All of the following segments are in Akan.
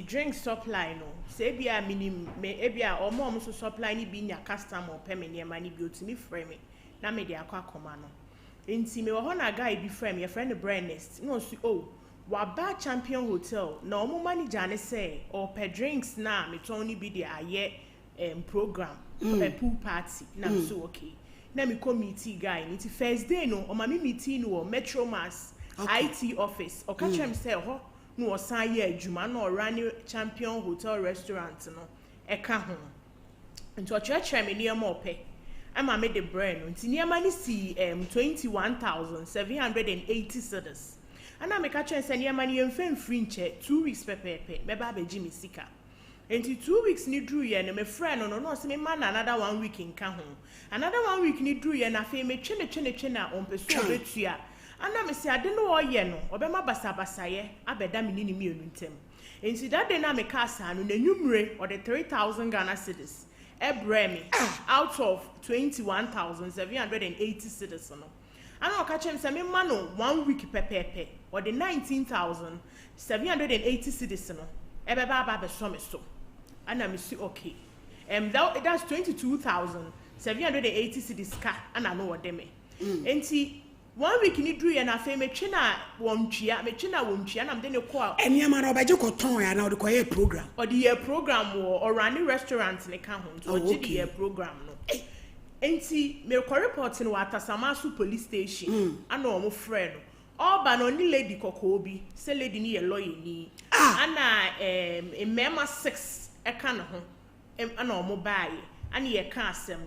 drink supply no say bia minimum me ebia omo so supply ni bi nya customer pe me ne ma ni bi otimi frame me na me de akwa koma no enti me wo ho na guy bi frame your friend Brennest no so oh wa ba champion hotel na omo manager ne say or per drinks na me ton ni bi de aye program a pool party na so okay na me committee guy nti first day no o ma me meeting no Metro Mass IT office o ka chem say ho no osan ye adwuma na run champion hotel restaurant no e ka ho nti o chere me ne mo pe ama me the brand nti ne ma ni si 21,780 cedis ana me ka chere say ne ma ni emfem free nche 2 weeks pepepe me ba beji me sika enti 2 weeks ni drew ye no me friend no say me man another 1 week in ka ho another 1 week ni drew ye na fe me twene na on peso betua ana me se ade no oye no obema basabasa ye abeda me ni mienu ntem enti that day na me ka sa no na nwumre or the 3,000 Ghana cedis ebre me out of 21,780 cedis no ana o ka chem se me man no 1 week pepepe or the 19,780 cedis no ebeba ba be so me so ana me see okay that's 22,780 cedis ka ana no wode me enti 1 week ni drew ye na fe me twena wontwia na me de ne call eniama na obaje ko ton ya na o de ko ye program or the year program or running restaurant ne ka ho so the year program no enti me ko report no Atasamasu police station ana o mo friend all ba no ni lady kokobi say lady ni ye lawyer ni ana mema 6 e ka no ho ana o mo bae ana ye ka asem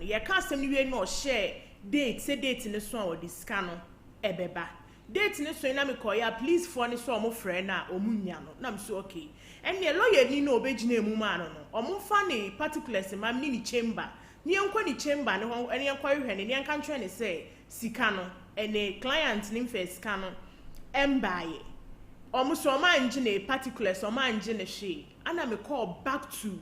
ni we no share date say date ne so o diska no ebeba date ne so na me call ya please for ne so o mo friend na o munya no na me so okay and the lawyer ni no obegina emu ma no o mo fa ne particulars ma ni chamber ni enko ni chamber ne ho ene enko hwe ne enka ntwe ne say sika no ene client ni first sika no embaye o mo so ma ngine particulars o ma ngine hwe ana me call back to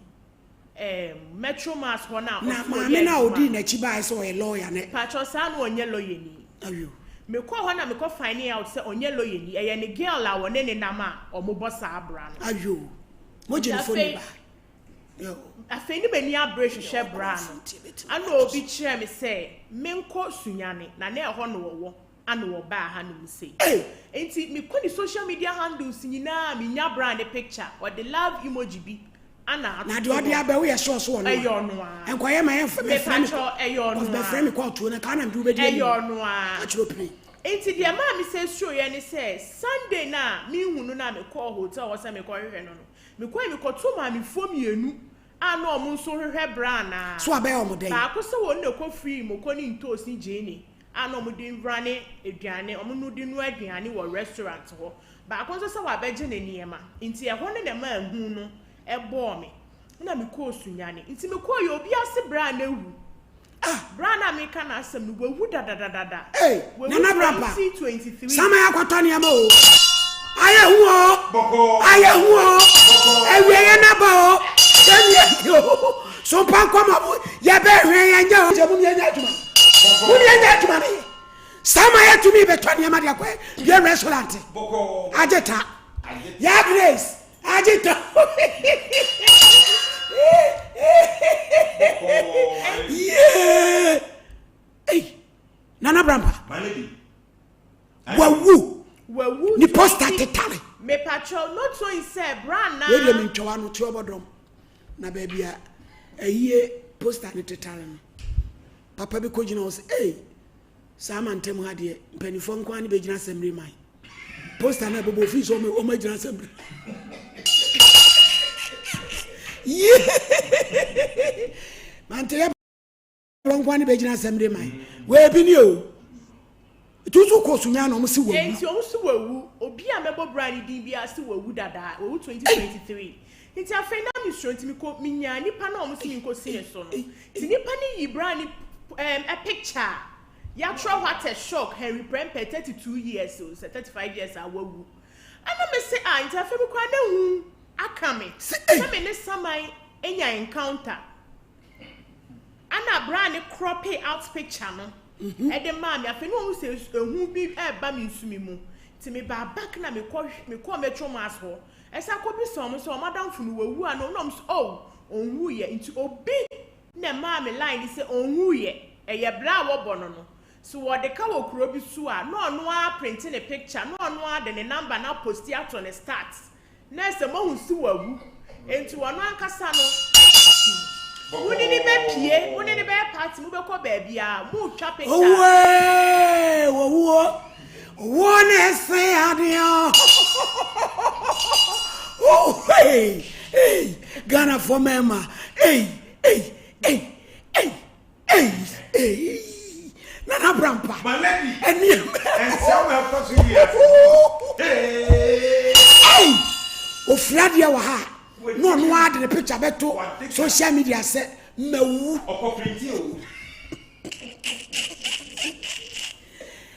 Metro Mass ho na ma me na odi na chi bai so a lawyer ne patcho sa no onye lawyer ni ayo me call ho na me call find out say onye lawyer ni eye ne girl a won ne nam a o mo boss abra no ayo mo je phone ba yo afi ni be ni abresh hwe bra no ana obi kire me say me nko sunyane na na ho no wo ana wo ba ha no say enti me ko ni social media handles nyina me nya brand picture or the love emoji bi ana na de odi aba we so no eyo no a enkoye ma yemfa me friend eyo no be friend ko to na ka na ndu be di eyo no a achiro pin enti de ma me say show ye ne say Sunday na me hunu na me call hotel wo say me ko hwehwe no me ko to ma me fo mienu ana o mo nso hwehwe bra na so aba o mo den ba ko se wo ne ko free mo ko ni ntosi jeni ana o mo di nvrane eduane o mo no di no aduane wo restaurant ho ba ko so se wa beje ne niema enti e ho ne de ma hu no ebo me na me ko sunyane nti me ko yo obi ase bra na ewu bra na me ka na asem no wewu dadadada na na brapa 23 sama ya kwata ne ama o aye hu o ewe ye na ba o dem ye yo Sompa Nkomo ya be hwe ye nya o je mu ye nya adwuma ne sama ya tumi be twa ne ama de akwa ye restaurant ajeta ya Grace ajita yeah hey nana brampa my lady wawu ni poster tetare me patrol not so in say brand na we dey me ntwa no ti obodom na ba bia aye poster ni tetare no papa bi ko gina o say hey sama ntem ha de mpanifo nko ani be gina semri mai poster na bobo fi so o ma gina semri yeah man te nko ani be gina semri mai we bi ni o tutu ko sunya no mo si wawu enti o si wawu obi a mebo brand din bia si wawu dada wawu 2023 enti afei na mi sure enti mi ko minya nipa na o mo si nko si so no ti nipa ni yi brand a picture ya try what a shock Henry Prempe 32 years old 35 years awawu ana me say enti afei mi kwa na hu akame na me ne saman enya encounter ana brand crop out picture no ede ma me afeni o se ehu bi e ba mi nsumi mu ti me ba back na me call Metro Mass ho esa ko bi so madam funu wawu ano no so oh onwu ye into obi na ma me line say onwu ye eye bra wo bono no so what the cow kuro bi so a no a printing a picture no a de ne number na post out on the start na se mo hu si wawu enti wono ankasa no woni ni be pie woni ni be party mu be ko ba bia mu twa picture wo one say adio oh hey Ghana for mema hey Nana Brampa my lady and so we have to here hey Ofladia wa ha no add the picture beto social media say mewu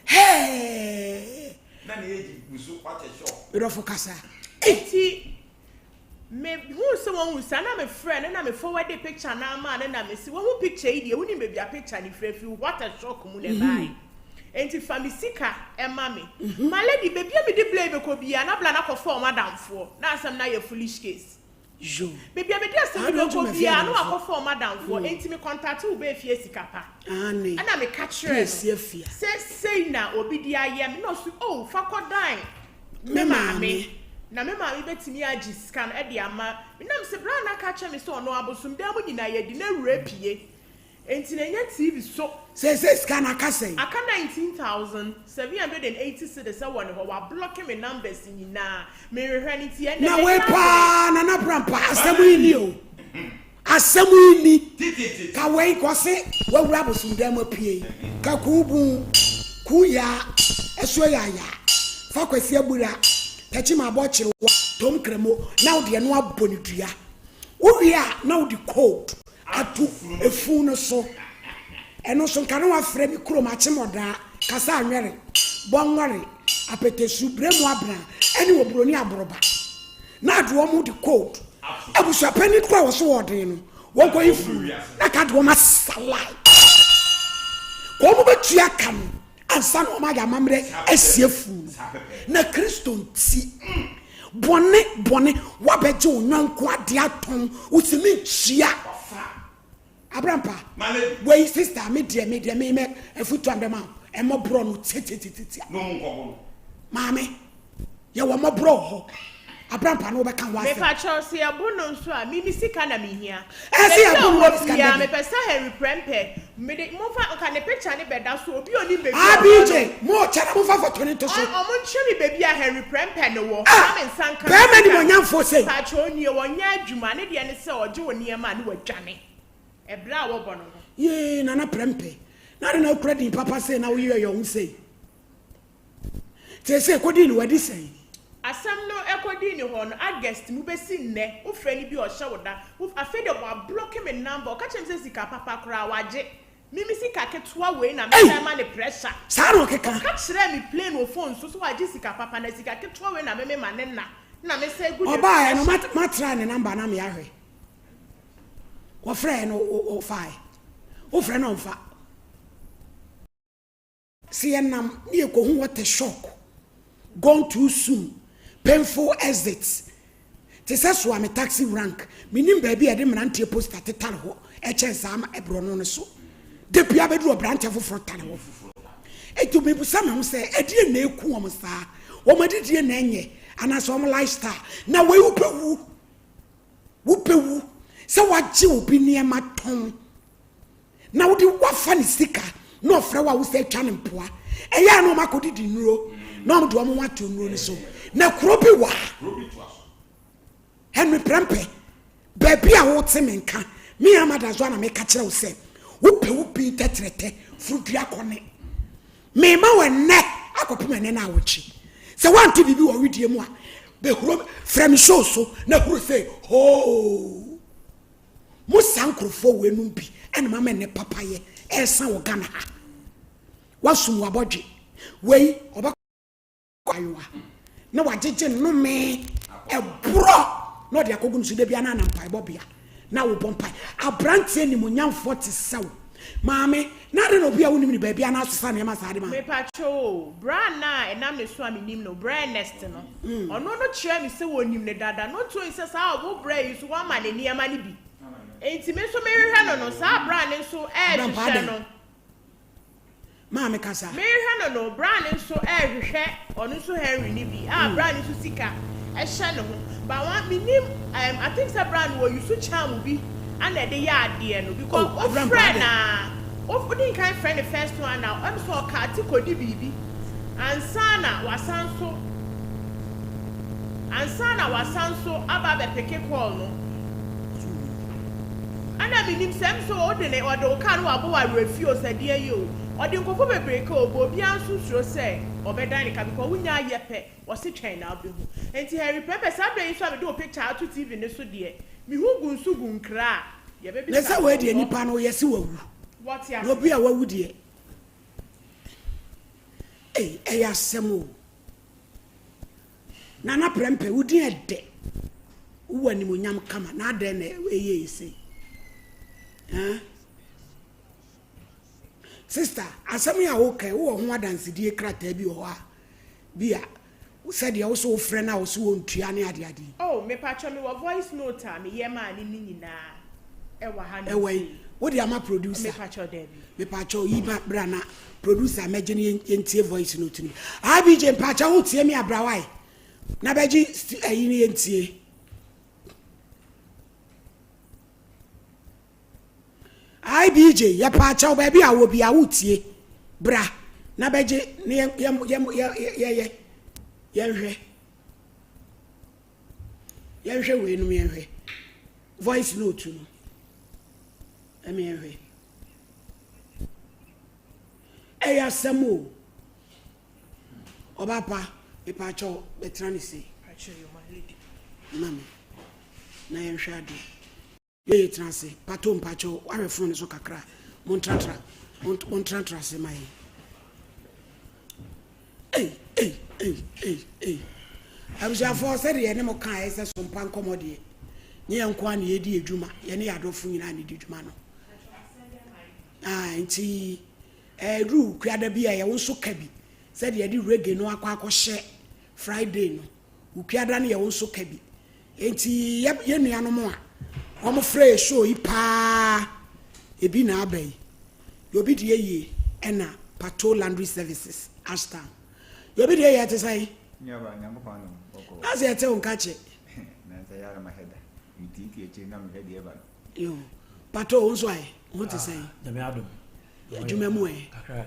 hey na eji busu kwate show you focus eti me who someone who sana me friend na me forward the picture na man na me see who picture e dey woni me bia picture ni frefri what a shock mu le bai enti famisika e ma me my lady baby me dey blame ko bia na bla na ko for madam for na asem na ye foolish case jo baby me dey asem ko bia na ko for madam for enti me contact u be fie sika pa ani ana me catch her say na obi di aye me no so oh fa ko dan me maame na me ma betimi agi scan e de ama nam se bra na ka che me so no abosum da mu nyina ye di na wura pie enti na nya TV so say scan akase aka 19,780 cedis e won ho wa block me numbers nyina me rehwa ni tie na we pa na Brampa asemu ni o asemu ni ka we ko se wa wura abosum da mu pie ka kubu kuya eso ya fa kwasi abura tachi ma bochire wa tom kremo na ode no abonidua uria na ode code atu efu no so eno so kan wa frɛ mi kuro ma chimoda kasa anwere bonware apetesu bremu abra ene wo broni abroba na ade wo mu de code abusu apani kwa wo so wode no wo ko ifu na ka de wo ma salai ko mo betua kan ansa no ma ga mamre asiefu na Kristo nti bone wabeje onyanko ade atom usimi chia Abrampa we sister me efutu andema emobro no titi no nko maame ye wo mobro ho Abrampa no be kan wa me fa Chelsea abono nso a mi sika na me hia see abono sika me pesa Henry Prempe me de mo fa ka ne picture ne beda so obi oni baby abj mo chara mo fa for 20 so o mo nche mi baby a Henry Prempe no wo na me nsanka be me ni mo nyamfo sei fa choni wo nya adwuma ne de ne se oje woni e ma ne wadwane e bra wo bono ye nana Prempe na na credit papa say na wo ye your own say say kodi ni wadi say asam no ekodi ni ho no August mu besi nne wo fra ni bi o hye woda wo afede wo block me number o ka chem say sika papa kra waje mimi sika ketua we na me ma ne pressure sa ro keka ka kire me plane wo phone so waje sika papa na sika ketua we na me ma ne na me say good oba no matra ne number na me ahwe wo fra no o fai wo fra no mfa see enam ne ko hu what a shock gone too soon painful exits te so am taxi rank minim baby e de mrantie poster tetare ho e chensam ebro no ne so de bia bedu obrante foforo tare ho etu me bu sam se e die na eku om sa wo madidie na enye ana so om lifestyle na we wupewu se waje obi ne ma ton na wo di wafa ne sika no fra wa wo se twa ne mpoa e ya no makodi di nuro no mo do mo wato nuro ne so na krobi wa Henry Prempe baby a wo temenka me amada zo na me ka kire wo se wo pi tetrete frudua kone me ma we ne akopema ne na awochi se want to bibi wo widie mu a be huro frem show so na huro say ho mo sankrofo we nu bi ene mama ne papaye esa wo Ghana ha wasum wabodwe wei oba kwayoa na wajeje no me ebro no de akogun su de bia na mpa ibobia na wo bompa abrante ni monyam 40 sew Mami, na de no bia woni mi baby ana asesa ne ma saade ma. Me pacho, brand na enam ne so aminim no brand next no. Ono no kire mi se wonim ne dada. No to ise sa wo brand yi so wa ma ne niam ne bi. Enti me so me hwehwe no no sa brand ne so hwehwe no. Mami kasa. Me hwehwe no brand ne so hwehwe ono so Henry ne bi. Brand ne so sika hye no ho. But one minim I think say brand wo you so charm bi. And the yard dear no because friend didn't kind friend the first one now. I'm so catty baby. And Sana was so about the picket call no. And I mean him same so ordinary or the can I refuse said dear you. Or the go for break over Biansu say or better because we now yepe was it train now. And Harry Pepper Saturday so do a picture out to TV in the so dear. Mi hu gunsu gunkra ye be bi sa we de nipa no yesi wawu what ya no bia wawu de ya semo nana prempe wudi ede uwani munyam kama na ade na eye ese sister asem ya wo kai wo ho adanse die krata bi ho a bia said you also friend na also ontua ne ade ade oh me pacho me wa voice note me ye ma ni nyina e wa ha ewe wo de ama producer me pacho David me pacho yi ba bra na producer meje ne yentie voice note ni abj pacho wo tie me abrawai na beji ayi ne yentie ibj ya pacho ba bia wo bia wo tie bra na beji ne ye yenhwe we no yenhwe voice note no yenhwe eya samo obapa epacho betrani se pacho you my lady mama na yenhwe ade ye transe pato mpacho wa phone so kakra montratra se mai abusha for said ye ne mo kan ese Sompa Nkomo de ne yanko an ye di adwuma ye ne yadofo nyina ne di adwuma no nti ru kwada bia ye wonso ka bi said ye di reggae no akwa Friday no ukwada ne ye wonso ka bi nti ye nuano mo a omo frɛ show ipa ebi na abai yobi de ye na patrol laundry services Ashtown yobi de ye te sai nyaba nyankopɔn no boko as ye te onka che na say yara ma heda mititi eche na me heda eba yo patrol onso ai mo te sai na me adom adwuma mu kakra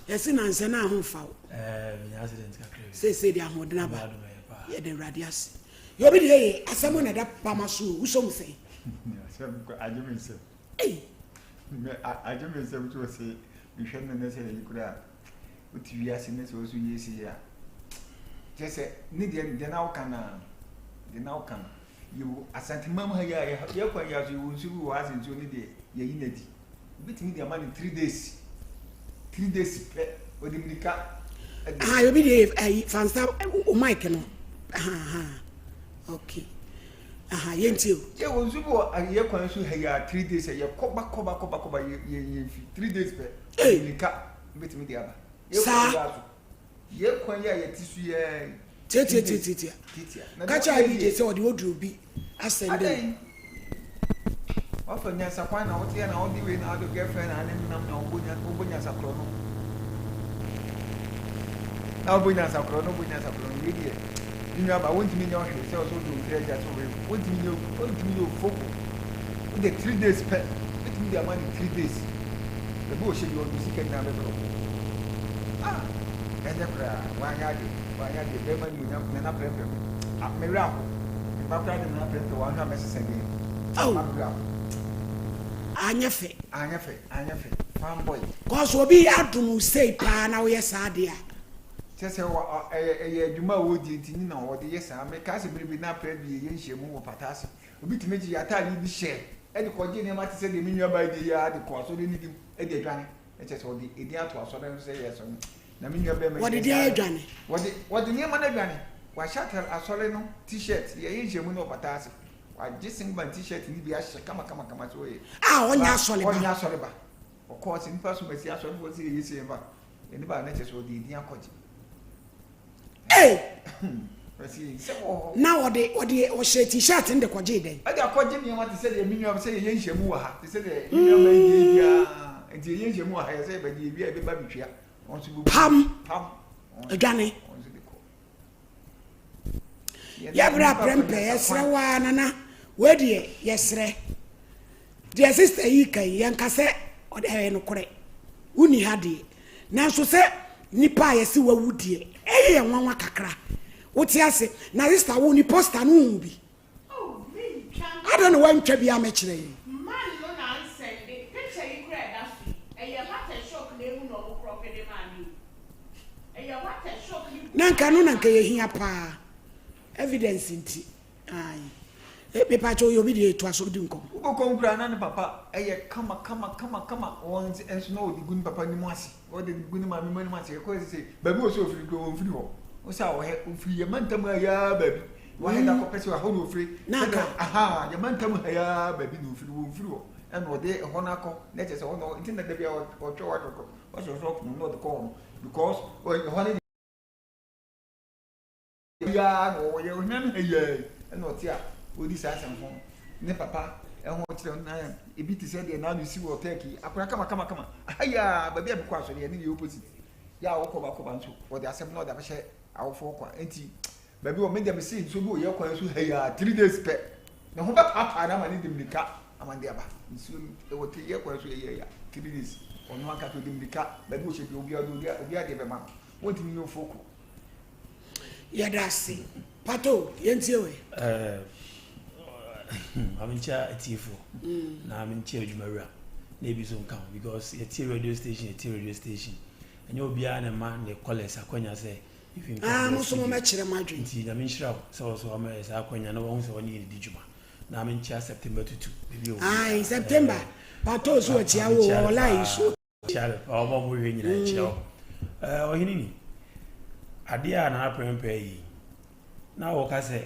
yesi na nse na ho fa me accident kakra se de ahodena ba ye de radias yobi de ye asamo na da pamaso usom sei ajumi se me ajumi se wuto se bihwe no na se yi kura uti wiase ne so so yesi ya jese ni de na ukana you asantimam ha ya kwa ya so wonsu wo asenso ni de ye yi nadi bitimi de amani 3 days pe odimnika yobi de fansa o mic no okay yentio ye wonsu bo ye kwa so ha ya 3 days ye koba ye 3 days pe odimnika bitimi de aba ye kwa ya tisu ye titia kacha bi je se odi odru bi asende ofa nya sakwa na wote na odi we na ado girlfriend na nam na obonya sakro no na obonya sakro no ye die nyu aba wonti mi nya o hwe se o so do tre ja so we wonti mi yo foko the 3 days pe it mi dia money 3 days the bo she yo music na be bro enya kra wanya de be ma nyu nya na prepare me rap me ba kra de na prepare wa na message again anyefe fanboy cause obi adum say pa na we saade a tese wa adwuma wo di ntini na wo de yesa me ka se biribi na pra bi ye nhyiamu wo patase obi timeji atali bi share e de koje ne ma tese de menwa ba de ya de ko so de ni dim e de adwane e tese wo de edi ato aso de se yeso na menwa ba ma wo de adwane wo de ne ma na adwane wa shatter asole no t-shirt ye nhyiamu no patase wa jising ban t-shirt ni bi a kama so ye onya asole ba of course in person we see as well for see you see ba anybody na chese odi din akoje now o share t-shirt in the kwaje den I dey akoje ni want to say the minimum say ye nhemu wa ha say the minimum ye bia enti ye nhemu wa ha say ba di bia be ba bitwa on so pam adwane yabra prempe yesre wa nana we de yesre de sister yi kan yanka se o de no kore uni ha de nanso se nipa yesi wa wudie eye nwanwa kakra wote ase na sister wo ni poster no bi Oh, me, I don't know when twa bia me kire yi man no na send the picture you create that sweet. And you what a shock na emu no crop the man. And you what a shock you. nanka no nanka ye hia pa evidence nti ai e pa cho yo bi de to aso di nkom uko konkura na ne papa eye kama on enso no di gun papa ni mu ase o de gun ma mi mu ase ko say baby o so ofiri do ofiri ho o sa o he ofiri ye mantam ya baby wa he da ko pese wa ho no ofiri aha ye mantam ya baby no ofiri wo ofiri ho and o de ho na ko na che se ho no ntin na da bia o twa wa ko o so so no de ko because o ho na ya no ye o na ye and o ti a odi sa sanfo ne papa ehun kire na ebi ti se de na no si wo turkey akura kama aya ba bia be kwa so de ne opposite ya wo ko ba nso wo de asem na o da be hye awofo kwa enti ba bi wo me de me see so bi o ye kwa so aya 3 days pe ne ho ba papa na ma ne dimlika amande aba nso e wo te ye kwa so ya 3 days onu aka to dimlika ba bi o she bi obi ade be ma wo ti mi yo foko ya dasi pato yentie we amincha atifo na amincha adwumawura na ebi so nka because yeti radio station enye obia na ma ne college akonya say if you mo so mo ma kire madwe nti na minhira so ma esa akonya na wo so woni di djuma na amincha September 22 bibi o ai September pato so atia wo online so chale obo mo we nyina chio ohinini ade a na prempe yi na wo ka say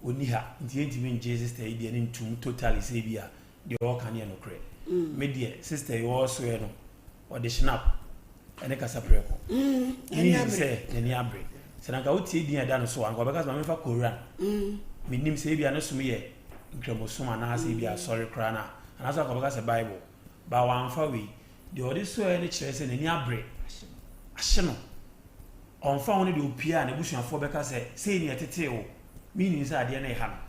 oni ha nti entimi nje sister yi de ntum totally say bia de wo kan ye no kre me de sister yi wo so ye no o de snap ene kasa preko ni say ni abre se na ka wo tie din ada no so anko be kasa me fa koran me nim say bia no so me ye nkremosoma na say bia sorry kra na ana so ka be kasa bible ba wa anfa we de o de so ye ne kire say ni abre ahye no onfa woni de opia na busuafo be kasa say ni etete wo meaning say ade na ha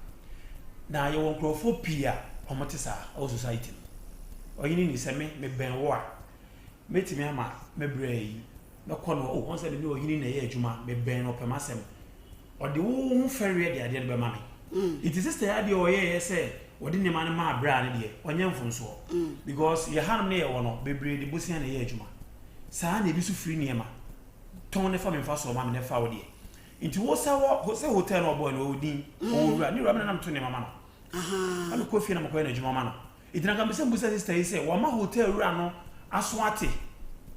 na ye won krofo pia omote sa o society oyini ni se me ben wo a metimi ama me brei na kono o won say me oyini na ye adwuma me ben no pemasem ode wo hu fere de ade be ma me it is sister ade o ye say ode ne ma ma bra ne de onye mfonso because ye hanum ne ye wo no bebre de bosia na ye adwuma saa na ebi su free ne ma ton ne fa me fa so ma me ne fa wo de inti wo sa hotel no boy no odin o wura ni wura na mto ne mama no aha am ko fie na mko na adwuma mama no itina ka mbese mbusa sister yi say wo ma hotel wura no aso ate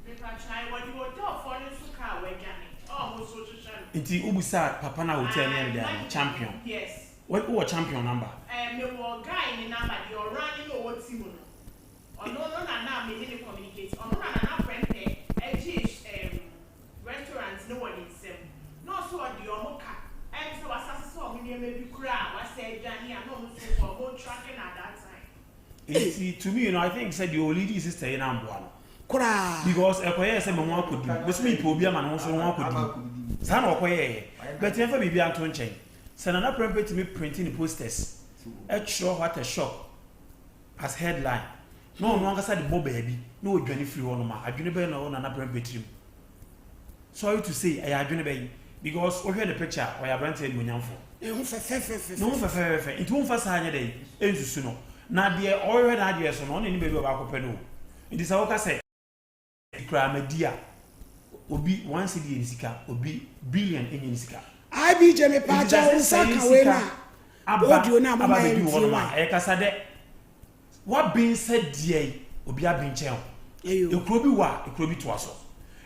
Me pa chai what you hotel for no so car we gane oh mo so social inti ubusa papa na hotel ne de champion yes what who champion number me wo guy ni number the running no what team no no na me dey communicate no na friend restaurants no one in sem no so the omoka and so asase so me be kura wa say jani and no so for go tracking at that time to me you know I think said the lady sister in Amboa kura because ekoye say me won akodi me so me po bia ma no so won akodi sa na okoye but you be bia anto nchen say na prepare to me printing the posters extra what a shock as headline no angasa the bob baby no odwane free one ma adwane be na prepare trim sorry to say I adwane be because we hear the picture or ya brand said munyamfo ehun fe no fe it won fa sa anya dey ensusu no na de o we na de so no ni be bi ba akopɛ no it is how ka say kramadia obi 1 cedi ensika obi billion ensika IBJ me pa cha nsaka we na audio na mama e won ma e kasa de what being said there obi abinche e kro bi wa e kro bi to aso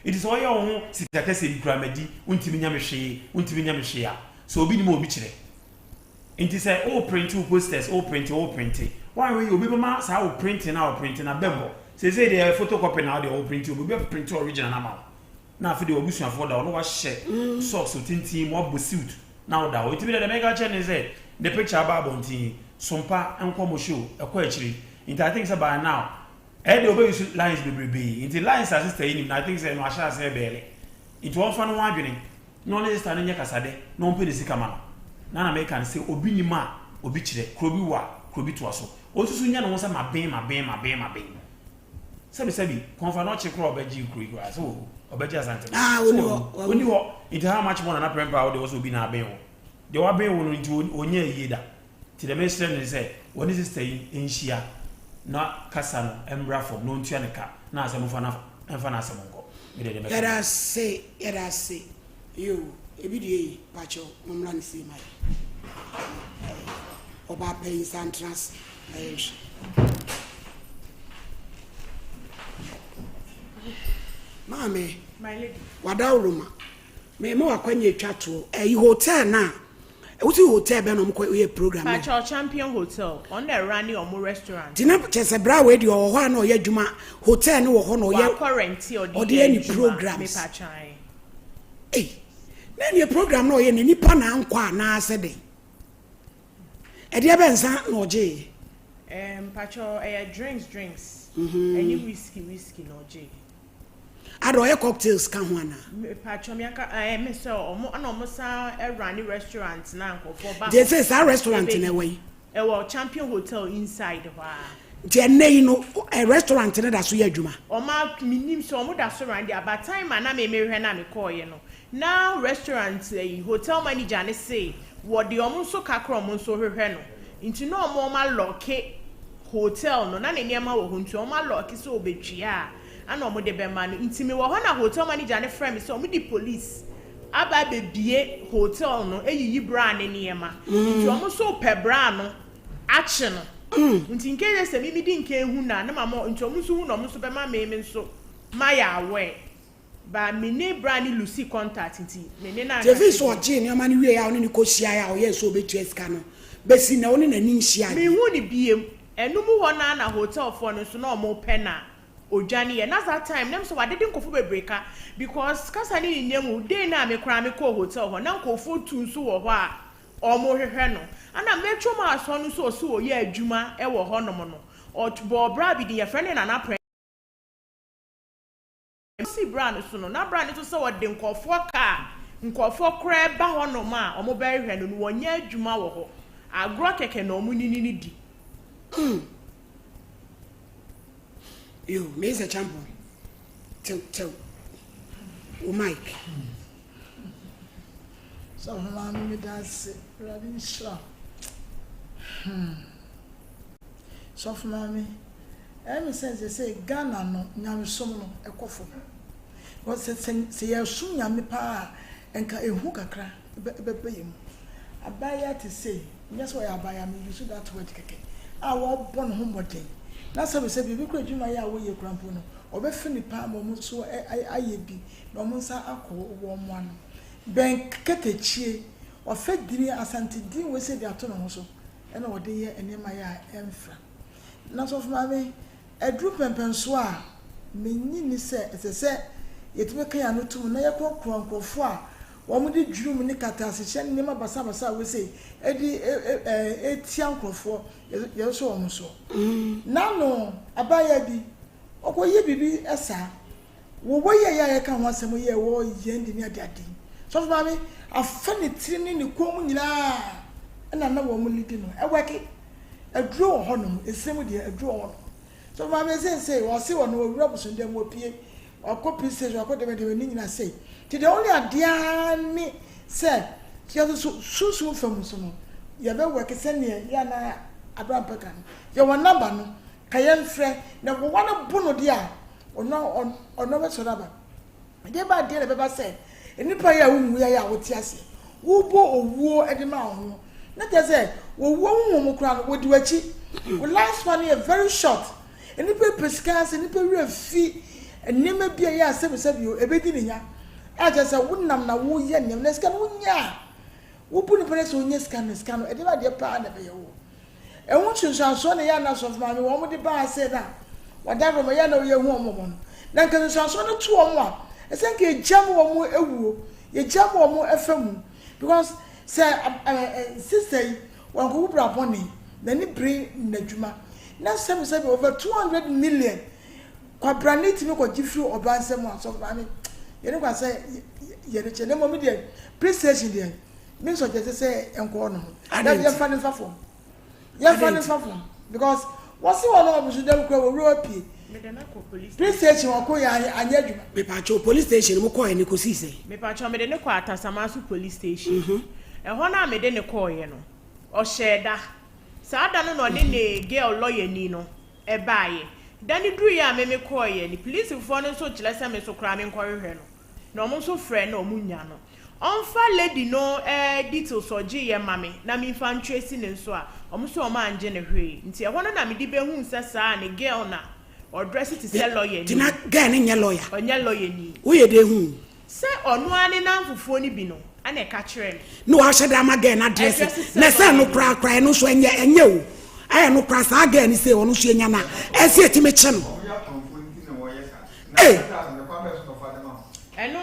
it is all your own sika kase bi kramadi untimi nyamehwe ya so obi ni mo obi kire inti say all print two posters all print one way obi ma sa all print na bembo say the photocopy now the old print will be print original now. Now for the obusun for that no was share socks with tinti mo suit. Now that it be the mega channel is the picture about bonti Sompa Nkomo show actually. It I think about now. The obey lines be into lines as sister in I think say no asha say belly. It won't fan one adwene. No let stand in yakasade no pay the sikama. Na make can say obi ni ma obi chire krobi wa krobi to aso. Osusu nya no say ma ben. Sebi konfa no che kro obeji kro so obeji asante. Oni ho it how much more na prempa wo de also be na ben wo. De wa ben wo no nti onya yie da. Ti the mestre ne say woni sister in hia na kasa no embra from no ntua ne ka na asem fa na asem nko. Yada say you ebidie pacho momla ni see my oba pay santras Mame, my lady. Wadauruma. Me mo akwanye twato. Hotel na. Wuti hotel be no mko ye program. Pacho Champion Hotel on the running omo restaurant. Dina chese bra we di ho na oye adwuma. Hotel ni wo ho no ye currency or the any programs. Me pachan. Na ni program no ye ni nipa na nkwa na asede. E de be nsa no je. Pacho drinks. Any whiskey no je. Ado ye cocktails kan ho ana. Pacho me so omo ana omo sa running restaurant na nkofo ba. They say sa restaurant na we. Champion Hotel inside wa. Jenei no a restaurant na da so ye adwuma. Oma minim so omo da so ran there but time na me hwe na me call ye no. Now restaurant hotel manager ne say what the omo so kakra omo so hwe no. Nti no omo ma lock hotel no na ne niam wo ho nti omo lock so obetwia. Ana omo de be man nti me wo ho na hotel manager ne friend me so omo di police aba be bie hotel no eyiyi bra ne niema nti omo so pe bra no ache no nti nke ye se mi di nke hu na mama nti omo so hu na omo so be ma me nso ma ya we ba me ne bra ni Lucy contact nti me ne na Jevi so oje ni ama ni wie ya oni ni ko hia ya o ye so obetu esika no be si na oni na ni hia me hu ni biem enum ho na hotel for no so na omo pe na Ojani ye na that time nem so wadede nkofo bebreka because kasa ni nyemu day na me kra me ko hotel ho na nkofo tu nso wo ho a omo hwehwe no ana metro ma aso no so so ye adwuma e wo ho no mo no otbo bra bi de ye friend na na pre si bra no so no na bra no so so wode nkofo ka nkofo kra ba ho no ma omo be hwehwe no wonya adwuma wo ho agro keke na omo ni di You, me is a champion. Tell. Oh, Mike. So, Mammy, that's rather sure. So, Mammy, every sense they say, Ghana, no, Yamisomo, a coffin. What's the thing? Say, you're soon Yami Pa and a hookah cry, I buy it to say, that's why I buy me, you should that word. I want one homework thing. That's how we say, we could do my way, your grandpa, or be funny palm, so I be, no monsa alcohol, warm one. Bank catechy, or fed dinner as Auntie Dean will say the autonomous, and all day and in my eye, enfra. Not of mammy, a droop and pensoir, meaning say, as I said, it will carry no two, near quanquo four. One did drew me catas, and never Basabasa will say, Eddie, a tianco for your so almost so. Now, no, a bayadi, or what ye be, essa. Why I can once a year war yendi near daddy. So, mammy, a funny tin in the comuna, and another woman leading a wacky. A draw honum is same with a draw. So, mammy say, well, see one will Robinson then will pay or copy says or put them in I say. To the only idea me said, she has so from some. You have work send me, Yana Abraham Pecan. You are number no, Cayenne friend, number one of Bono dia, or no on no Soraba. Thereby, dear Baba said, and if I we are with Yassi, who bore or war at the mountain. Not as I, one crown would do a cheap. Well, last one year very short, and if we scarce and if we real fee, and never be a year 7 you, a bit in ya. I just said, wouldn't na woo yen, let's go, ya. Who put a place on your scan, and never dear partner. And once you shall show the yanas of my woman, the bar said that. wada ro ya na ye hu omo na nka so no to omo a esenke jam omo ewuo ye jam omo efam because say sister wan ko bra boni na ni bring na djuma na sem over 200 million kwa branit me ko gifri obansem aso ba me ye ne kwa say ye ne chene mo me de PlayStation de me so je say enko no na ye fa ne fafo because what's the one of them go rope me de na ko police station wa ko ya anya djuma me pa cho police station mo ko e ne ko si se me pa cho me de ne ko Atasamasu police station e ho na me de ne ko ye no o sheda sa da no ne girl lawyer ni no e baaye dani duru ya me ko ye ni police for no so kile se me so kra me nkorehwe no na omo so frɛ na omo nya no onfa lady no details oji ye mame na me fa ntwesi ne nso a omo so omo anje ne hwe nti e ho no na me di be hu nsa saa ne girl na or dress it is lawyer ni tina girl ne nya lawyer onya lawyer ni wo ye de hu se onu ani na mfufuo ni bi no ana ka kire no wa hye da ma girl na dress na se no kra no so enye o aye no kra sa girl ni se onu so enya na ese etime che no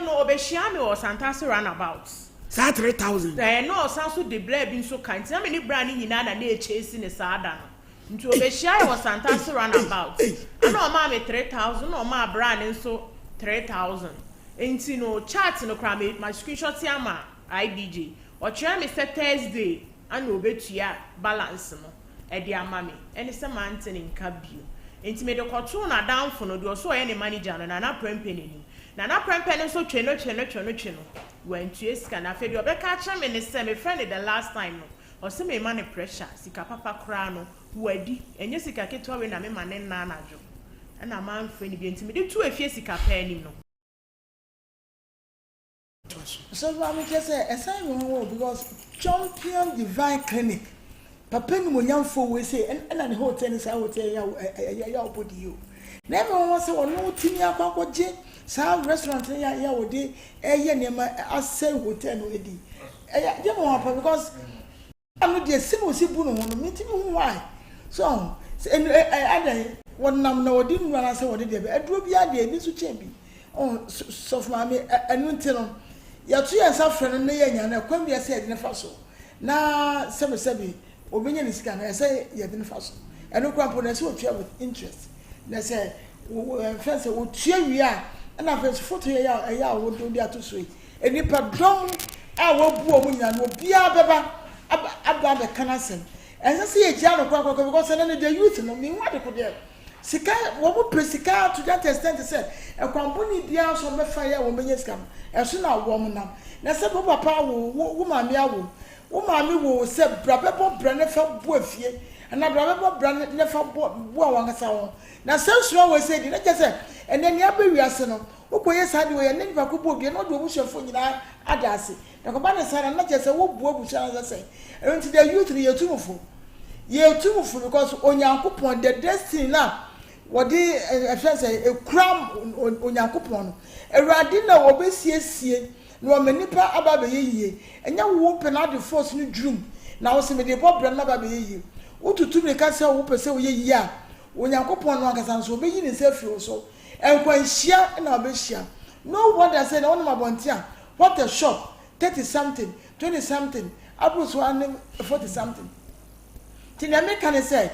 no obehia me o Santaso runabout sa 3000 no sanso de bla bi nso kan tina me ni bra ni nyina na e chase ne saada no nti obehia o Santaso runabout ana o ma me 3000 no ma bra ni nso 3000 enti no chat no kra me my screenshot ya ma IBJ o kire me say Thursday ana obetua balance no e de ama me ene se mantene nka bio enti me de koto na downfo no de so ye ne manager no na prempe ni na prempe so twe no when tu sika na fe de obeka cha me ne se me friend the last time no o se me man pressure sika papa kra no wadi enye sika ketwa we na me man na anajo na man fe ni bi enti me de tu afie sika pa anim no so I mean just say assign me because champion divine clinic papa ni mo nyamfo we say and the hotel ni say hotel ya obodi you never want say ono timi akwakoje sa restaurant ya wode eye nema asay hotel no edi je mo hapa because am no dey si bu no ho no mitimi hu why so and other one nam na wodi nu na say wode dey aduro bia dey bi su chebi on so for me anu ntino ya tu ya sa frɛ no na ya nya na kwam ya say de fa so na sebe obenye ni sika na say ya de fa so enu kwampo na say otua with interest na say fence otua wi a na fence photo ya wo do dia to so eni padom a wo bu omu nya no bia beba aba be kanasem ense say ya gya no kwakwa because na the youth no me wa de ko de sika wo bu presika to that extent say e kwampo ni bia so me fa ya wo menye sika eso na wo mu nam na say papa wo maame awo wo maame wo se brabebo brane fa bu afie na brabebo brane fa bu awangasa wo na sensuo we say di na je say enani abewiase no wo koye sade we enani ba ko bu obi na do obusuafo nyina adase na ko ba ne sara na je say wo bu obusuafo na say enti the youth ni yetumufo because onyankopon the destiny na wodi say ekram onyankopon no ewrade na wo besiesie no manipa aba be yeye enya wo penalty force no drum na wo se me de problem na ba be yeye ututu me ka se wo pese wo yeye a onyankopon no akasa so be yi ne se fi so enkwanhia na obehia no wonder say na won mabonte a what a shop 30 something 20 something abros one 40 something tinya me kan say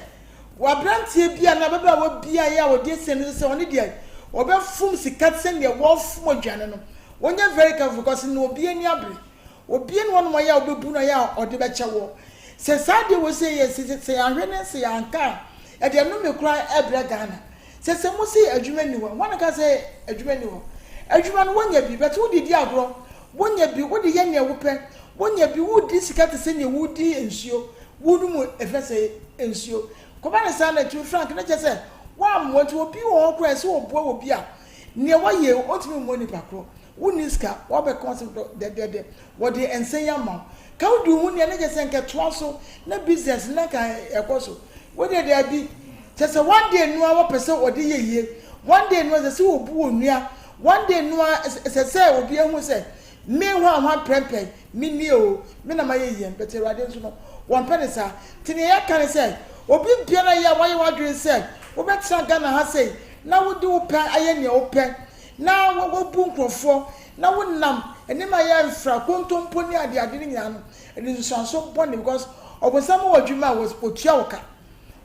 wa brantie bia na baba wo bia ya wo de se no se woni de obefum sikat se ne wo fum odwane no wonya very careful because no obi ani abre obi ani wono ya obebu na ya ode be chewo se sade wo se yes se ahwene se anka e de no me kura ebre Ghana se mo se adwuma ni wo wona ka se adwuma ni wo adwuma no wonya bi but wo di agro wonya bi wo de ye ne wo pe wonya bi wo di sikat se ne wo di ensuo wo nu mo efese ensuo ko ba na sa na tu frank na che se wa mo tu obi wo kura se wo bo obi a ne wa ye otimi mo ni pakro uniska wa be concept de what the ensenya ma ka du hu ne je se nke to so na business na ka ekoso wo de bi se se one day no wa pese odi yeye one day no se wo bu onua one day no se obi ehu se me ho prempe mi ni o me na ma yeye bete rade nso no one penny sa tini ya kan se obi biara ya wa ye wadwe se Wobɛtena Ghana ha say na wode wo pɛ ayɛ nea wo pɛ na wobu nkrɔfoɔ na wonam enima yɛ mfra kontompo ne ade ne nyina no ɛde nsuanso bɔne because ɔbonsam wɔ adwuma was otua wo ka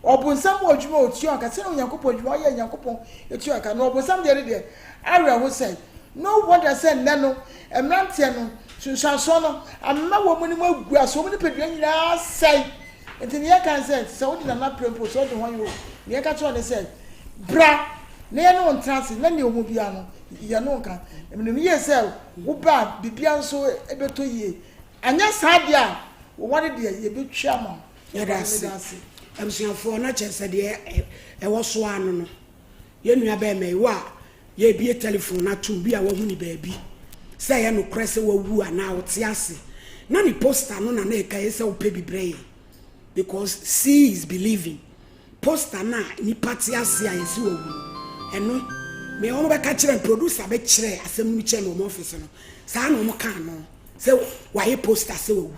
ɔbonsam wɔ adwuma otua ka sɛ onyankopɔn adwuma ɔyɛ nyankopɔn etua ka no ɔbonsam de awura wo say no wonder say nne no emrantie no nsuanso no amma wɔ mu ne mu agu aso mu ne pedua nyina sai enti ne yɛ kan sɛ wodi na prempo so de ho yo ne yɛ ka to ne sɛ bra ne yɛ no ntrance na ne omu bia no yɛ no nka emne ne yɛ sɛ wo ba bibia nso ebeto yie anya saa dia wo wade de yɛ betwa ma yɛ da se amsuafo na kyɛ sɛ de ɛwɔ so ano no yɛ nua bɛ mɛ wo a yɛ bie telephone na tum bia wo hu ni baabi sɛ yɛ no krɛsɛ wo wu ana wo te ase na ni poster no na na ɛka yɛ sɛ wo pɛ bibrɛ because see is believing poster na ni party ase a yɛ si wo wu ɛno me ono be ka kire producer be kire asem ni kire no mo office no saa no mo kan no se wa ye poster se wawu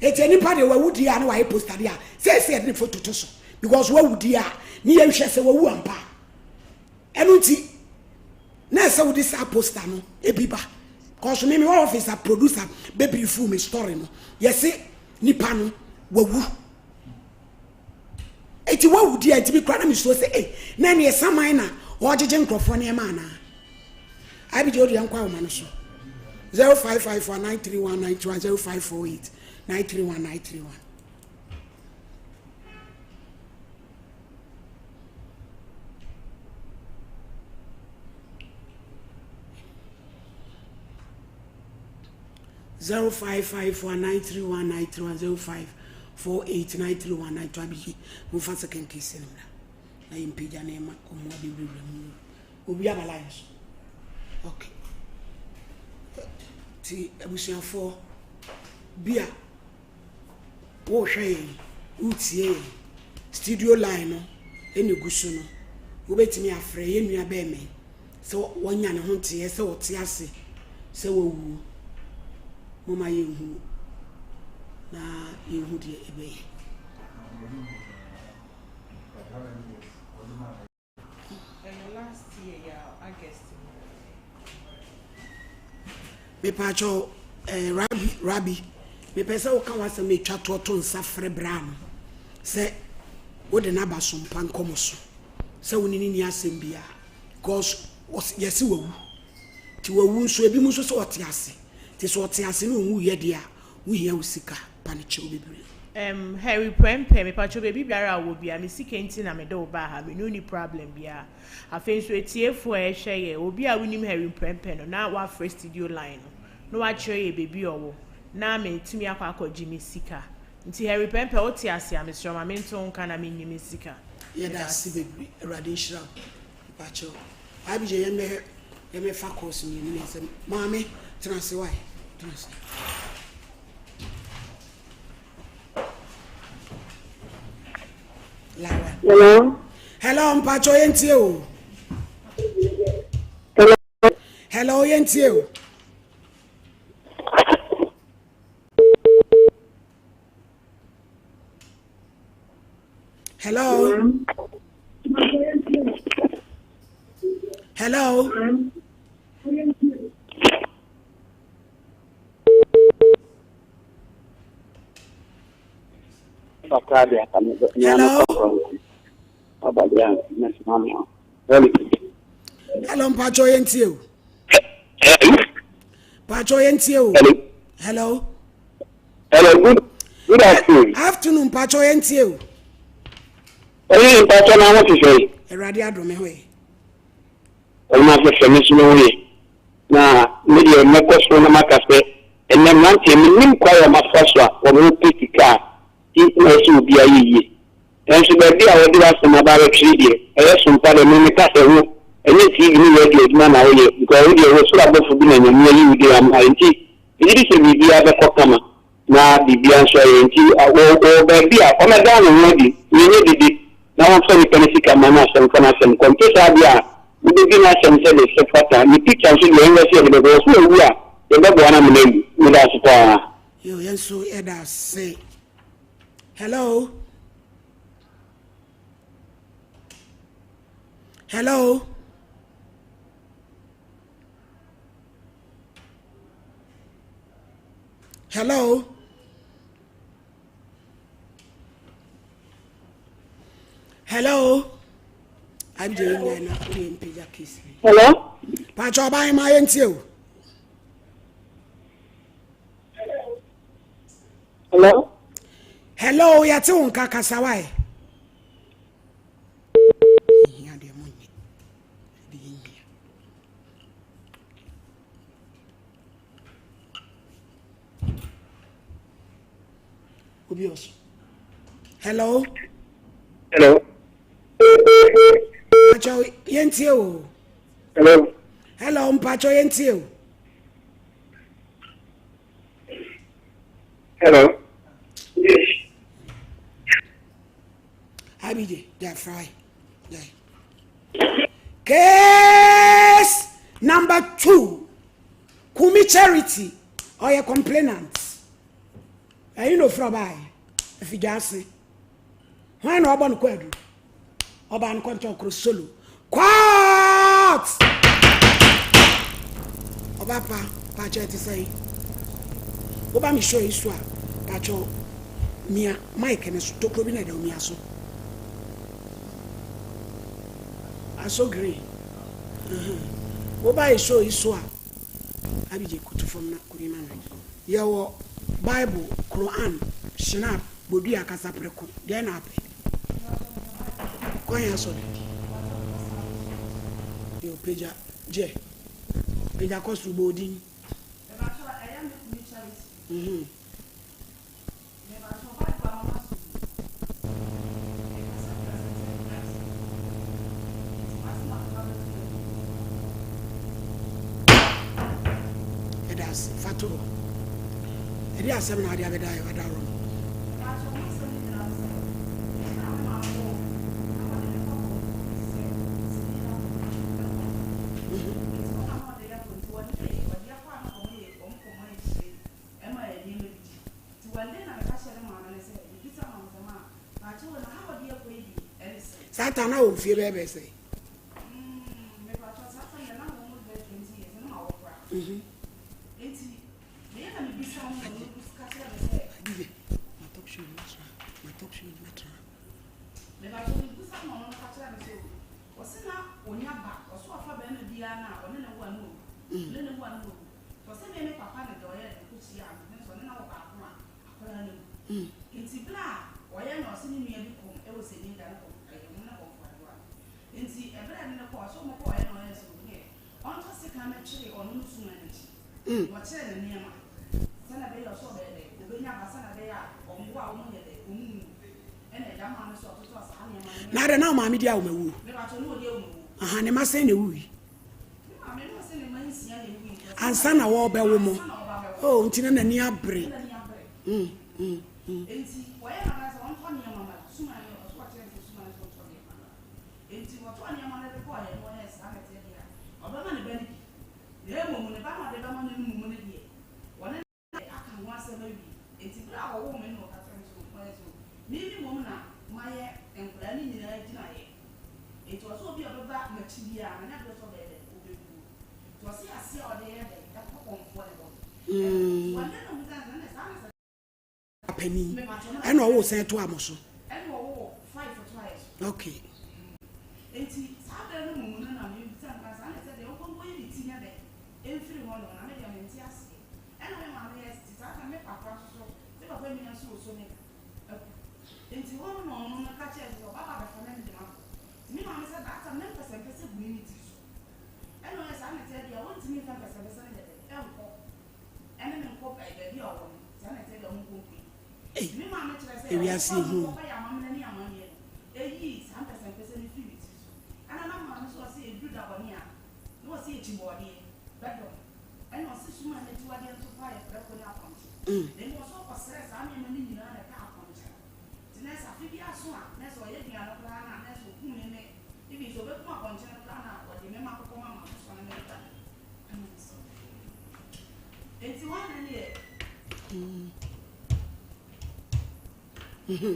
eti nipa de wawu dia no wa ye poster dia se de photo to so because wawu dia ni ye hwe se wawu ampa eno nti na se wo di sa poster no ebiba cause me office a producer be brief me story no ye se nipa no wawu eti wawu dia eti bi kra na me so se na ne saman na Ojeje nkrofo ne ma na abi je odi yankwa wo ma no so 0554931921 0548931931 0554931931 0548931921 mu fa second case ni na impija na ema omo bibiri mu obi abalance okay ti abusuafo bia wo hwe utie studio line no ene gusu no wo betimi afre ye nua be me so wonya ne ho tie se wo tie ase se wo wu mo ma ye hu na ye hu de ebe last year, August. Me pacho Rabbi me pesa o kan wasa me twa to nsa frɛ bra no sɛ wo de na ba Sompa Nkomo so sɛ wo ni ni asɛm bia because yesi wawu ti wawu nso ebi mu nso sɛ ɔte ase ti so ɔte ase no wu yɛ dia wo hia wo sika pa ne kyɛw bebre Harry Prempe me pacho baby biara wo bia me sika nti na me de wo ba ha me no ni problem bia afen so etiefo e hwe ye obi a wonim Harry Prempe no na wa first studio line no wa kire ye baby owo na me ntimi akwakoji me sika nti Harry Prempe o ti ase a me sure ma me nto nka na me nyimi sika ye da si bebre radiation pacho abi je ye me fa course ni ni se mama transfer why transfer Hello. Hello, Mpacho yentie o. Hello. Hello, yentie o. Hello. Hello. Hello. Hello, Mpacho yentie o. Mpacho yentie o. Hello. Hello, good afternoon. Afternoon, Mpacho yentie o. Oyin Mpacho na what you say? Erade adome hoye. Ma fe femi no we. Na me de me kwaso na makase. Enne mante me nim kwayo mafaswa wo mo pitika. Ti na so bia yiye. Enso be bia wo de wasema ba retri de. Sompa de me ka se ho. Enye ti ni we de aduma na wo ye. Because wo de wo so abofo bi na nyam ye yi de am anti. Idi se bibia be kokama. Na bibia nso ye nti wo be bia o me da no ho di. Ye didi. Na won so ni penisika mana sem kana sem kontesa bia. We begin as some say the fata. Me picture so the university of the go so we are. The go na me name. We da support. Yo yenso eda say. Hello. Hello. Hello. Hello. I'm doing na pija kiss. Hello? Pacho ba ma yentio. Hello? Hello, ya ti unka kasawai. Ya de munye. Di ingia. Obios. Hello. Hello? Pacho yentio. Hello? Hello, Pacho yentio. Hello? Yes. Abide, they're fry. Yeah. Case number 2. Kumi Charity or your complainants. You know from by if you just say when Oban Quadru Oban Control Cross Solo. Quat Obapa Pacha to say Obami show is swap Pacho Mia Mike and a Stokobina de Miaso. I so green. Oba show is swap. Abije kutu from na kurima na. Yawo Bible, Quran, Shinap, Bodu akasa preko. Dey na ape. Kwanya so. Yo peja je. Peja kosu bodin. Faturo. Edi asem na ade abeda e wada ro. Satana o fie bebe say. Nada na ma media o mewu. Aha ne ma say ne wu. Ansa na wo be wo mo. Oh, ntina na ni abre. Enti woye na na won to ne mama suma ne o so tere suma ne so to ne mama. Enti wo to ne mama ne ko ya no ne sa na te dia. Obama ne bani. Ne mo ne ba ma de ba ma ne mu ne die. Wona aka ho ase ba bi. Enti bra wo me no ka tere so ko ne so. Mimi mo na maye enkura ni nyina gina ye. Enti wo so bi obeba na chi bia na na do so be de obebu. To se ase o de ye de da ko konfo de bo. Wona no mu ta na sa na penny. I know who sent to Amoso. I know 5 for twice. Okay. Enti sabe no mumu na me bitan ka sa na se de o kon boy biti nya de. Every one na me de me nti ase. E na me ma me yes ti sa me papa so. Se papa mi na so so me. Enti won no na ka che so baba be fa na me de ma. Mi ma me se that time me person person bu ni ti so. E no sa na te de won ti mi fa person person de de. E nko. E me nko ba de bi o won. Sa na te de o nko. Hey, we are seeing who.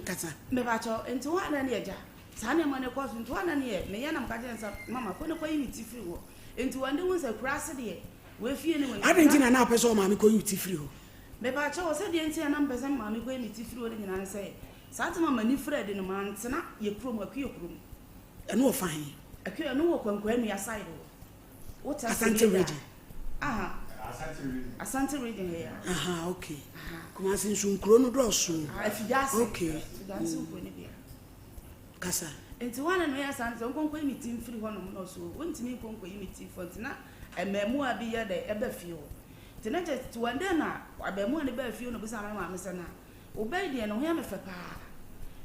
Kasa. Me bacho enti wa na ne eja. Sane money cost into one and year, may I'm catching some mamma, when a quay with free war. Into one day was a crass day. We're feeling I didn't know an person, mammy, call you free. Maybe I chose said the entire numbers and mammy going with free and I say, Santa mamma, new Fred in a man, Sana, your room, a queue room. And no fine. A queue no one when me aside. What a Santa region. Ah, a Santa region here. Aha, okay. Come on, since you chrono draw soon. If you just okay. That's so funny. Kasa. Into one and where Santa don't go meeting free one or so. Went to me go meeting for tonight. And memoir be at the Eberfield. Tonight, to one day now, I be more than a few of the mamma, Sana. Obey the and him for pa.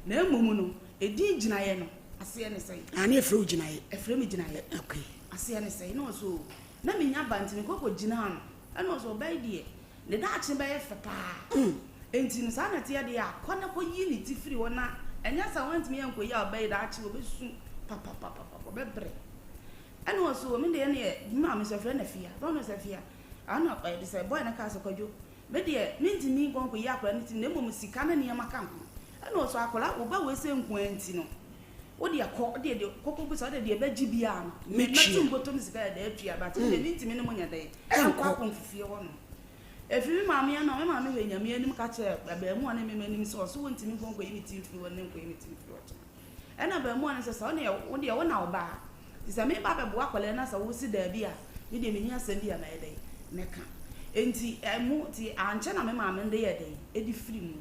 No mumuno, a deed giant. I see any say. I need fruit giant. A frame giant. Okay. I see any say. No, so. Na me nya bant me koko ginan. And also obey the. The Dutch be for pa. Enti no sana tia de a kwana ko unity free wona. Enya sa want me enko ya obey that chi obesu papa bebre. And also me de ne ma me so friend afia. Don't know afia. Ana by the say boy na ka so kwadwo. Me de me ntimi gonko ya akwa nti na mom sika na ne maka ho. And also akola wo ba we se nko anti no. Wo de akọ de koko bu so de be gibia no. Me mati mbotom sika de atua but me de ntimi ne mo nya de. Akwa konfufie wo no. If you mammy and my mammy, when you're me catch a one and me so went to me go meeting through and then go meeting through. And I one as a son, one day 1 hour bar. This I made Papa Boacolena, so we'll see there be a video send you a day. Neca. Enti a multi and channel my mamma and day a day, Eddie free.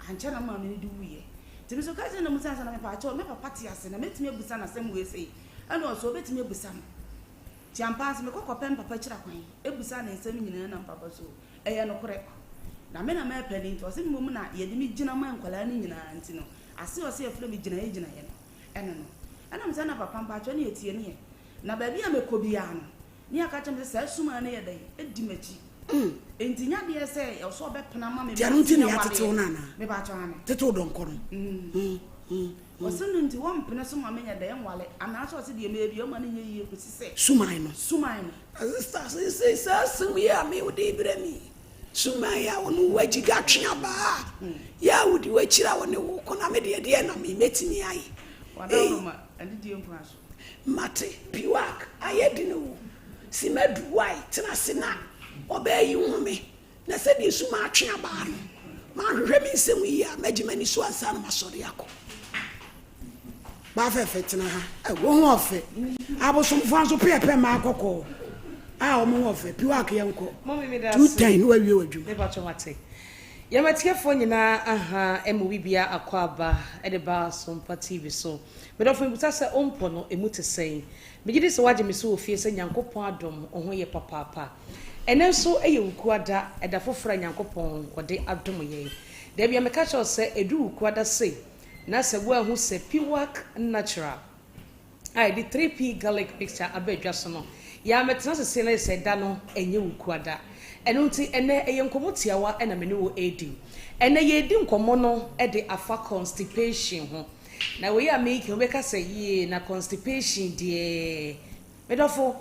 And channel mammy do we. To Mr. Cousin and Musan and my part, or my party as and I met me a busan as some way say, and also bet me a busan. Champas me koko pen papa chira kwan ebusa na nsem nyina na papa so eya no kore na me na me pedi to se mum na ye de mi gina man kwala ni nyina anti no ase o se efre mi gina ye no eno no ana mza na papa mpa cho na etie ne na ba bia me kobia no ni aka chem se suma na ye dai edi machi enti nya de se e so be pena ma me dia no nti ne atete na na me ba cho ame tete don kono Wasn't into one penasum amenya de nwale anaso se de me bi o ma ne nye yie kwesi se sumai no Sister say some ya me would be me. Sumaya wonu wajiga twaba. Ya wudi wachira woni wo kona me de na me metimi ai. Wadoma and di enkwaso. Mate piwak ayedi no. Simedu wai tena sina. Obeyi hu me. Na se de suma twaba no. Ma hwehwe me nsem yi a magimani so ansa na masori akọ. Ba fe tena ha wo hu ofe abosom fanso pepe ma akọkọ o mo ofe piwak yenko mommy me da 210 no awie wadwum me ba chomate ya matikefo nyina aha emu bibia akwaba e de ba Sompa TV so me do fo buta se ompo no emu te sei me gidi se waje me so ofie se nyankopon adom oho ye papa ene so eye wukuada e da fofora nyankopon ode adom ye de bia me ka cho se edu wukuada sei na se wo ahu se piwak natural ai di 3p garlic mixture abedwa so no ya metena se le se da no enye wukuada eno nti ene eye nkomotiawa ena me ne wo edi ene ye di nkomo no e de afa constipation ho na we ya make we ka se ye na constipation de medofo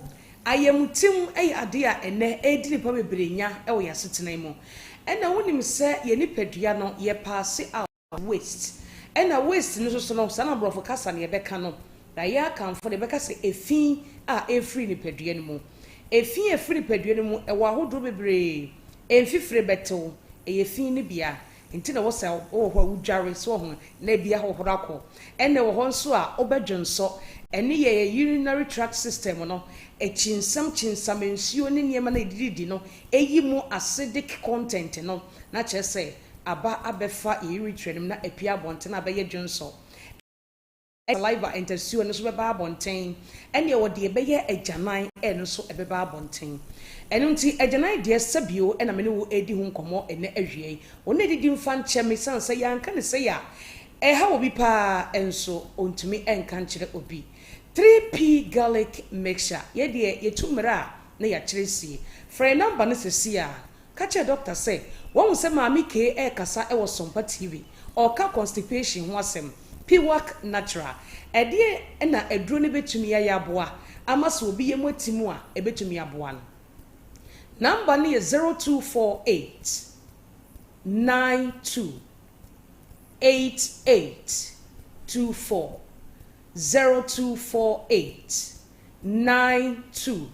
ayemutim eye ade a ene edi ni pa bebrenya e wo yasetena mu ena wonim se ye ni padua no ye pass out waste ena waste no so no sana brofo kasa ne beka no da ya kan fo de beka se efin a efri ni padua ni mu efin efri padua ni mu e wa hodo bebre enfifre betew e efin ni bia nti na wo se wo ho udware so ho na bia ho horako ena wo ho nso a obedwonso ene ye urinary tract system no e chinsam nsuo ni niema na edidi no eyi mu acidic content no na chese aba abefa urethra na apia bonten abaye dwonso saliva intersuo no so beba abonten ene wo de beye agyanan eno so ebeba abonten eno nti agyanan de sabio ena me ne wo edi hu nkomo ene ahwie wona didi mfa nkyeme sanse yanka ne se ya ha obi pa enso ontumi enka nkyere obi 3p garlic mixture ye de yetumra na ya kyeresi free number no sesia ka che doctor say won se maami ke kasa e wo Sompa TV o ka constipation ho asem piwak natural ede na eduro ne betumi ya aboa ama so obi yematimu a ebetumi aboa no number no 0248 92 88 24 0248 92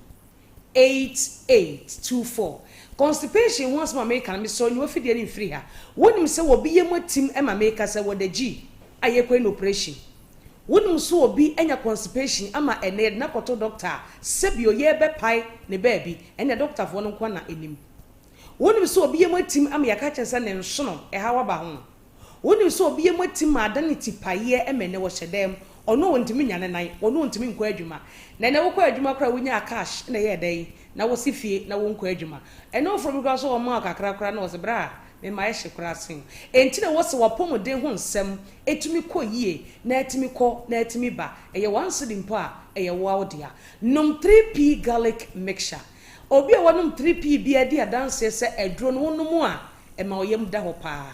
8824. Constipation once my make and so you feed any free her. Wouldn't say will be a team Emma make us what the G. I equine operation. Wouldn't so be any constipation. Ama a ned nakoto doctor. Sebio ye be pie ne baby and a doctor for one corner in him. Wouldn't so be a team Amia catches and son a how about home. Wouldn't so be a team madanity pie ye and men was a them. Or no one to me and I, or no one to me quadruma. Then I will quadruma cry when you are cash in a year day. Now was if ye, now won't quadruma. And no from because all mark a crack was a bra, then my ash crossing. And till I was a pomo de hon sem, et to me co ye, net me co, net me ba, a ya one sitting pa, a wow dear. Num 3p garlic mixture. Or be a 3p be a dear dancer, say a drone one no more, and my yam dahopa.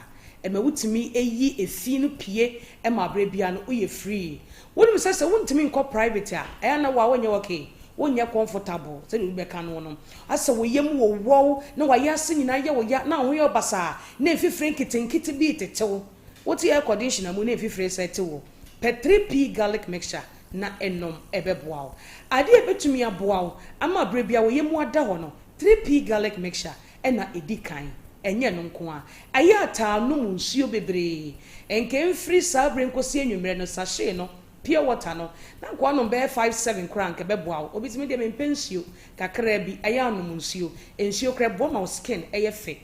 And my wood to me a ye a thin pie, and my brabian, we free. Wouldn't say so wouldn't mean call private ya. I know why when you're okay, when you're comfortable, so you be can one. I saw we yam wo wow, no why you're singing now now we are basa, nay if you frank it and kitty beat it too. What's your condition? I'm if you phrase it too. Pet 3p garlic mixture, na enom ebe wow. I did bet to me a wow, I'm a brabia we yam wa dahono, 3p garlic mixture, and na edi kind. Enye no nkoa ayata no munsuo bebre enke free sabre nkosi enwumre no sachet no pure water no na kwa no be 57 crank be boa obitimi de mpensuo kakra bi aya no munsuo ensuo kra bo ma skin eye fe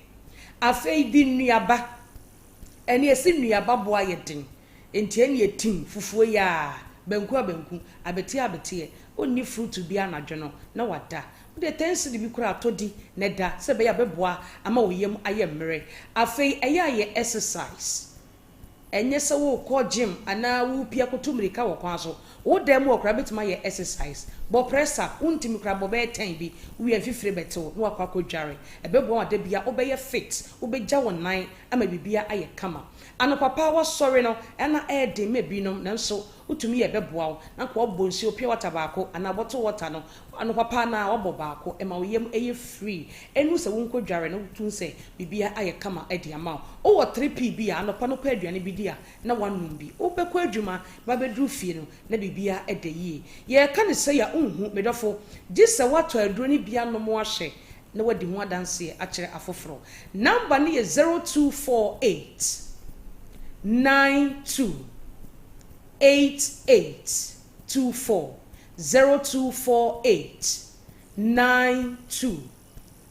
afei di nuaba ene esi nuaba boa ye den enti ene etim fufuo ya banku abeti onni fruit bi anadwo no na wada de tense de bi kura atodi ne da se be ya beboa ama oyem ayemre afei eya exercise enye se wo ko gym ana wo pia kotumrika wo kwa so wo dem wo kura betima ye exercise bo pressure untimi kura bo be 10 bi we afifire beto no akwa kodware ebeboa da bia obeye fit obeja wonan ama bibia aye kama ano papa wa sorry no na de mebinom nanso utumi ye beboa na kwa bonsi opia water baako ana bottle water no ano papa na wabo baako ema oyem eye free enu se wonko dware no tun se bibia aye kama edi ama o 3p bia ano pa no pa aduane bi dia na wanum bi obekọ adwuma ba bedru fie no na bibia ede yie ye ka ne se ya unhu medofo gise wato aduane bia no mo ahye na wadi ho adanse a kire afoforo number ne ye 0248 92 8824 0248 92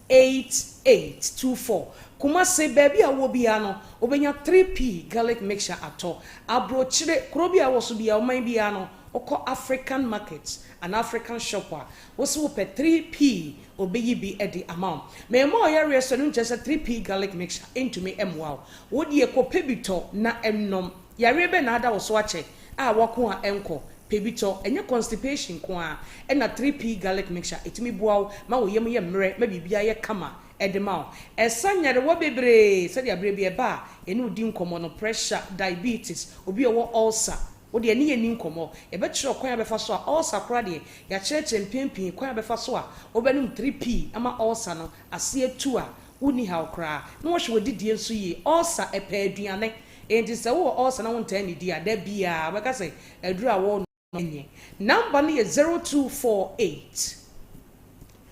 8824 kuma se baby a wo bia no obenya 3p garlic mixture ato abrochire krobia wo so bia o man bia no oko African markets an African shopper wo so pe 3p obeyi bi edi amount me mo ya reso no just 3p garlic mixture into me wow wo die ko pebito na ennom yare be na ada wo so ache a wako a enko pebito enye constipation ko a na 3p garlic mixture etimi boaw ma wo yem ye mre ma bibia ye kama edema esanyare wo bebre se dia brebi e ba ene odi nkomo no pressure diabetes obi owo ulcer wo de ene ye ni nkomo e be kire kwan abefa so a ulcer kra de ya kire mpempin kwan abefa so a obenum 3p ama ulcer no ase etu a woni ha okra na wo hwe wodidie nso yi ulcer e pa aduane enti se wo ulcer na wonta ni dia da bia beka se aduru a wo enye number ne 0248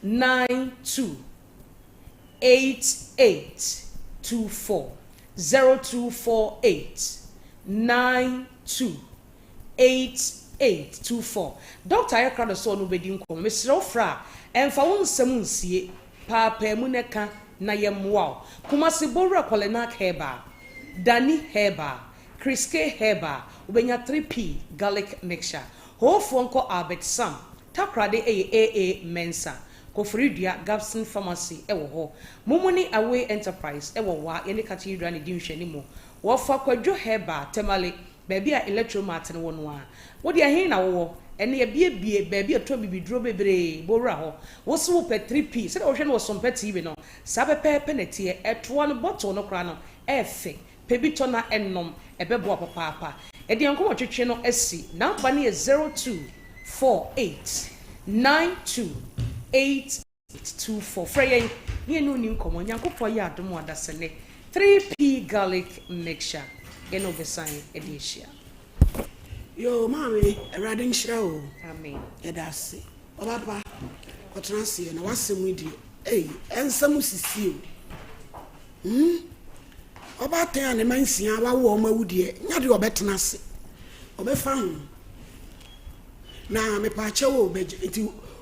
92 8824 0248 92 8824 Dr. Ayakra so no bedi nkom mesro fra emfa won nsem nsie papa mu neka na yemwa kuma se bowra kolenak heba Dani heba Kriske heba ubenya 3p garlic mixture hofo nko Albert Sam takrade AA Mensa Kofridua Gabson Pharmacy ewo ho Mumuni Away Enterprise ewo wa yene katidra ne dinhwani mu wo fa kwadwo heba temale baby a electromat ne wono a wo de ahin na wo ene ye bie baby a to bibidro bebre bowra ho wo so pe 3p se de wo hwe no Sompa TV no sa pepe na tie eto no bottle no kra no efe pebito na ennom ebebo papa edi anko twetwe no asi number ne 0248 92 8824 Freya ye no ni nkomo nyankopɔ ye adomo adasene 3p garlic mixture eno besan edi ehia Yo, mommy, a riding show. Amen. Edasi. Papa, what transi and what's some with you? Eh, and some see you. About 10 and man see our woman would ye, not your better nasi. Obe found. Now, me pacho, it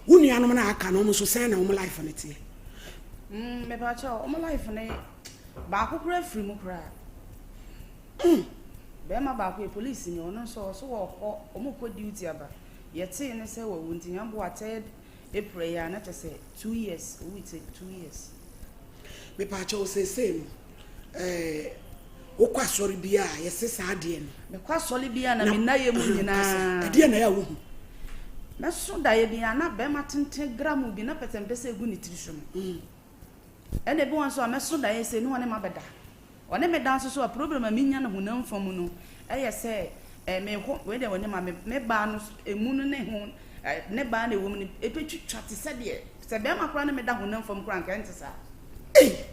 wouldn't I can almost send on my life on it. Me pacho, my life on it. Back up free mukra. Bema back with police in your no so or duty about. Yet say and say, well, wouldn't you have a prayer, not to say 2 years, we take 2 years. Me pacho say same. Okwa sorry bia yes sadien Me kwa sorry bia na me na ye mu nyina adie na ya wo na so da ye bia na be matenten gram bi na petempese egu ni tiri so ene bi won so me so da ye se no ne mabeda one me dan so a problem mi nya na hunam fam no eye se me ho we de woni ma me ba no emu no ne ho ne ba na ewom ni epetwitwa te se de se be makra ne me da hunam fam kra nka ntesa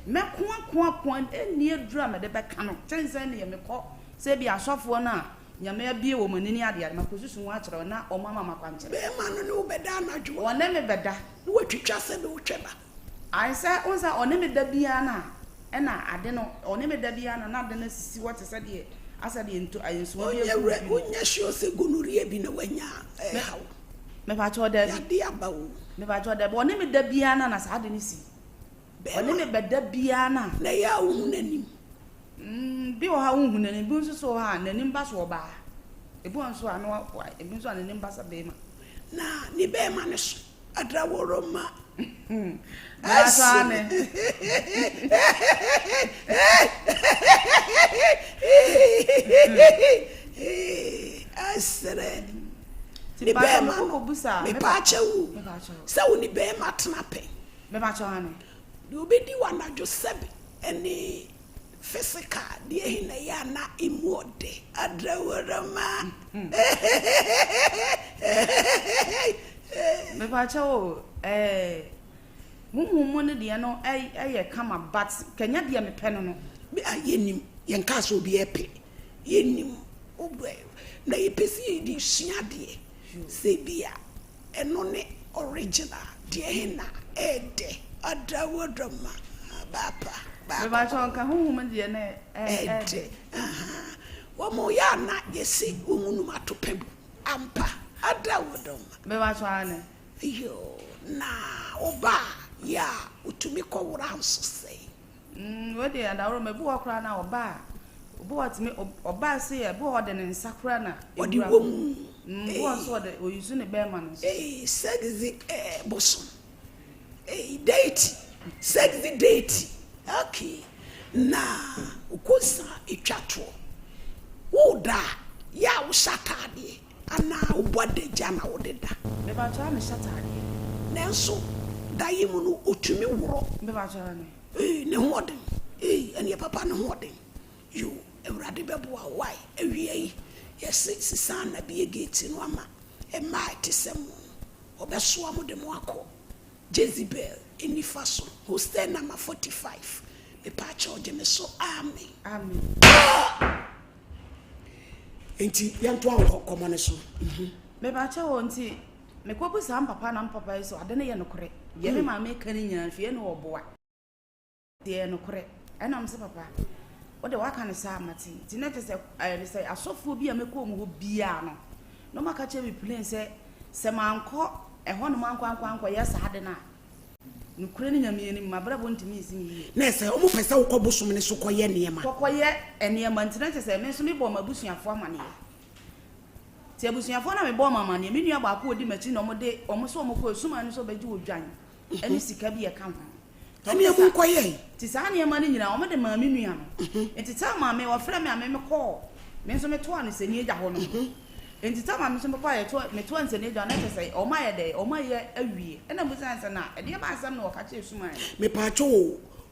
me kwa eni adura me de be ka no tense ne me ko se bi asofo na nya me bie wo manini ade ade makosusu wa akere na o mama makwanche be ma no ne obeda na dwo one me beda wo twitwa se be wotweba ai sa onza one me da bia na na ade no one me da bia na ade na sisi wote se de asa de nto ayenso bi onya hyo se gonurie bi na wanya me ba cho da ya de abawo me ba cho da one me da bia na sa ade ni si one me beda bia na ya wo nanim bi o ha wo nanim bi nso so ha nanim ba so ba ebu nso ano ebi nso nanim ba sa be ma na ni be ma ne so adra woro ma asane asere ni be ma ko busa me pa chewu sa wo ni be ma tena pe me ba cho ane do be di wana jo sebe ene physical de hina ya na imode adra woro ma me ba cho mumu ne de no ye kama but kanya de me pe no be ayenim yen ka so bi epe yenim obwe na yepesi di sua de se bia eno ne original de hina ede adra woro ma baba me ba cho nka mumu de ne ede wo mo ya na yesi wonu matopebu ampa adra woro ma me ba cho ane yo na oba ya utumi ko wura nso sei we dey and awro me bu okra na oba obo watimi oba se e bu ode ne nsakra na odi wom bu onso ode oyusu ne be ma no sexy bosom date sexy date okay na ukosa etwato woda ya wo satade ana obode jana wodeda me ba cho me satade nenso daye mu no otumi woro me ba cho ne ne hoden ene papa ne hoden yo ewrade beboa why awie yes sisan na be gate no ama e mai tesem obeso amode mo akọ Jezebel enifaso hostel number 45 me pa charge me so amen enti yanto akọ ne so me ba cha wo nti me ko bu sam papa na papa so ade ne ye no kore ye me ma me kan nyina fie no oboa de no kore enam se papa o de waka ne sa amati ti na te se asofo bi a me ko mu ho bia no maka che bi plan se manko ho no manko ye sa ade na no kore ne nyame ni mabra bo ntimi isimi ye na se o mo pesa wo ko bosom ne so koye niema koye eniema ntina te se me so me bo mabusuafo amane ti abusuafo na me bo mama ne me nua ba ko odi machi no mo de o mo so mo ko esuma ni so beji odwan eni sika bi e ka ho ani e kun koye ti sa ne ma ne nyina o mo de ma me nua no enti ta ma me wo fra me ame me ko me so me to ane se ni eja ho no enti ta ma me so me pa ye to me to ane se ni eja na te se o ma ye de o ma ye awie ena bu san se na e de ba asam na wo ka che esuma me pa cho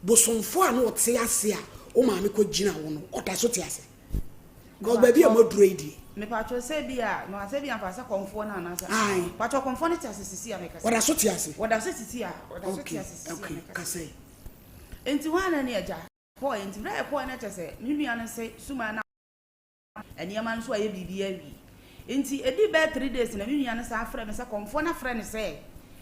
bosomfo a no te ase a o ma me ko gina wo no o da so te ase god baby e mo duro me pacho se bia no ase bia fa sa konfo na na sa pacho konfo ni tase sisi ya meka wada so tiase wada so sisi ya wada so tiase sisi okay kase enti wana ni aja point bra point na tase mi nua na se suma na eniema nso aye bibia wi Enti edi be 3 days na me nua ne sa afre me se komfo na afre ne se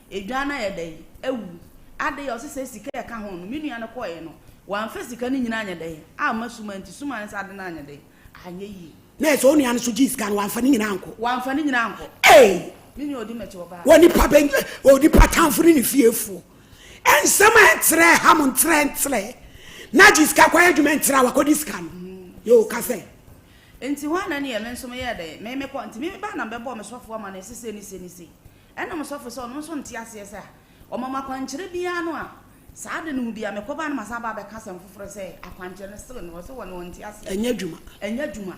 edwana ye dai ewu ade yo se sika ye ka ho no me nua ne koye no wan fa sika ne nyina anya dai a masuma nti suma ne sa ade na anya dai anya yi na so nua ne so gi sika no wan fa ne nyina anko eh me nua odi meche oba woni pa ben odi patamfo ne fiefo ensama entre ham entre na gi sika kwa adwuma entre wa kodi sika no yo ka se enti wana ne ye me nso me ye dai me ko enti me ba na be bo me sofo ma na sese ni ena mo sofo so no so nti ase ese o mama kwankyere bia no a saa de no bia me ko ba na masaba be ka sam foforo se akwankyere ne still no so wona nti ase enya dwuma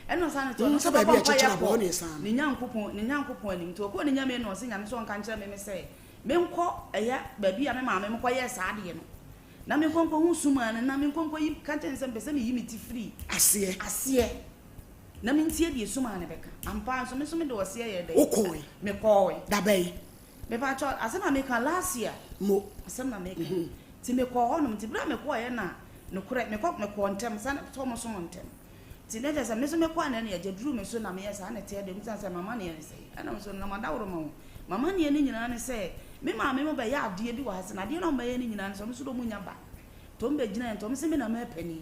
ena sa ne to no so ba bia kyekera bo ne sa ne nyankopon anim to ko ne nyame no se nyame so nka nkyere me se me nko eya ba bia me ma me ko ye saa de no na me nkonko hu suma na me nkonko yi ka nkyere se pese me yi miti free ase na me ntie die suma ne beka ampa so me so me de wose ye de okoi me kowe da bay me pa cho asema me ka last year mo asema me ka ti me ko honum ti bra me ko ye na no kure me ko ntem sa to mo so ntem ti ne jasa me so me ko na ne ye duru me so na me yesa na te de me sa mama ne ye sei ana so na madawro mo mama ne ye ni nyina ne sei me ma me mo be ya ade bi wa hase na de no ma ye ni nyina so me so do mu nya ba to me gina to me se me na ma pani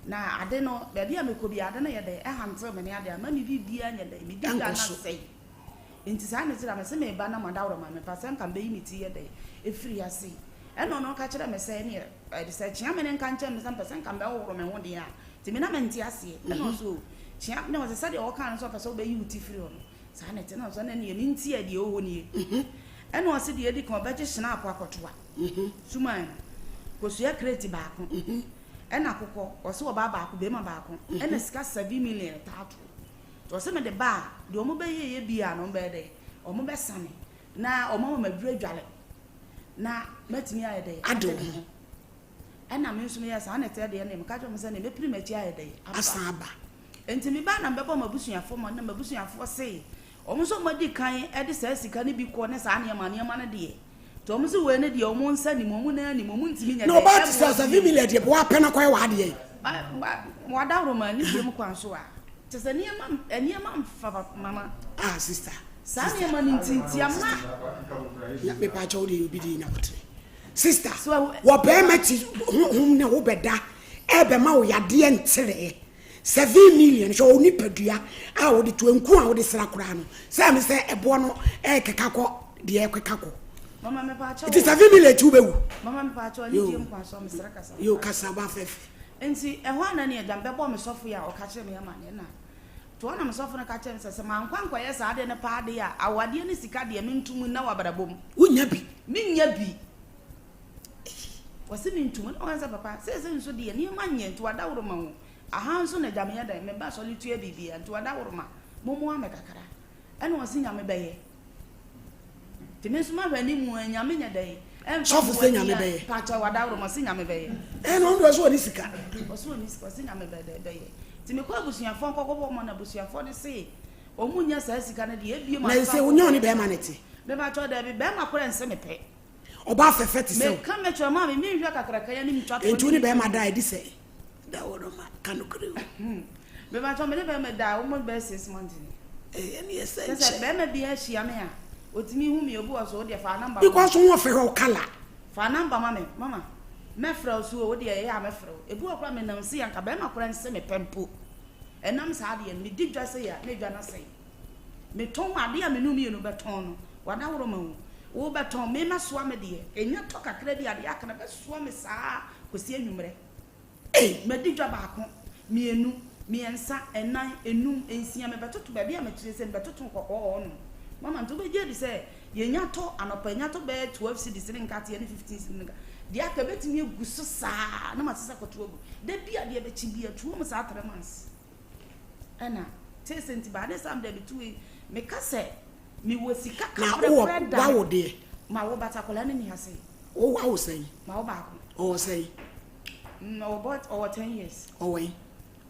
na ade no baabi a mekobi ade na ye de hantre me ne ade ama mi bibia nya de mi diga na sei enti sa ne tira me se me ba na madawro ma me pasen kan be yi miti ye de efiri ase e no no ka kire me se ne de se chia me ne kan kire me san pasen kan be wo me ho de a ti me na me nti ase e no so chia ne wo se de o kan so pasen be yi uti firi on sa ne te na so ne ne nti e de o ho ni e no se de edi kan be je hina akwa akotoa suman ko so ya create ba ko ena kokko oso ba ko be ma ba ko ena sika 7 million tato to se me de ba de omo be ye bia no be de omo be sane na omo ma dura dwale na matimi aye de ado ena me nso me ya sa na te de na me ka jo me se na me piri machi aye de asaba enti me ba na be bo mabusuafo mo na mabusuafo se omo so madi kan e de sa sika ne bi ko ne sa ne ma na de to mo se we ne de omo nsa ni mo na ni mo ntimi nya de no ba ti 7 million de bo apena kwa wa de mo dawro ma ni dem kwa so a te se ne ma mfa mama sister sa ne ma ni tinti ama ya me pa cho de obi di na wotre sister wo be mati hum na wo beda e be ma wo yade entere 7 million so oni padua a wo de to enku a wo de sra kura no se me se ebo no e kekakọ de e kekakọ mama me pa cho it is 7 million tu bewu mama me pa cho ni dem kwa so me sra kasa yo kasa ba fefe enti e ho ana ne dam be bo me sofo ya o ka kire me ma ne na to na me sofo na ka kire me se man kwankwa ye sa de ne pa de ya awade ne sika de me ntum na wabadabom unya bi minya bi wase me ntum na wanza papa se nso de ne ma nye to adawro ma ho aha nso na dam ya da me ba so le tue bibia to adawro ma momo amekakara ene wase nya me beye timesuma bani mu anyame nya dai sofu se nyame beye pacha wadawro ma se nyame beye no ndo so ni sika oso ni sika se nyame beye timekwa busuafo nkokwo mo na busuafo ne se omunya sa sika ne de ebie ma na se onyo ni be ma neti be ba cho da be ma kora nse mepe oba fefe ti se me ka me cho ma me hwa kakraka ya ni mtwato entu ni be ma dai di se da wono ma kanu kre be ba cho me be da o mo be 6 months ni eni ese se be ma bi ahia me a otimi hu mi obu oso de fa number because won fe ho kala fa number mama me fra oso o de ya me fra ebu okra me nam si yanka be ma kora nse me pempo enam sa de me di dwa se ya me dwa na se me ton ade a me nu mi no be ton no wada woro ma wo be ton me ma soa me de enya to kakra bi ade aka na be soa me saa kosi anwumre me di dwa ba ko mienu miensa enan enum ensia me betoto ba bia me tire se betoto kokko no mama nto be je di se ye nya to anopa nya to be 12 cedis ne nkate ne 15 cedis de aka betimi eguso saa na masesa koto ogu de bia de be chi bia tuo mo saa 3 months ana tesenti ba de sam de bitu me kase mi wo sika ka preda wa wo de ma wo bata kola ne mi hase o wa wo sei ma wo ba ko o sei no but over 10 years o we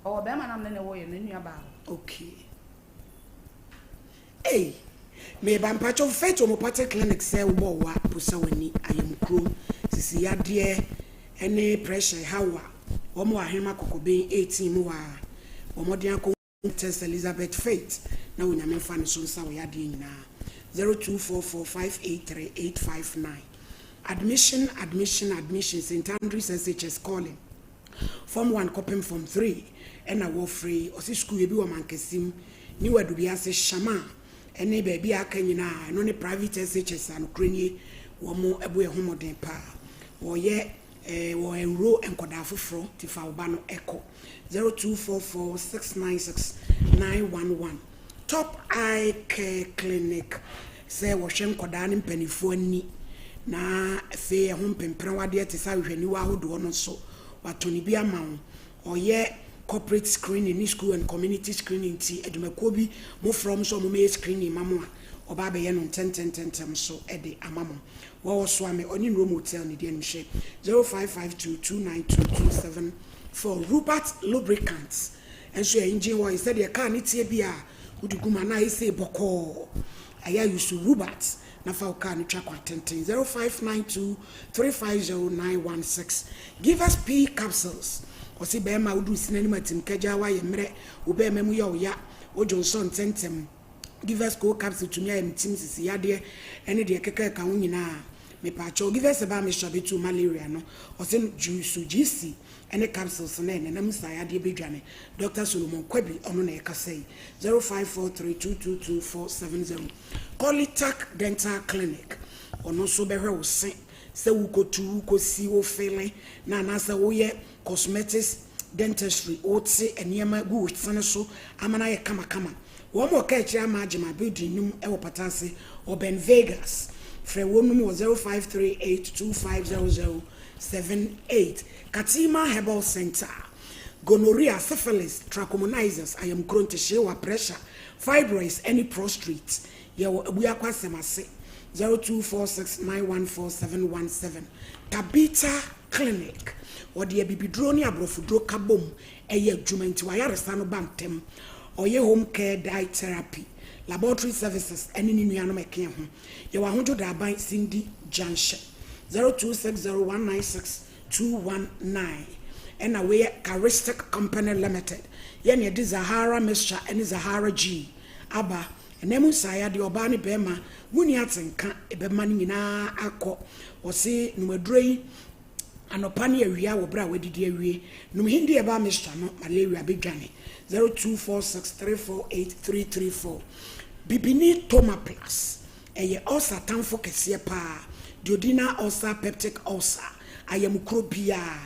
o be ma nam ne wo ye ne nua ba okay me ba mpacho feto mo pate clinic se wo wa pusa wani ayemkro sisi yade ene pressure hawa wo mo ahema kokoben 18 mu wa wo mo de akọ test Elizabeth Faith na wonyame fa ne so nsa wo yade nyina 0244583859 admission St Andrews SHS calling form 1 copy form 3 and a war free or see school bi wo mankesim ni wadu bi ase shama ene ba bi aka nyina no ne private SHS an krenye wo mo ebo e homoden pa wo ye wo enro enkoda foforo ti fa oba no echo 0244696911 top eye care clinic say wo hwe enkoda ne mpanifo ani na fe ho mpempere wade te sa hwani wa hodo no so watoni bi ama wo ye corporate screening in school and community screening ti edumako bi mo from so mo me screening mamo a oba be ye no 10 so ede amamo wo so ame oni room hotel ni de nhwe 0552292274 Rupert lubricants and so engine wa said the car ni tie bia uduguma na ise boko aya yusu Rupert na fa car ni twa kwatenten 0592350916 give us P capsules osi be ma udu sinani matim kaja wa ye mre obe memu ye oya ojonson tentem give us co capsule to me am tim sisi yade ene de keke ka ho nyina me pa cho give us ba me shobe to malaria no osi juice GC ene capsules na ene nam sa yade bedwane Dr. Solomon Kwabi ono na ekasai 0543222470 Colitac Dental Clinic ono so behwe wo se wukotu kosi wo fele na na sa wo ye cosmetics dentistry otse eniema gu tsane so amana ye kama wo mo ka echi ama agema building num e wo patase Oben Vegas fre wo num 0538250078 Katima Herbal Center gonorrhea syphilis trichomonizers I am chronic shewa pressure fibroids any prostrate ye we akwasemase 0246914717 Tabita Clinic or the bibidroni abrofudro kabom eye adwuma nti wayaresa no bantem oye home care diet therapy laboratory services ene ni nuanom eke ho ye wa hojo da ban Cindy Junction 0260196219 and away Charistic Company Limited ye ne de Zahara Mixture and Zahara G aba enemu saya de obani bema muni atenka ebema ni nyina akọ osi numadroi anopani awia wo bra wadidi awie num hindi eba Mr. no malaria bedwane 0246348334 bibini Toma Plus eye ulcer tanfo kese pa duodenal ulcer peptic ulcer ayamkrobia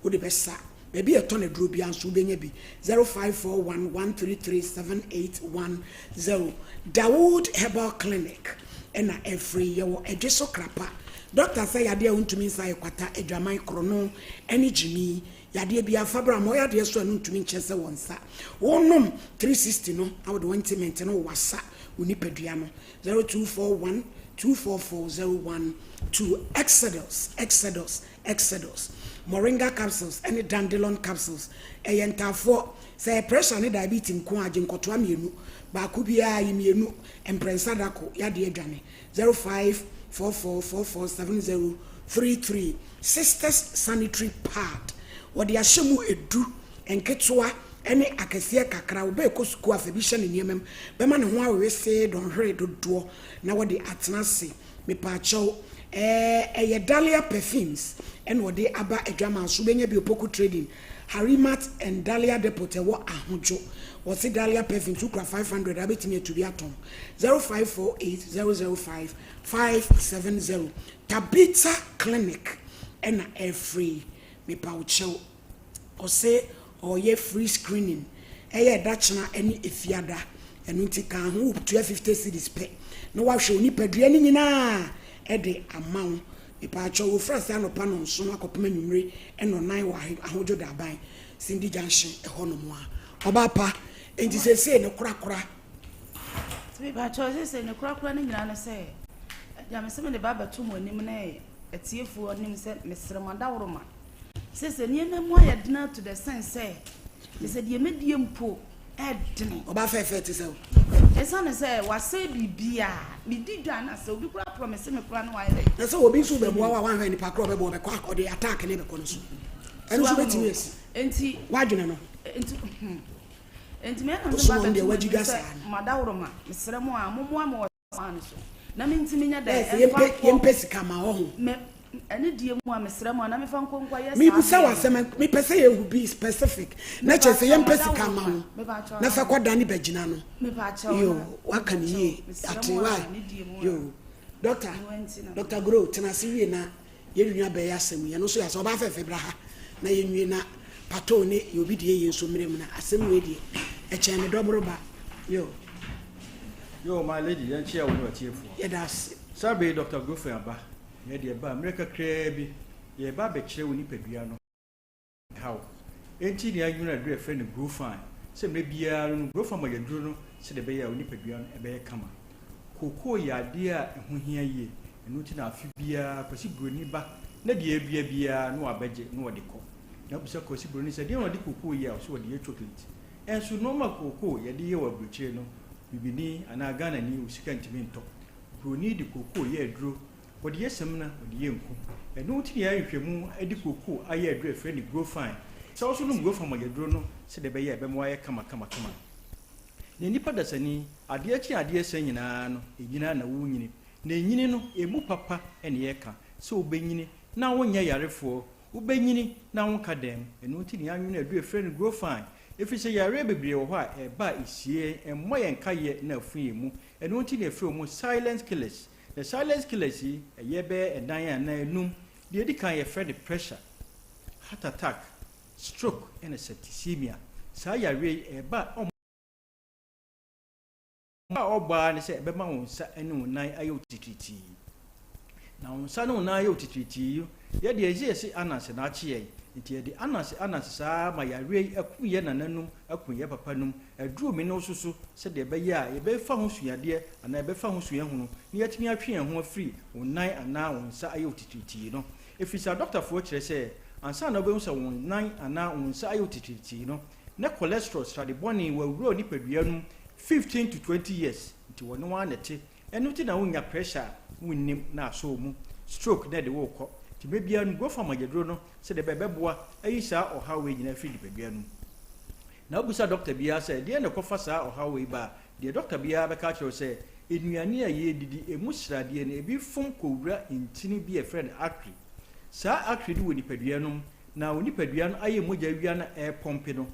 wo de besa baby a ton edro bia nso benya bi 054113378110 Dawood Herbal Clinic ena every year edweso krapa doctor say yade untumi nsa ekwata edwaman krono eni jimi yade bia fabra mo yade so anu untumi nchese wonsa wonum 360 no awde ointment no wasa unipadua no 0241244012 Exodus Moringa capsules any dandelion capsules eyentafo say pressure ne diabetes nko age nkoto amienu ba ku bia yimienu emprensadako yade adwane 0544447033 Sisters Sanitary Pad wodi ahyemu edu enketwa ene akese kakra wo be kosuku afebisha ne niemem be ma ne ho awese don hwere dodo na wodi atenase me pa chaw eye Dahlia perfumes and wodi aba adwama so benya bi opoku trading Harimat and Dahlia depot wo ahojo wasi Dahlia perfumes ukra 500 abetimi to bi atom 0548005570 Tabita Clinic and every me pa chaw ose oye free screening eye dachna any efiada enunti kan ho 250 cedis pe no wa hwe oni padua ni nyina ede amount ipacho wo frase anopa no nso akopema nwumre eno nan wa ahojo da ban Cindy Junction ehonom a obapa enti sese ne korakora tibi pacho sese ne korakora ne nyina no se ya meseme ne baba to mo nim na etiefu onim se mesremanda woroma sese ne na mo ya dina to the sense say sese de medie mpo edene oba fefe te se esa ne se wase bibia me didwa na se obi kura promise me kura no wa ile na se obi nso be boa wa wan hwe ni pakro be bo be kwa o de attack ne be kono so enu so betimi esi enti wadwene no enti enti me na so on the wajiga sa madawroma mesere mo a momo am wo san so na me ntimi nya da yempe sika ma ho me ene die mu a mesere mo na me fa nkonkwa yes me busa wasem me pese ye will be specific na chese yempe sika ma ho na fa kwada ni bagina no me pa cha yo waka ni ye ati why yo doctor grow tena siwie na yenua be yasem ye no so yasa oba fefe bra ha na yenwie na pato ne yobi die ye so mirem na asem we die e chen ne dobro ba yo my lady yan chia wo no atiefo ye das sabe Dr. Gofe aba ye de ba America kra bi ye ba be kire wo ni padua no how enti ne anwuna do e friend grow fine se me bia no grow fine ma ye duro no se de be ya wo ni padua no e be kama koko ya de a ho hia ye enu ti na afi bia kwasi broni ba na de bia no abeje no de ko na busa kwasi broni se de no de koko ya so de ye chocolate enso normal koko ye de ye wa bruchire no bibini ana Ghana ni usika ntimi nto broni de koko ye aduro wo de yesem na wo de ye nku enu ti ya hwehwemu edi koko aye aduro efre ni grow fine so so no grow fine ma ye aduro no se de be ye be mo aye kama ne nipa dasani ade achi ade esen nyina no enyina na wo nyini na enyini no emu papa ene ye ka so obenyini na wo nya yarefo obenyini na wo ka dem enu ti ni anwu na aduro efre ni grow fine efise yare bebre wo ha e ba isie emmo ye nka ye na afuye mu enu ti na efre mu silence killers the silence killers ye be edan ya na enum de edi kan ye fred pressure heart attack stroke and septicemia sa yare e ba oba ne se be ma won sa enu nan ayo tititi na won sa no nan ayo tititi ye de ejese anase na achi ye nti ye de anase sa ma yare akuye nananum akuye papa num aduro me no susu se de be ya ye be fa ho suade ana be fa ho sua hu no ne yatimi atwe en ho afri onan ana won sa ayo tititi no efisa doctor fo kire se ansa na be so won nan ana won sa ayo tititi no na cholesterol strade boni wa wuro ni padua num 15 to 20 years nti wono wa nete enu ti na wonya pressure wonnim na so mu stroke na de wo kɔ ti bebia no go fama jedro no se de bebeboa ayi saa ohawe nyina fi di bebia no na obusa doctor bia se de na kofa saa ohawe ba de doctor bia be ka kire se enuane a ye didi emu srade na ebi fom kowura ntini bi e friend acri saa acri di woni padua no na woni padua no aye moja wia na air pompe no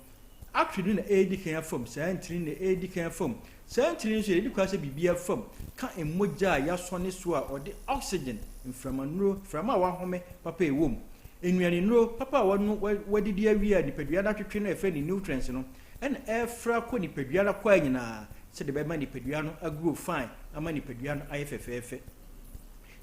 acri na edi kan fom saa ntini na edi kan fom saa ntini so edi kwa se bibia fom ka emoja ya so ne so a ode oxygen mframanuro frama wa home papa ewom enuane nuro papa wa no wadidi awia nipadua na twetwe na efe ni nutrients no en efra ko nipadua na kwa nyina se de be ma nipadua no agro fine ama nipadua no ayefefefe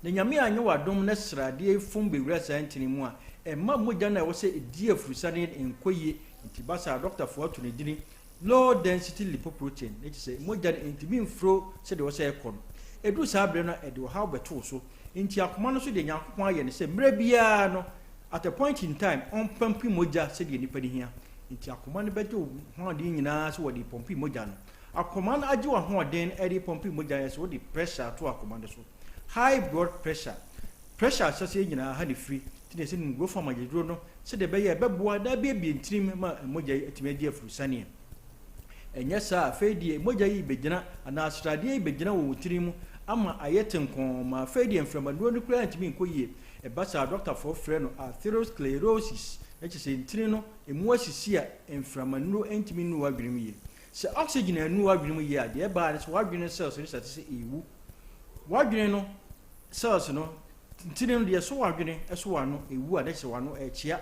na nyame anyi wadom na srade fom bewura saa ntini mu a emma moja na wo se edi afurusa ne enkoye nti basa doctor fo to ne dini low density lipoprotein ne se moja ntimi mfro se de wo se ekon edu saa bre no e de how beto so nti akoma no so de nyankopon aye ne se mre bia no at a point in time on pampi moja se de nipa ni hia nti akoma no beto ho de nyina so wo de pompi moja no akoma no age wa ho den e de pompi moja ye so wo de pressure to akoma no so high blood pressure so se nyina ha ne free ti ne se ngo fama jedro no se de be ye beboa da be ntrim ma moja etimadi afurusane enye sa afedie moja yi begina ana astrade begina wo tirimu ama ayetenkon ma afedie mframado no kura ntimi nkoyie e basa doctor for friend no atherosclerosis eche se ntiri no emu asisi a mframano ntimi nu wadwirimu ye se oxygen anu wadwirimu ye ade e ba ne so wadwirimu cells ni sate ewu wadwirimu no cells no ntiri no de so wadwirimu eso wano ewu ade se wano echia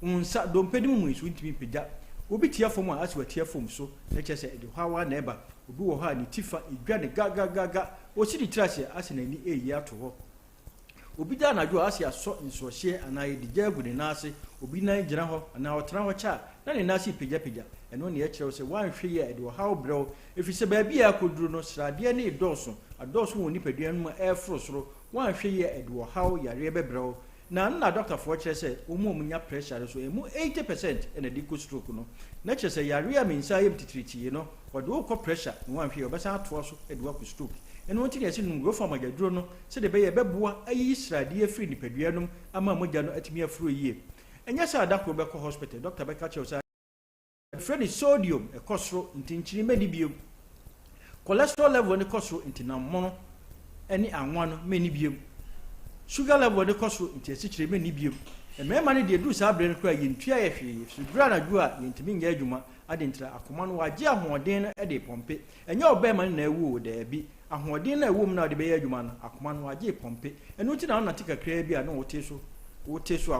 unsa dompedi mu isu ntimi pega obi tia fom a aso tia fom so na chese de hawa na eba obi wo ha ni tifa edwa ne gaga o si di trash ase na ni eyi ato ho obi da na jo ase aso nso hye ana ye de jagu ne nase obi na gira ho ana otra ho cha na ne nase pega eno ne ye kire se wan hwe ye de hawo bro efi se ba bia koduru no srade ne doso adoso woni padua no e fro soro wan hwe ye de hawo yare bebro na doctor for kire se omu nya pressure so emu 80% ena di ko stroke no na kire se yare a mensa yem titriti no wode wo pressure no wan hwe obesa ato so e de wo stroke eno wonti ne se no go for magaduro no se de be ye beboa ayi srade afri nipadua no ama moja no atimi afro yie enya sa adako be ko hospital doctor be ka kire se friend sodium e kosoro ntinchiri meni biom cholesterol level ne kosoro ntinammono ene anwano meni biom sugar level ne kosoro ntesichire meni biom e mema ne de du sa abre ne kra yentua ye hwe sudura na ju a yentimi nya adwuma adentra akoma no waje ahoden no e de pompe enye obema na ewu de bi ahoden na ewu mu na de be adwuma no akoma no waje pompe enu ti na na tika kra bi a na wote so a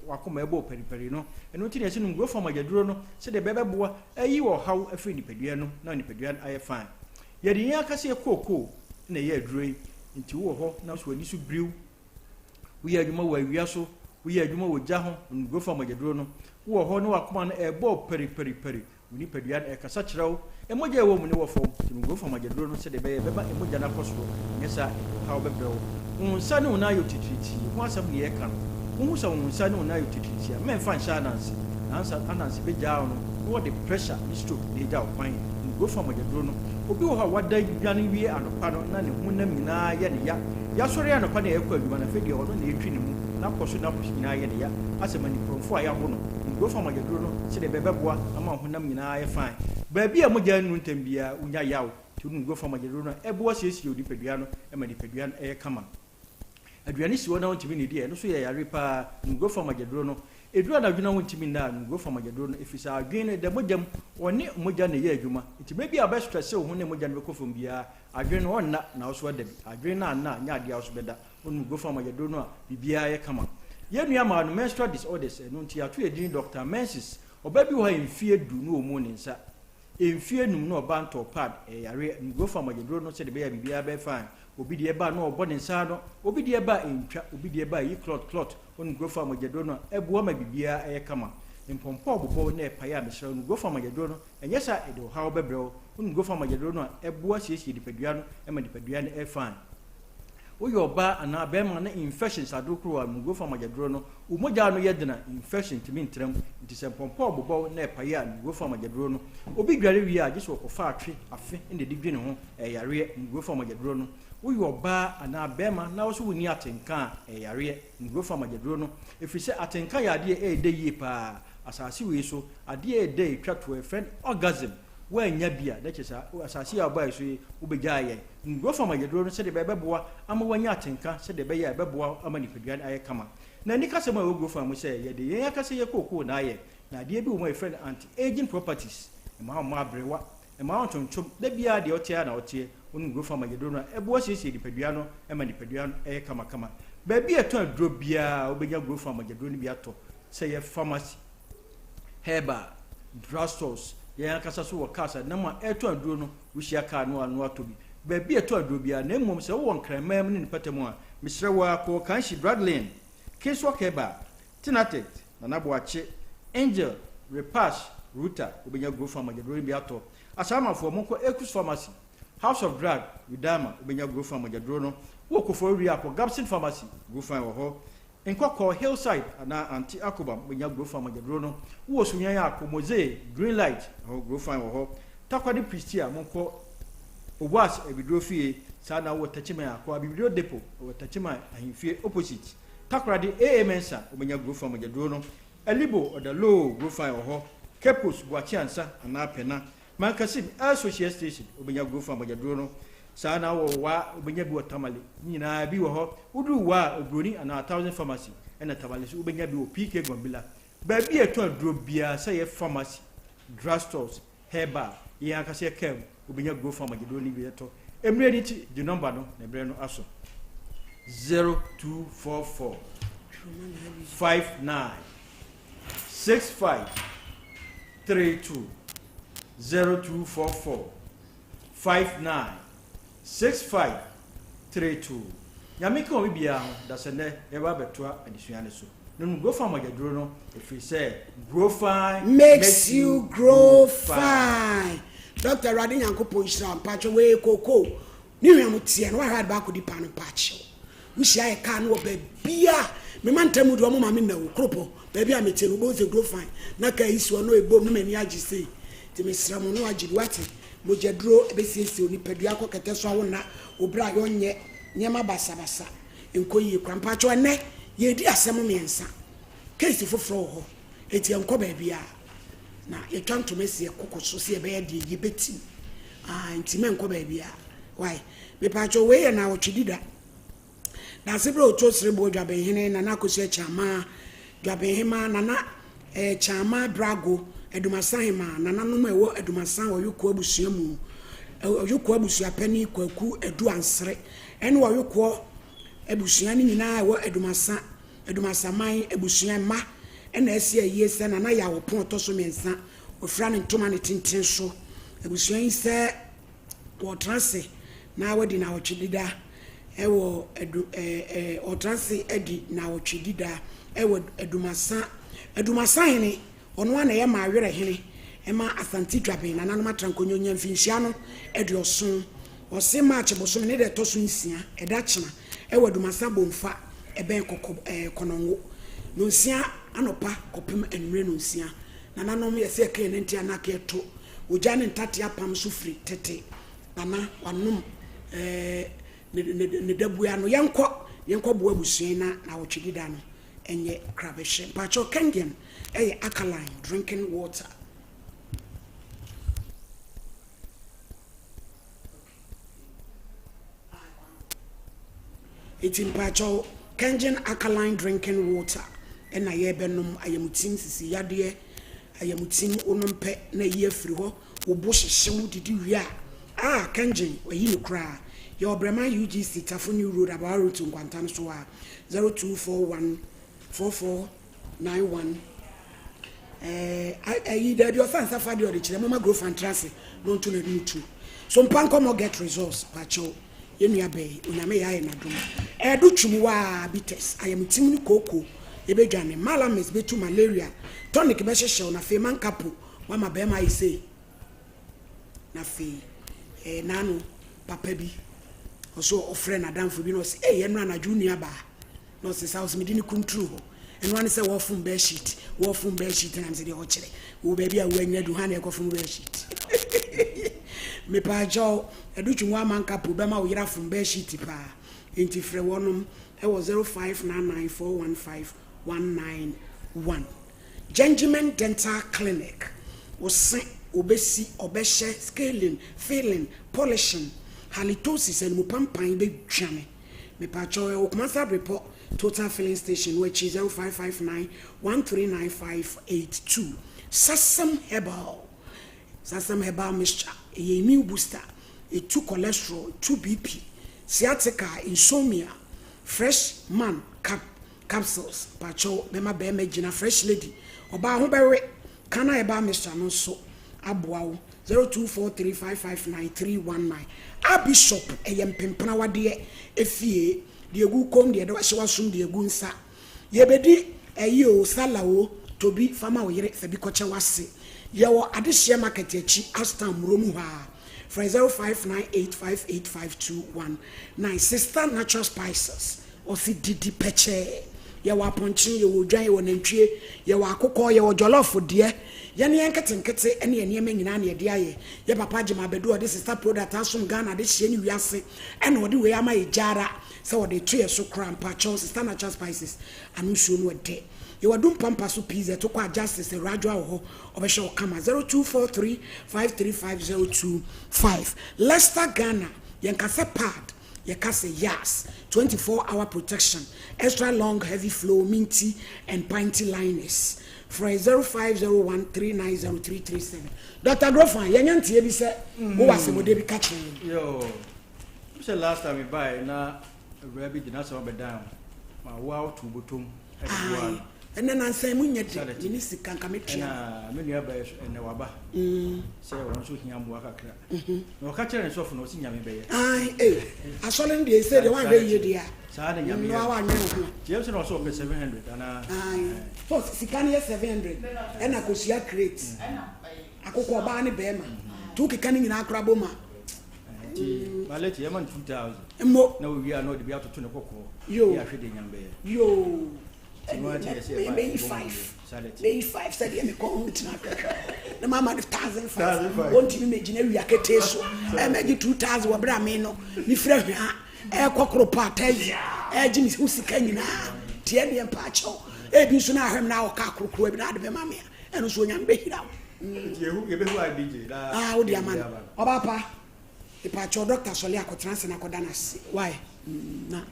wakoma ebo periperi no enu ti na ese no growth mageduro no se de bebe boa ayi wo haw afri nipadua no na nipadua aye fine ye de yan kase koko na ye aduro nti wo ho na so ani so briw wo ye adwuma wo awia so wo ye adwuma wo gya ho growth mageduro no wo ho no wakoma no ebo periperi nipadua e kasa kyerɛw emoja ewo mu ne wo fom ti growth mageduro no se de beba emoja na kosoro nyesa haw bebrɛw unsa ne una yo titriti ho asam ne ye kan wo so unsa ne una yo titriti a men fa nsa anansi be jaaw no wo de pressure ni stroke de jaaw kwan growth mageduro no obi wo ha wada dwane wie anopa no na ne hunam nyinaa ye ne ya sori anopa na ekɔ adwuma na fedi ɔno na etwi ne mu na kɔso na kɔso nyinaa ye ne ya asɛm ni promfo a ya ho no growth mageduro no se de bebeboa ama hunam nyinaa ye fine baabi a mogya nu ntambia unya yaw ti nu growth mageduro no eboa siesie odipadua no ema dipadua no kama aduane si wona wontimi ne die no so ye yare pa growth mageduro no edura na adwuna wontimi na growth mageduro no efisa adwene de mogyam woni mogya ne ye adwuma nti mebi a be stress wo ne mogya no bekofom bia adwene wonna na wo so da bi adwene na nya ade a wo so beda wonu growth mageduro no a bibia ye kama ye nua ma no menstrual disorders no nti ato edin Dr. Mensis oba bi wo ha emfie du no omu ne nsa emfie num no oba nto pad yare growth mageduro no se de be ya bibia be fine obi de eba no obo ne nsa no obi de eba entwa obi de eba yi clot on growth mageduro no ebuo ma bibia kama impompo obobo na epaya mesra no growth mageduro no enye sa edo hawo bebrɛw on growth mageduro no ebuo siesie dipadua no ema dipadua no fine oyo ba ana be ma na infections adokro a growth mageduro no umoja no yedena infection timi ntram nti se impompo obobo na epaya growth mageduro no obi dware wi a giso okofa atwe afe inde digwe ne ho yare growth mageduro no uyo ba ana bema na wo so woni atenka yare growth mageduro no efise atenka ya ade de yi pa asase we so ade de twa to a friend orgasm wa nya bia da kisa asase ya ba so ubegya ye growth mageduro no se de bebeboa ama wanya atenka se de be ya bebeboa ama ni peduan aye kama na ni kase ma wo growth am se ye de ye kase ye kokoo na ye na ade bi wo my friend anti aging properties ma abrewa ma ontonchom da bia de otia na otie onu growth mageduro no ebo siesie dipadua no ema dipadua no kama baabi eto aduro bia obenya growth mageduro no bia to say ye pharmacy herbal drugstores ye akasa so wakasa na ma eto aduro no wuhia ka no anu atobi baabi eto aduro bia na mmom se wo nkranmam ne nipatamu a misrewa ko kanshi Bradley Kinswa Keba Tinatet na naboache Angel Repash Ruta obenya growth mageduro bia to asama fo monko Ekus Pharmacy House of Drug Udama obenya growth mageduro no wo kofo wi akọ Gabson Pharmacy growth wo ho enkoko Hillside ana anti akobam obenya growth mageduro no wo sunyan akọ Mose Green Light ho growth wo ho takwade Pristia monko Owas ebidro fie sana wo tachima akọ abibidro depot wo tachima ahimfie opposite takwade Mensa obenya growth mageduro no Elibo odalo growth wo ho Kepos Boachiansa ana pena Mankasib Associate Station obenya growth mageduro no sana wo wa obenya bi otamale nyina bi wo ho udu wa obroni ana 1000 pharmacy ena tamale so obenya bi o PK Gombila ba bi eto aduro bia say ye pharmacy drugstores herbal ye akase kem obenya growth mageduro ni bi eto emre ni ti the number no na bre no aso 0244 59 65 32 0244 59 65 32 Yamika Obibia da sene ewa betua adisuane so no growth mageduro no if you say grow fine makes you grow fine. Dr. Radin Yankopo Islam Pacho we koko ni hwemutie no ha ba ko di pano pacho wishia e ka no be bia me mantamu do mo ma me na wo kropo ba bia me tie no bo se grow fine na ka isu no ebom no me ni agi sei ti me sramu no agibi wate mo jeduro ebesiesi oni padua ko kete so awona obra yo nye nyema basabasa enkoyi kwampa cho ne ye di asem miensa case foforo ho eti enko ba bia na ye twan to mesi ekokoso se be de ye beti nti men ko ba bia why me pa cho we na wo twidida na sebro to serebo dwabe hene na nakosi chama dwabe hema na chama brago edumasan ma na nanom ewo edumasan wo yoko abusua mu yoko abusua pani kwaku edu ansre ene wo yoko abusua ni nyina ewo edumasaman abusua ma ena esi aye se na ya wo pon to so mensa ofra ne ntoma ne tintin so abusua yi se wo transe na wadi na wo twidida ewo o transe edi na wo twidida ewo edumasan hene ono ana ye ma awere hene ema asanti dwabe na nanom atrankonyo nya mfinhia no eduoson o se match bosom ne de to so nsia eda chena ewo edumasan bomfa eben konongo no nsia anopa kopem enure no nsia na nanom ye se ke ne ntia na ke to oja ne ntate apam so firi tete ana wanom ne dabua no yenkɔ boa busua na wotwidida no enye krabehye pacho kengen alkaline drinking water. It's in pacho kengen alkaline drinking water ena ye benom ayamutim sisi yade ayamutim onompe na ye firi ho obo hyehye didi wi kengen wayi no kra your Bremen UGC Tafuni Road about road to Guantan so 02414491 I did your fans suffered the original mama growth and trance no to the new two. Sompa Nkomo get results, Pacho, Yenia Bay, Uname na Duma. Do Chumuwa bites. I am Timmy Coco, Ebejane, Malam is betu malaria, tonic message on a feman capu, Mama Bema I say. Nafi, Nano, Papebi. Also, a friend Adam Fubinos, na junior bar. No, says house me didn't come true. And one is a war from bed sheet, and I'm saying, oh, oh, baby, I went to Hannah from bed sheet. Me pa Joe, a duching one man couple, Bama, we are from bed sheet, pa. Into Frewanum, I was 0599415191. Gentleman Dental Clinic was sent obesity, scaling, filling, polishing. Halitosis and mupampan be jame. Me pacho o commercial report total filling station which is 0559139582. Sasam herbal mixture, a immune booster, a 2 cholesterol, 2 BP, sciatica, insomnia, fresh man capsules. Pacho mema be megina fresh lady. Oba ho bewe kana herbal mixture no so aboawo 0243559319. A bishop empempana wade efie de egu kom de wa hwasum de egu nsa yebedi o salawo tobi fama wo yere se bi koche wase ye wo adehye market achi astam romu ha for 0598585219 sister natural spices o si didi peche ye wa ponchi ye wo dwan ye wo nantwie ye wa akokɔ ye wo jollof de yani yanketenkete ene enema nyina na de aye ye papa jima bedu o de sister product asom Ghana de hye ni wiase ene o de we ama ye jara se o de to ye so kram pa chon sister natural spices anu sho no de ye wadum pampa so pizza to kwa justice radio ho obehye o kama 0243535025 Leicester Ghana yankase pad Yakase Yas 24-hour protection, extra long heavy flow minty and pinty liners for 0501390337. Dr. Grofan, yanyanti ebi se who was mo dey be catching. Yo, say last time we buy na rabbit did not so be down. Ma wow to butum. And then I say munya di ni sika nka metria. Na me nua ba na waba. Say won so hia mo akakra. No ka kire so fo no si nyame be ye. Asole dey say the one wey you dey. Sa na nyame. No wa nya ho. James no so be 700 ana. So sika ni 700. E na kosia crate. Akoko ba ni be ma. Tu kika ni nyina akra boma. Ballet ye man 2000. Mo. Na we are no dey be to ne kokko. Yo. Ya hwe de nyambe. Yo. Maybe 5 said me call the mama 1,500 won't you imagine we are getting so I make 2,000 wa bra me no ni frɛ hwa e kokoro pata yi e gimi hu sika nyina tie ne mpa cho e bi so na ahwem na o ka kokoro bi na de be mama e no so nyam be hira Jehu ebehu adije da. Ah, odi aman. Oba pa. Ipa cho doctor Soli akotrans na koda na si. Why? Na.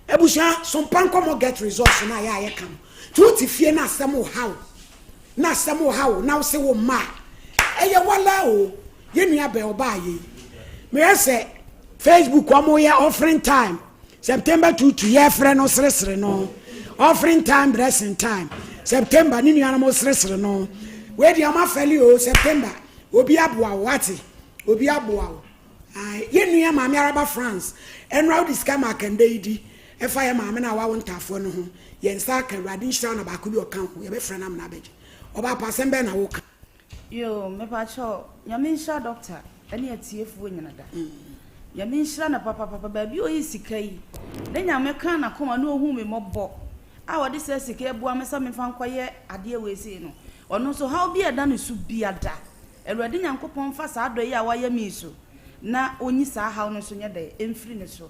Ebusha Sompa Nkomo get results na ya kam. Tuti fie na asem wo hawo. Na asem wo hawo na wo se wo ma. Eye wala o. Ye nua be oba ye. Me say Facebook omo ye offering time. September 2 to year friend no sresre no. Offering time, blessing time. September ni nua no sresre no. We di ama feli o September. Obi aboa wati. Obi aboa. Ye nua ma me araba France. Enra di scam akende idi. Efa ye ma me na wa wontafo no ho. Ye nsa ka radi nshira na ba ko bi o kan ho. Ye be frena am na beje. Oba pasem be na wo ka. Yo, me pa cho. Nyame nshira doctor. Ene atiefu nyina da. Nyame nshira na papa ba bi o yi sika yi. Ne nyame kan na koma no hu me mobbo. A wode se sika ebua me sa me fa nkoye ade we sei no. Ono so how bi eda no su biada. Ewrade nyankopon fa sa do yi a waye mi so. Na onyi sa how no so nye de emfiri ne so.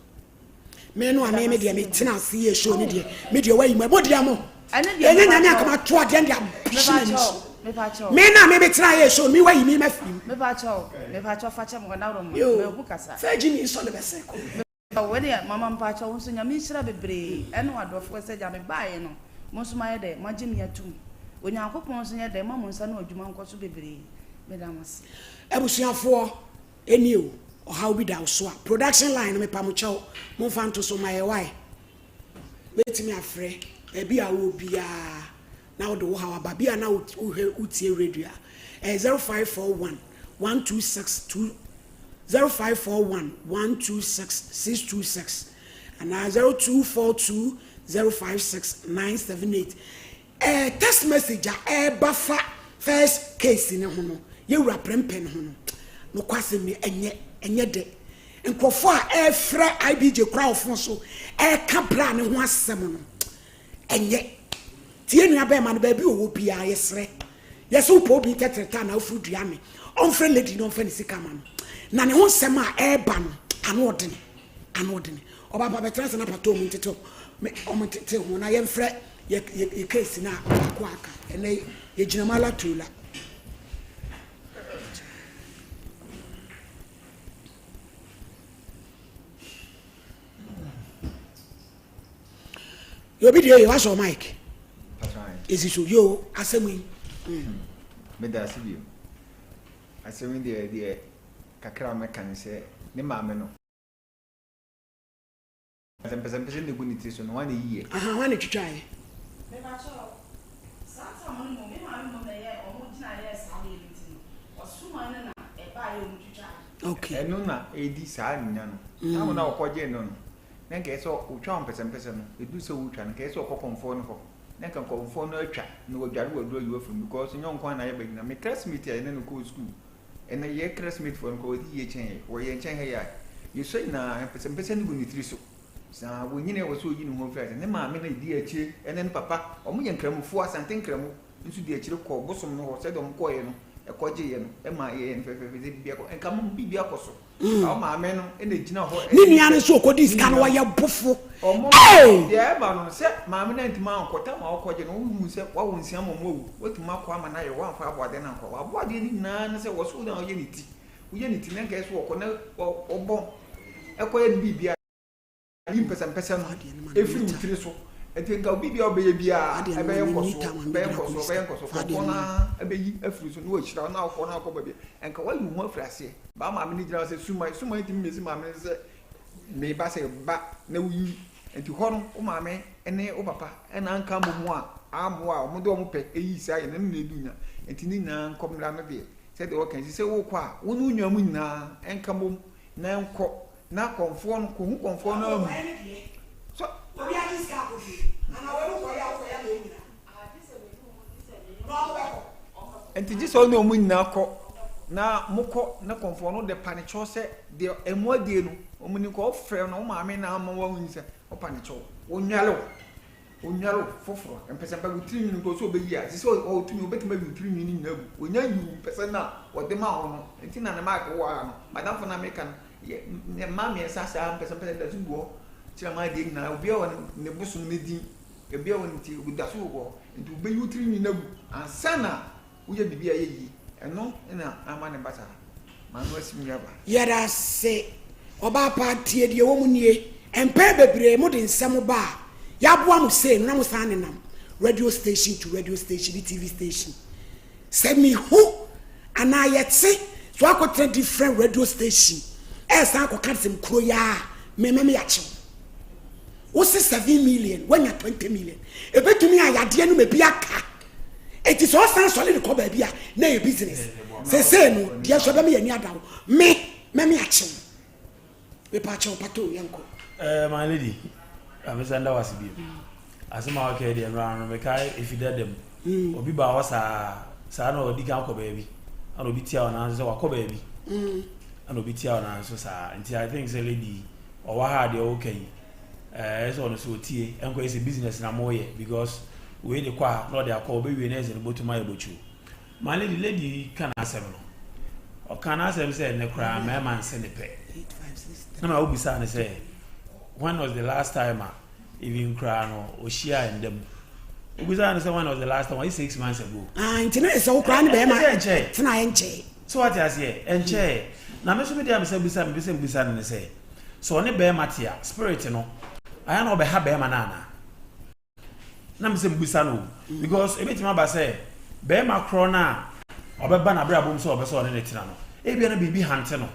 Me no ame me de me tena ase ye show ni de. Me de wayi mo bodi amo. Enye nyame akama to ade ndia. Me pa cho. Me na me be tena ye show me wayi me mafim. Me pa cho fa cha mo na ro mo. Me hu kasa. Virgin so the best ko. When mama mpacha wonso nyame nhira bebre ene wadofo se jame baaye no monso maye de magim yatum onyankopon so nye de mama nsa na adwuma nkoso bebre medamas ebusuafo eni o how be da so production line me pamucho mo fanto so maye why betimi afre e bia wo bia na wo do how aba bia na utie radio 0541 126 0541 126 626 and 0242 056 978. Text message bafa first case in hono ye wura prempen hono no kwase me enye de nkofo a frɛ IBJ crowd fon so ka bra ne ho asɛm no enye tie nua be ma no ba bi owo bia yesre yeso po bi tetreta na ofu dua me on friend lady no friend sika ma no na ne ho nsɛm a ɛba no ano odene oba ba betrans na pato mu tete me o tete ho na ye mfrɛ ye case na akwa aka ene ye ginamala tula yo bi dey was your mic is it yo asemi me da sibio asemi de kakra mekan se ne maame no pese de guniti so no wane yiye wane twitwae me ba cho sa mo me maame mo na ye o mo gina ye sa le ntino o suma ne na e ba ye o mo twitwae okay eno na edi sa nya no na mo na okoje no na nke so utwa pese no edu se utwa na nke so okokonfo no ho na nke konfo no atwa na wadware wadu ayu afum because nyonkwa na ye bagina me classmate ya ne no ko school ena ye classmate for ko di ye chen wo ye chen he ya ye so na pese ni gunitri so sa wo nyine wo so yi no ho fete ne ma me na di achi ene ne papa o mo ye nkramufu asante nkramu nsu di achi ko bosom no ho se do mko ye no e ko je ye no e ma ye en fefe de bia ko en ka mo bibia ko so o ma me no e na gina ho ni nia ne so ko dis kan wa ye bofo o mo de e ba no se ma me na ntima ankota ma o ko je no wu se wa wo nsia mo mo wo tuma ko ama na ye wa fa abode na ko wa abode ni na ne se wo so na o ye ni ti wo ye ni ti na ka so ko na o bon e ko ye bibia ni pesa no efiri mutire so etenga bibia obeye bia ebeye koso ko na ebeyi efiri so no ochira na akọ na akọ babia enka wa yu ho afrase ba ma me ni gira se suma ti mesi ma me se me ba se ba na wuyi enti ho no o ma me ene o papa ena anka mo a amo a mo do mo pe eyi sa ye na no edunya enti ni na nkomra no de se de o kan se wo kwa wo no nwa mu nyina enka mo na enko na konfon ko hu konfon na mu so obi a dis ka ko fi ana we ko ya no nyina enti ji so no mu nyina ko na mukọ na konfon no de panicho se de emuadie no omuni ko frɛ no maame na ama wa hunse o panicho onyalo foforo empesa ba gutiri ni ko so obeyi a se o tumi obetima gutiri ni ni nagu onya yu pesa na o de ma ho no enti na na ma ko wa no madam for na american ye mama esa pesa da zugo tira ma de na obi a ne busu ne din ebi a won ti gudaso go nti obeyi gutiri ni nagu ansana uye bibia ye yi eno na amane bata manu asim yaba yada se oba party de wo mu nie empe bebre mu de nsem ba ya boa mu se na mu san nenam radio station to radio station TV station send me who and I yet say so I could tell different radio station as I could cut some kroya me yachi what's 7 million when you're 20 million a bit to me I had no maybe a car it is all solid call baby na your business say no dear so be me any ada me yachi we patch on pato yanko my lady I'm senda was bi asema okay dey run me kai if you dead them obi ba wasa sa na odi kan ko baby and obi tia ona so wakọ baby and obi tia ona so sa nti I think say lady o wa ha dey okay so no so tie enko is business na mo ye because we dey kwa no dey akọ obi we na eze botu ma ebochu my lady can asem no o can asem say ne kra ma man se ne pe 856 na obi sa ne say when was the last time even cry no o share in them Uguza say when was the last time? 6 months ago. Internet is so crying be my tena enche. So what you say? Enche. Na me so me dey am say bisa ne say. So ne be matia spirit no. Aya na obe ha be ma na. Na me say bisa no because ebetima ba say be ma kro na obeba na bra bom so obe so ne tena no. Ebia na bibi hante no.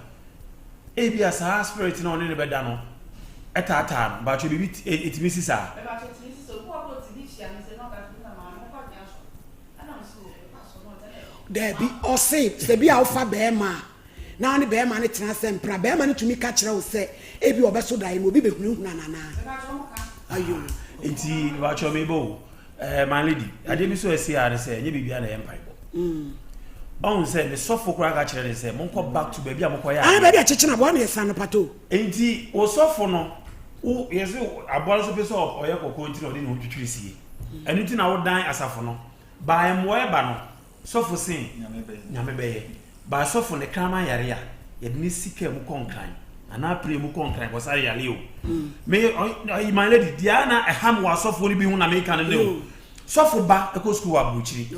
Ebia sa spirit no ne be da no. Etata no ba cho bibi etimi sa. There be or say be alpha beema na ne beema ne tena sempra beema ne tumi ka kire wo se ebi obeso dai no obi behunu na ayo enti ba cho me bo my lady ade mi so esi are say nye bibia na empire on say me sofo kura ka kire ne say monko back to baby amko ya ah baby achichi na bo na yesa no pato enti wo sofo no wo yesi aboa so peso oye kokko enti no de no twitwiri sie enu ti na wo dan asafo no ba emwo e ba no sofo sin nyame beye ba sofo ne krama yare ya ye ni sika mu konkran ana pre mu konkran ko sare yale o me my lady diana eham wa sofo ni bi hu na me kan ne o sofo ba e ko school abuchiri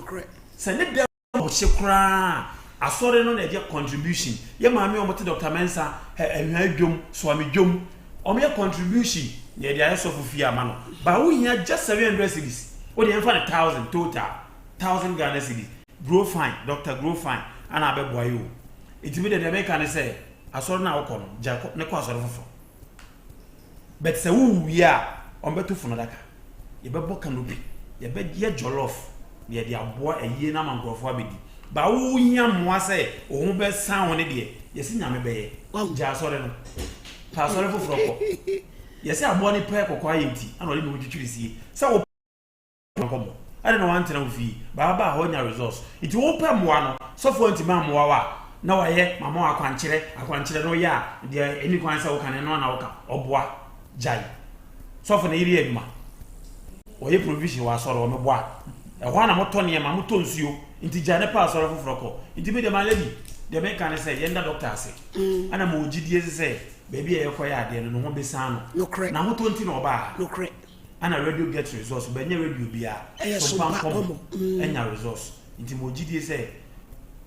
se ne de o hekra asore no na je contribution ye ma me o mte Dr. Mensa ehwa adwom so am dwom o me contribution ye de sofo fi ama no ba wo hia just 700 cedis o de enfa 1000 total 1000 Ghana cedis grow fine Dr. grow fine ana be boy you it be the make can say asoro na wokọ no jacob ne ko asoro fofo but say wu wi a on beto funu daka ye be boka no bi ye be ye jollof ye de aboa ayie na mankrofo abedi ba wu nya moa say o hu be san woni de ye si nyame be ye ja asoro no pa asoro foforo ko ye si aboa ni pe kokọ ayenti ana ole no twitwiri sie say wo Nkomo I don't know one thing fi baba ho nya resource it wo pa moa no so for ntima moa wa na wa ye mama akwankyere no ya de eni kwan sa wo kan no na wo ka oboa jai so for na iri aduma wo ye provision wa soro wo meboa e ho na moto ne ma moto nsuo nti jai ne pa soro foforo ko nti be de ma lady de me kan say yenda doctor ase ana ma ogidie se baby e koya ade no ho be san no na moto nti no ba no correct ana radio get resource but nya radio bia Sompa Nkomo enya resource nti mo gidie say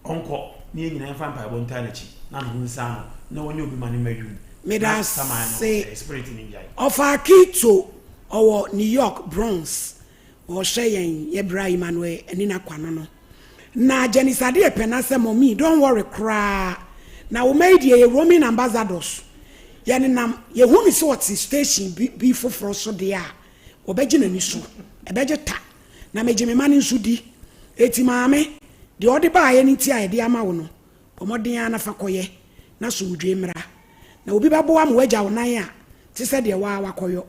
onko ni nyina enfa mpa bonta na chi na no nsa na wonye obi mane mayu me da say spirit in India of Akito or New York Bronx or Sheyen Yebra Emmanuel enina kwano no na Jenisa de penase mommy don't worry cry na we made ye Roman ambassadors yani nam ye hu mi so what station be for so there obeje na nisu ebeje ta na meje me mane nsu di eti maame de odi ba ye nti a de ama wo no omodin ana fa koye na so udwe mra na obi ba bo am waja wonan a ti se de wa wakoyo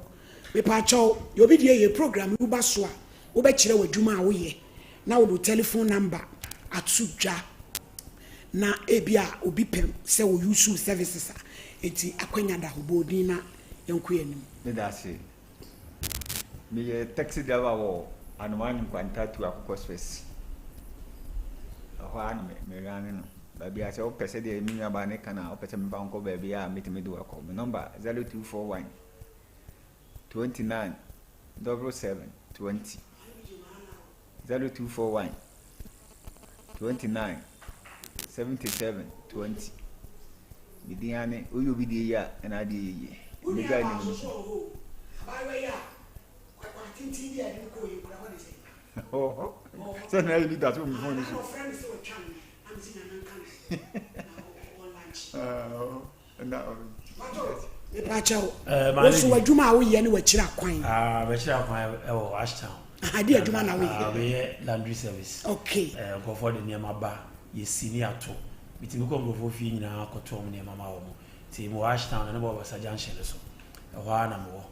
me pa cho yo bi de ye program u ba so a wo be kire wadwuma a wo ye na wo telephone number atudwa na ebia obi pem se wo use services a eti akwanya da hobodin na yenko yanim me da se me taxi driver wo anumani kwanta tu akoko space ho an me ran no ba bia se o pese de mi aba ne kana o pese me ba nko ba bia me do akọ me number 0241 29 77 20 0241 29 7720 Midiane uyu bidiya and adi me guy name oh so now you need that one before this Wasu wadwuma a woyɛ ne wakira kwan. Wakira kwan Ashtown. Ade adwuma na woyɛ. We laundry service. Okay. Go de niema ba ye sini ato. Bitimi ko ngofo fi nyina akoto mu niema ma wo mu. Ti mo Ashtown na bo ba junction so. Ɛhɔ na mo.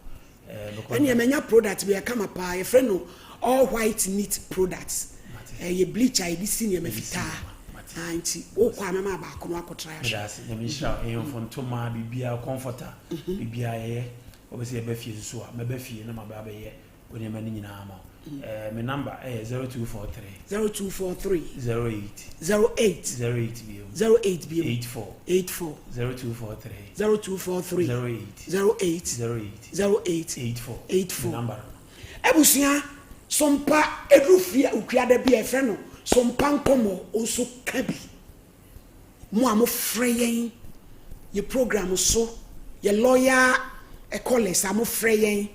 And you menya product be come up a friend no all white neat products. Ye bleach I this senior me fita. Anti o kwa mama ba ko no akotra ya. Yes, me sha fonto ma bibia comforter. Bibia ye obese e ba fie so a me ba fie na ma ba ba ye oni ma ni nyina ma. My number is 0243 08 84 0243 08 number Ebusia Sompa edrufia ukriada bi e frɛ no Sompa Nkomo onso kabi mo amofreyen ye program so ye lawyer e college amofreyen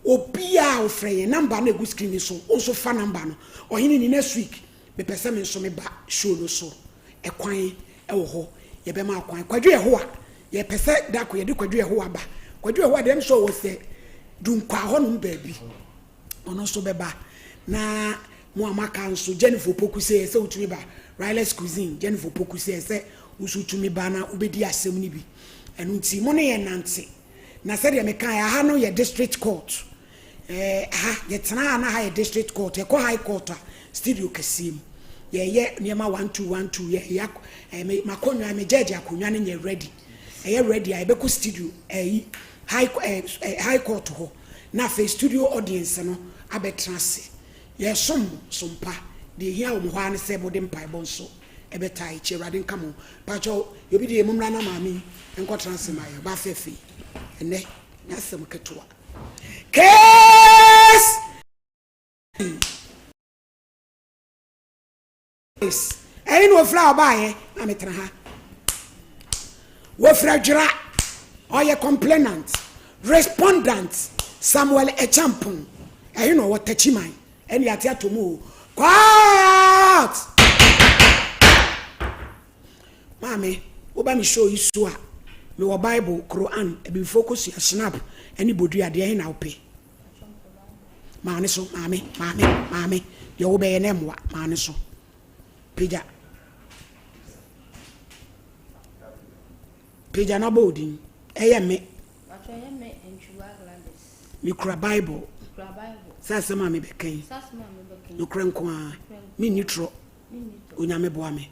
obia ofreyen number na egu screen so onso fa number no ohini ni next week me pese me so me ba show no so e kwan e wo ho ye be ma kwan kwadwo e ho a ye pese da ko ye de kwadwo e ho aba kwadwo e ho a dem so wo se dunkwa ho no baabi ono so beba na mo amaka nso Jennifer Poku se utumi ba Riley's Cuisine Jennifer Poku se utumi ba na ubedi asem ni bi enu nti mo ne ye nante na se de meka ya ha no ye district court ye tena na ha ye district court ye ko high court studio kasim ye niema 1212 ye makonwa me judge akonwa ne ready ready I be ko studio high court ho na fe studio audience no abetrase ye sompa de hia wo ho ane se bode mpai bonso ebetai chirade nkamo pacho yobi de mumra na mami enko transe ma ye ba fefe ene nyasem ketua case no flower ba na metra ha wo frajra oye complainant respondent Samuel Echampon no what tachiman eni atia to mu court mami oba mi show isu a me wo Bible Quran e be focus ya snap eni bodu ade he na ope maane so mami ye wo be ye na mwa maane so peja na bodin eye me Mikra Bible. Sasa mama bekan. Nokra nko a me nitro. Onyame boa me.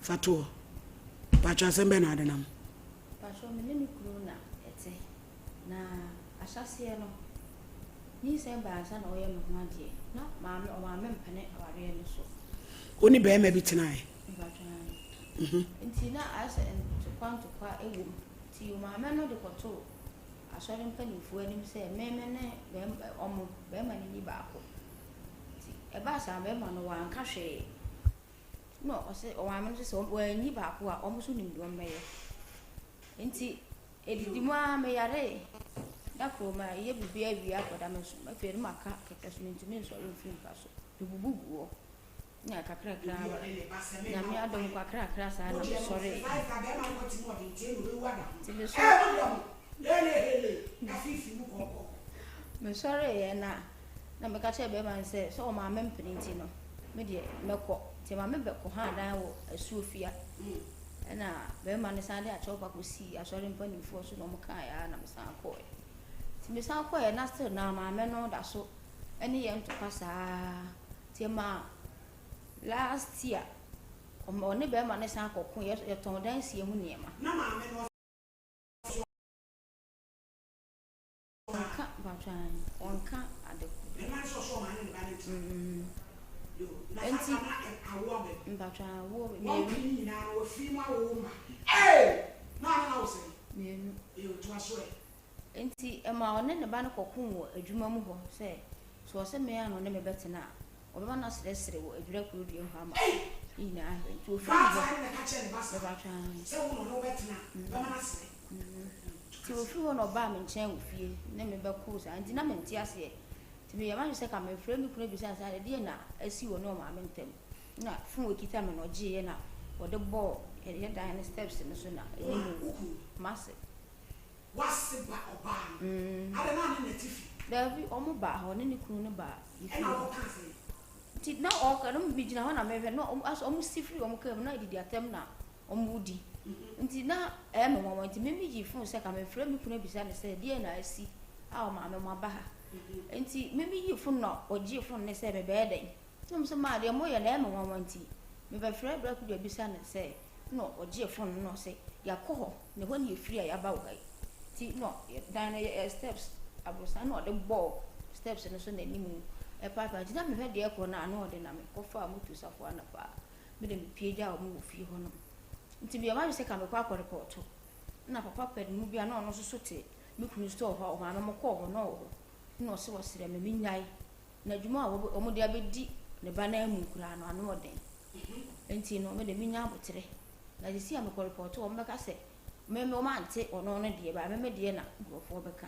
Fato. Pacha sembe na ade nam. Pacho me ne mikro na ete. Na asase no. Ni sembe asa na oye me ho ade. Na maame o maame mpene aware no so. Oni be ma bi tenae. Nti na asa to kwa ewo. Ti o maame no de koto asọrọ mpanimfo anim sɛ mɛmɛ ne ɔmo bɛma ne ni baako ti ɛba sa bɛma no wanka hwee no ɔsɛ ɔwame no sɛ wɔani baako a ɔmo so nim de ɔmmɛyɛ nti edidi mu a meyare da ko ma ye bibi awia akɔda me so afei no maka kɛkɛ so ntumi nsɔre mfiri mpa so bibubu wo na kakra kra na me adom kakra kra sa na sɔre ti me so me sorry na me ka che be man say so ma me mpinti no me de mekɔ ti ma me be ko ha dan wo asuofia na be man sa de a chopa ko si asori mpanifo so no mo kan ya na me san kɔ ti me san kɔ na still na ma me no da so ene ye nto pasa ti ma last year o ne be man san kɔ ko ye ton dan sie hu niema na ma me no onka ade e man so man ni ba ni enti mbatra wo me ni na wo fi ma wo ma na wo se me e o to aso enti e ma one ne ba no kokun wo adwuma mu ho se so se me ano ne me betena o be na sresre wo adwura kuro die ho ama ina to fi Father na ka che ne basa. Se wo no betina. Ba ma na se. Ti o fi wo no ba me nchen wo fie na me be ko sa anti na me nti ase ti me yama se ka me frɛ me kunu bi sa sa de na asi wo no ma me ntem na fun wo kita me no gye na wo de ball ye dan ne steps no so na e no masse Wase ba oba. Ada na ne tifi. Davi omo ba ho ne kunu ne ba ifi. E na wo ka se. Ti na o ka no bi gina ho na me no as omo sifri omo ka na didi atem na omo di. Nti na e me mo nti me mi gi fun se ka me frɛ me kunu bi sa ne se de na asi a o ma me mo ba ha. Nti me mi gi fun no o gi fun ne se be be den. Num se ma de mo ye na e me mo nti me be frɛ bra ku bi sa ne se no o gi fun no se ya ko ho ne ho ne free ya ba wo kai. Ti no dan na steps abusa no de ball steps no so na nimu e papa ti na me hwe de ko na no de na me ko fa moto safo na pa me de me pie ja o mu fi ho no nti bi ma se ka me kwa report na papa ped mu bia na ono so so te me kunu store ho ma no ko ho no ho no se wasire me nyai na dwuma o mu de abedi ne ba na amu kura no ano den nti no me de me nya abotre na de si am ko report o me ka se me o ma ante ono no de ba me de na grofo beka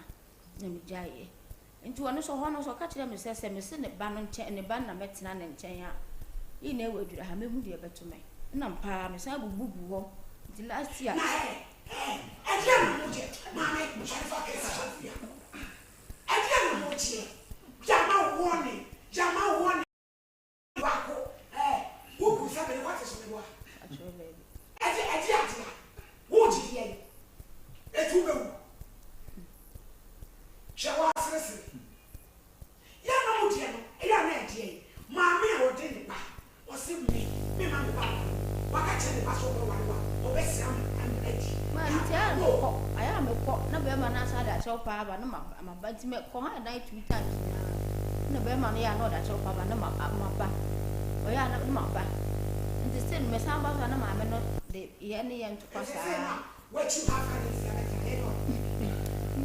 na me jaye nti ono so ho no so ka kire me se me se ne ba no nche ne ba na metena ne nchen a yi na ewadura ha me hu de beto me na mpa me sa bububu ho nti last year Adia no je mama e charifa ke sa sofia. Adia no je jama woni wako wo ku sa be what is so be wa adia wo ji ye etu be wo shawa sese ya no mo je no ya na die mama e wo de ni pa o se me ma me pa waka che ni pa so bo wa o be se am edi ma nti a no ko aya me ko na be ma na sa da show pa ba na ma ba nti me ko ha dai 2 times na be ma na ya no da show pa ba na ma ba o ya na ma ba nti still me sa ba na ma me no de ye ne ye nto kwa sa what you have can is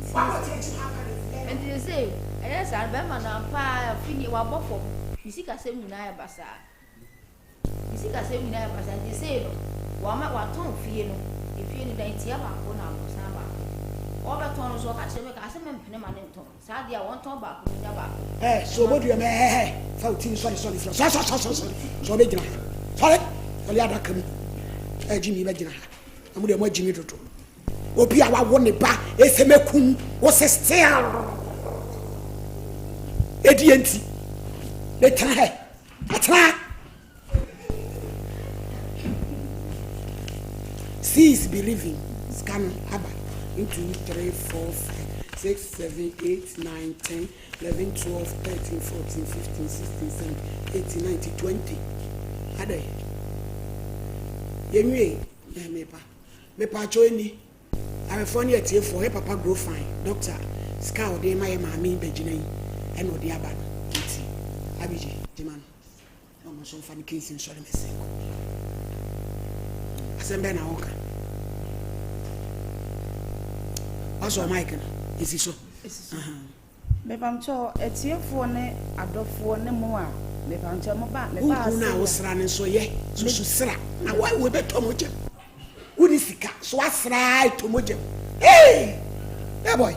what you have can is and you say yes I be ma na pa fini wa bofo isika se mu na ya basa isika se mu na ya basa nti say no wa ma wa ton fie no efie ni dan tia ba ko na mo sa ba o be ton so ka che me ka se me mpene ma ne ton sa dia won ton ba ko nya ba so bodu me fa uti sorry so be jina sorry ada kam Jimmy be jina amu de mo Jimmy toto obi a wa wo ne ba esemekum wo se still edienti le tan atra see is believing scan aba into 3 4 5 6 7 8 9 10 11 12 13 14 15 16 17 18 19 20 ade yenwe me pa joini I'm funny at you for papa grow fine doctor scout dey my mama begina yi e no dey aba nti abiji jiman no mo so fan case in sorry me say asembe na oka aso mike na isi so me pamcho etiefo ne adofo ne mo a me pamcho mo ba na osra ne so ye so sra na why we beto mo je uni sika so asra to mo je hey boy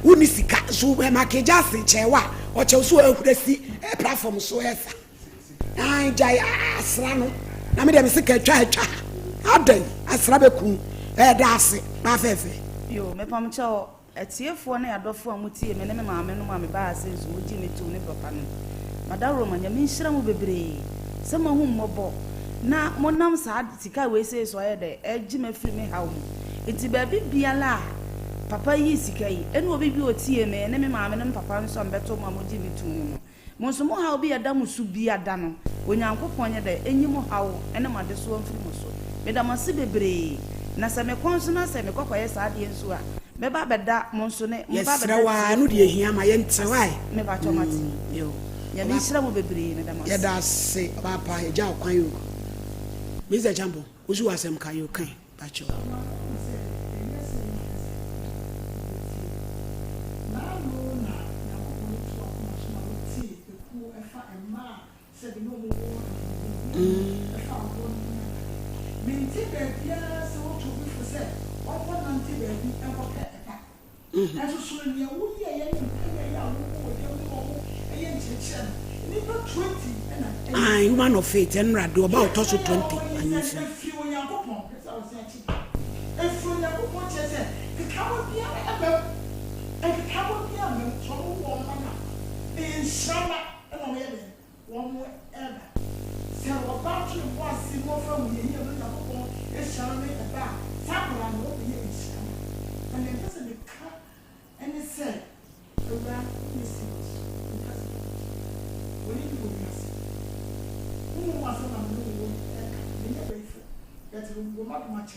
uni sika so we makeja se chewa o che so ahurasi platform so esa ai jai asra no na me dem sika twa adan asra be ku da ase ba fefe yo me pamcho etiefo ne adofo amutie me ne me maame no ma me ba ase so ogi me tu ne papa no madaro manya me nhira mu bebre se ma hu mmobo na monam sa sika we se so aye de agi ma firi me hawo enti ba bibiala papa yi sika yi enu obi bi otie me ne me maame no papa nso mbeto ma mogi me tu no mo so mo hawo bi ada musu bi ada no onyankopon nye de enyi mo hawo ene ma de so mfiri mo so me da mase bebre na se me konso na se me kokoye sa de nso a me ba beda mo nso ne me ba beda wa no de ehia ma ye nte wai me ba chomati yo ya me hira mo bebre me da mase ya da se papa e ja kwan yo Mr. Jambo uzu asem kan yo kan ba cho said no more And so you would hear any woman of faith and rado about also 20 and you say and it said, around this when you do this, who was a man who that will not much.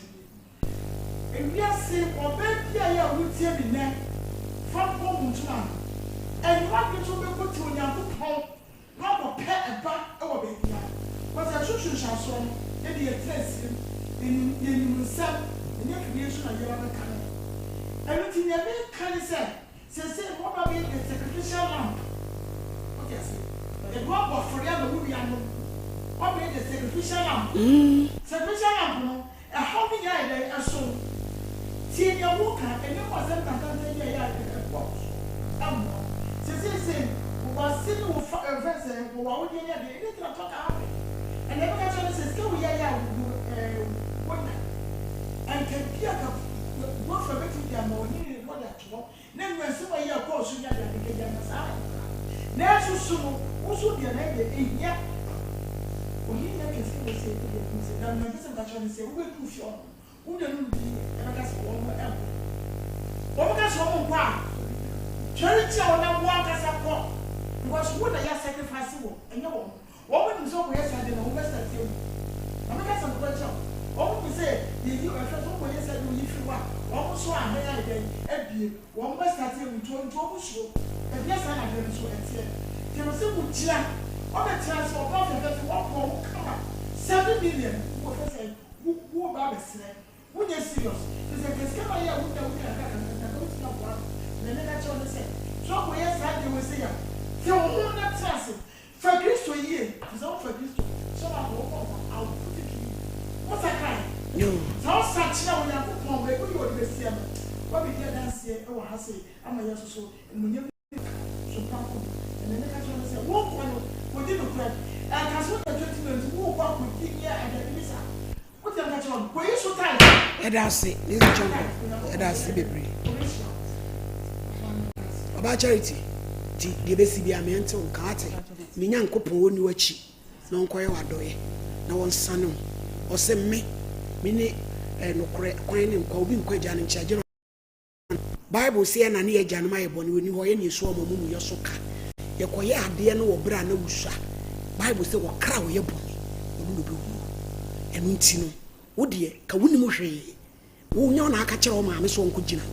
And we are saying, or baby, I would tell me now from home to man. And what you told me put to your home, not a pet a back over baby. But I should shall show that the address in yourself, in your creation of your other kind. Everything you make can say, what about the sacrificial lamb? Okay, the drop of forever will be unknown. What made the sacrificial lamb? Sacrificial lamb, how many I saw. See your walker, and you was a box. Say, was sitting with a vessel, who are only a little talk out. And never got to say, go, and can be a what for making them more needed what that you then when somebody of course you get them aside. Now so also the name here. When you can see that my business actually say we do for who don't be and that's one more. What that's one part. Charity on that one as a call. Because what I sacrifice and no one. What would you so we have said in the West at you? I'm going to some question. What we say, the you are first one said if you want. Almost one hair again, every one must start with 2 show. And yes, I have been so and said, there was a good chat. On the chance of one that one more come 7 million. What I say, who about the snake? When you're serious, there's a discovery here with the one. Then I told the same. So, where's that you will say? So, one that chance for Christo year is all for Christo. So, I'll put it to you. What's that kind? No. So such now we are put on baby you will see them. What we get dance here, oh I say, I'm a yes so and when you so powerful and then I can say, walk one within the crowd. And as what the 20 minutes walk up with here and then Lisa. What you got on? Were you so tired? And I say, this is John. And I see baby. About charity. The best be a mental carte. Minyan coupon you a cheap. No quite what do ye. No one son or send me. Mini no coin and cobin quajan in charge. Bible say an near Janmai Bonnie when you were any swarm of moon your soka. Your quiet dear no brand no sha. Bible say what crow your bonny. And Wintino. Oh dear, Kawunimushe. Oh, no, I catch your mamma so Kujina.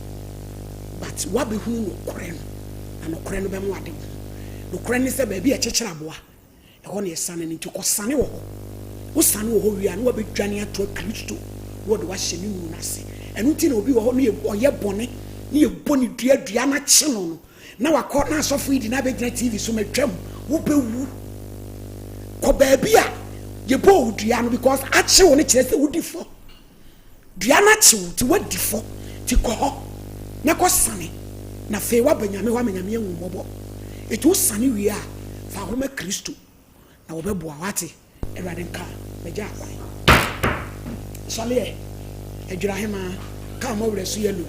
But what be who no cren and no cren of them what they no cren is a baby a chichabua. A honey son and into Cosani. Who son who we are no big journey to a Christo. What was she knew Nasi? And Utin will be only or your bonnet near Bonnie dear Diana Chillon. Now I caught us off reading Abedna TV so my trim. Whoop woo. Cobebia. You bow Diana because I chill on it as the wood default. Diana chill to what default to call. Nako sunny. Na fewa Benyamin Waminian Mobo. It was sunny we are for Homer Christo. Now Beboati. A radin car, the jar. Salia, a Jurahima, come over the Sulu.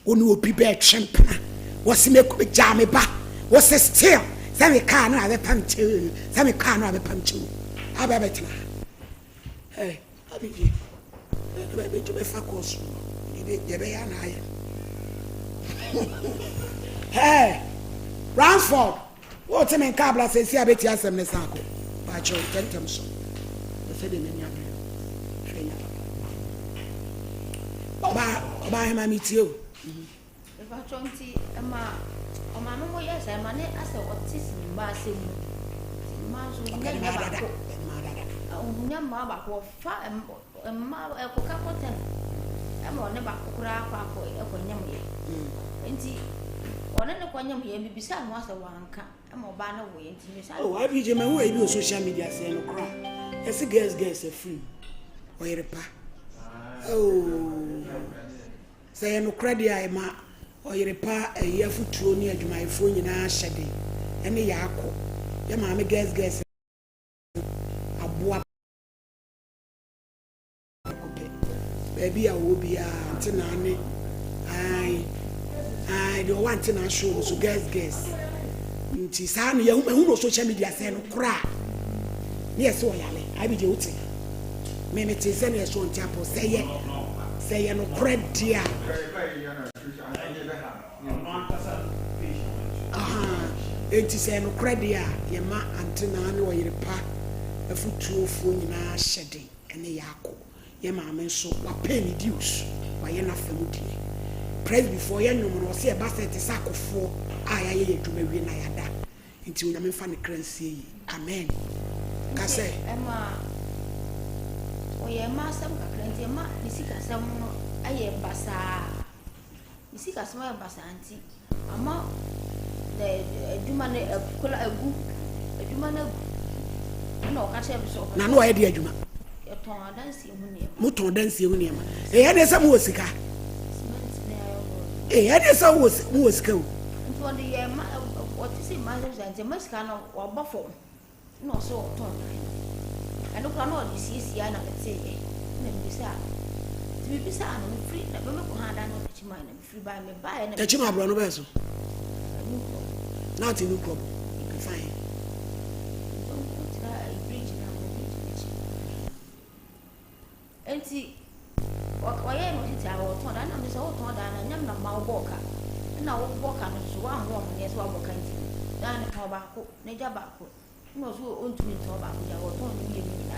Unu people champion. Was he make with jammy back? Was a still? Sammy can't have a punch. Sammy can't have a punch. Have a better. Hey, how did you? Maybe to be facos. Hey, Ransford. What's a man cabla says, I bet you have some Nesako. By Joe Tentamson. The Fedin in your By him, I meet you. If I 20, a man, oh, my no, yes, I'm an as a what is massive. Nyama ko fa emma ko ka poten emma ne ba kokura kwa ko ekonyam ye enti one ne kwanyam ye bibisa no asa wanka emma ba na wo ye enti me sa oh abi je me wo e bi on social media say no kra ese girls are free oyerepa oh say no credit I ma or your pa a year for 2 near to my phone in our shady. Any yako. Your mamma guess. A boy. Baby, I will be a tenani. I don't want to show so guess. Ntisani ya who social media say no cry. Yes, so I be duty. Meme te say na so ntiapo say no credit dia. Enti say no credit dia ye ma antena na wo yire pa afutuofo nyina hyede ene yako. Ye ma me so wa pay me dues. Wa ye na famudi. Praise before ye no no say ba set sakofo aya ye adwuma wie na yada. Enti onyame fa ne kransie yi. Amen. Ka say Emma oye ma sam ka krantie ma bisika sam no aye basa. Bisika sam aye basa anti. Ama the adwuma ne kola agu. Adwuma na no ka che bi so. Na no aye di adwuma. Eton dansi hu ne. Muton dansi hu ne ma. E ne sam wo sika. E ne sam wo sika o. Nto de ye ma what is it my sense ma sika no wa bafo. No so ton. I don't know this is ya na say na bisa. To be bisa no free na be me ko handa no tachima na free buy me buy na. Tachima bro no be so. Not in club. Fine. Enti oye no titi awo ton da na me so ton da na nyam na ma boka. Na wo boka no so wa ho mo ne so wa boka nti. Da na ka ba ko na ja ba ko. No so on to me to ba ko ja wo ton ni mi na.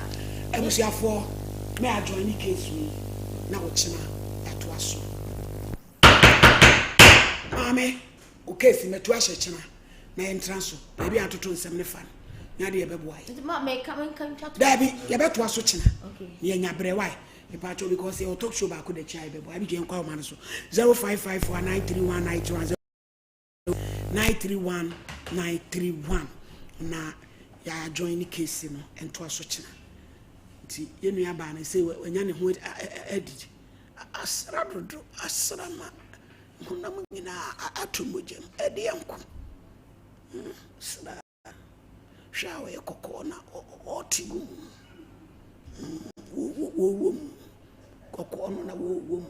Ebusiafo me a join ni case we na wo china eto aso. Mame o case me to ahye china na entrance so e bi atoto nsem ne fa na de ebeboa Nti ma me kan chat. Dabi ye beto aso china. Okay. Ye nya brewai Ipacho because you talk show back with the chai bebo. I be gen kwa man so 0554931931 931 na ya join the case no ento aso china. Nti ye nua ba na say wanya ne ho edit asra dodo asra ma honam nyina atomogem ede yanko sra shawe kokko na otigu wo kokko no na wo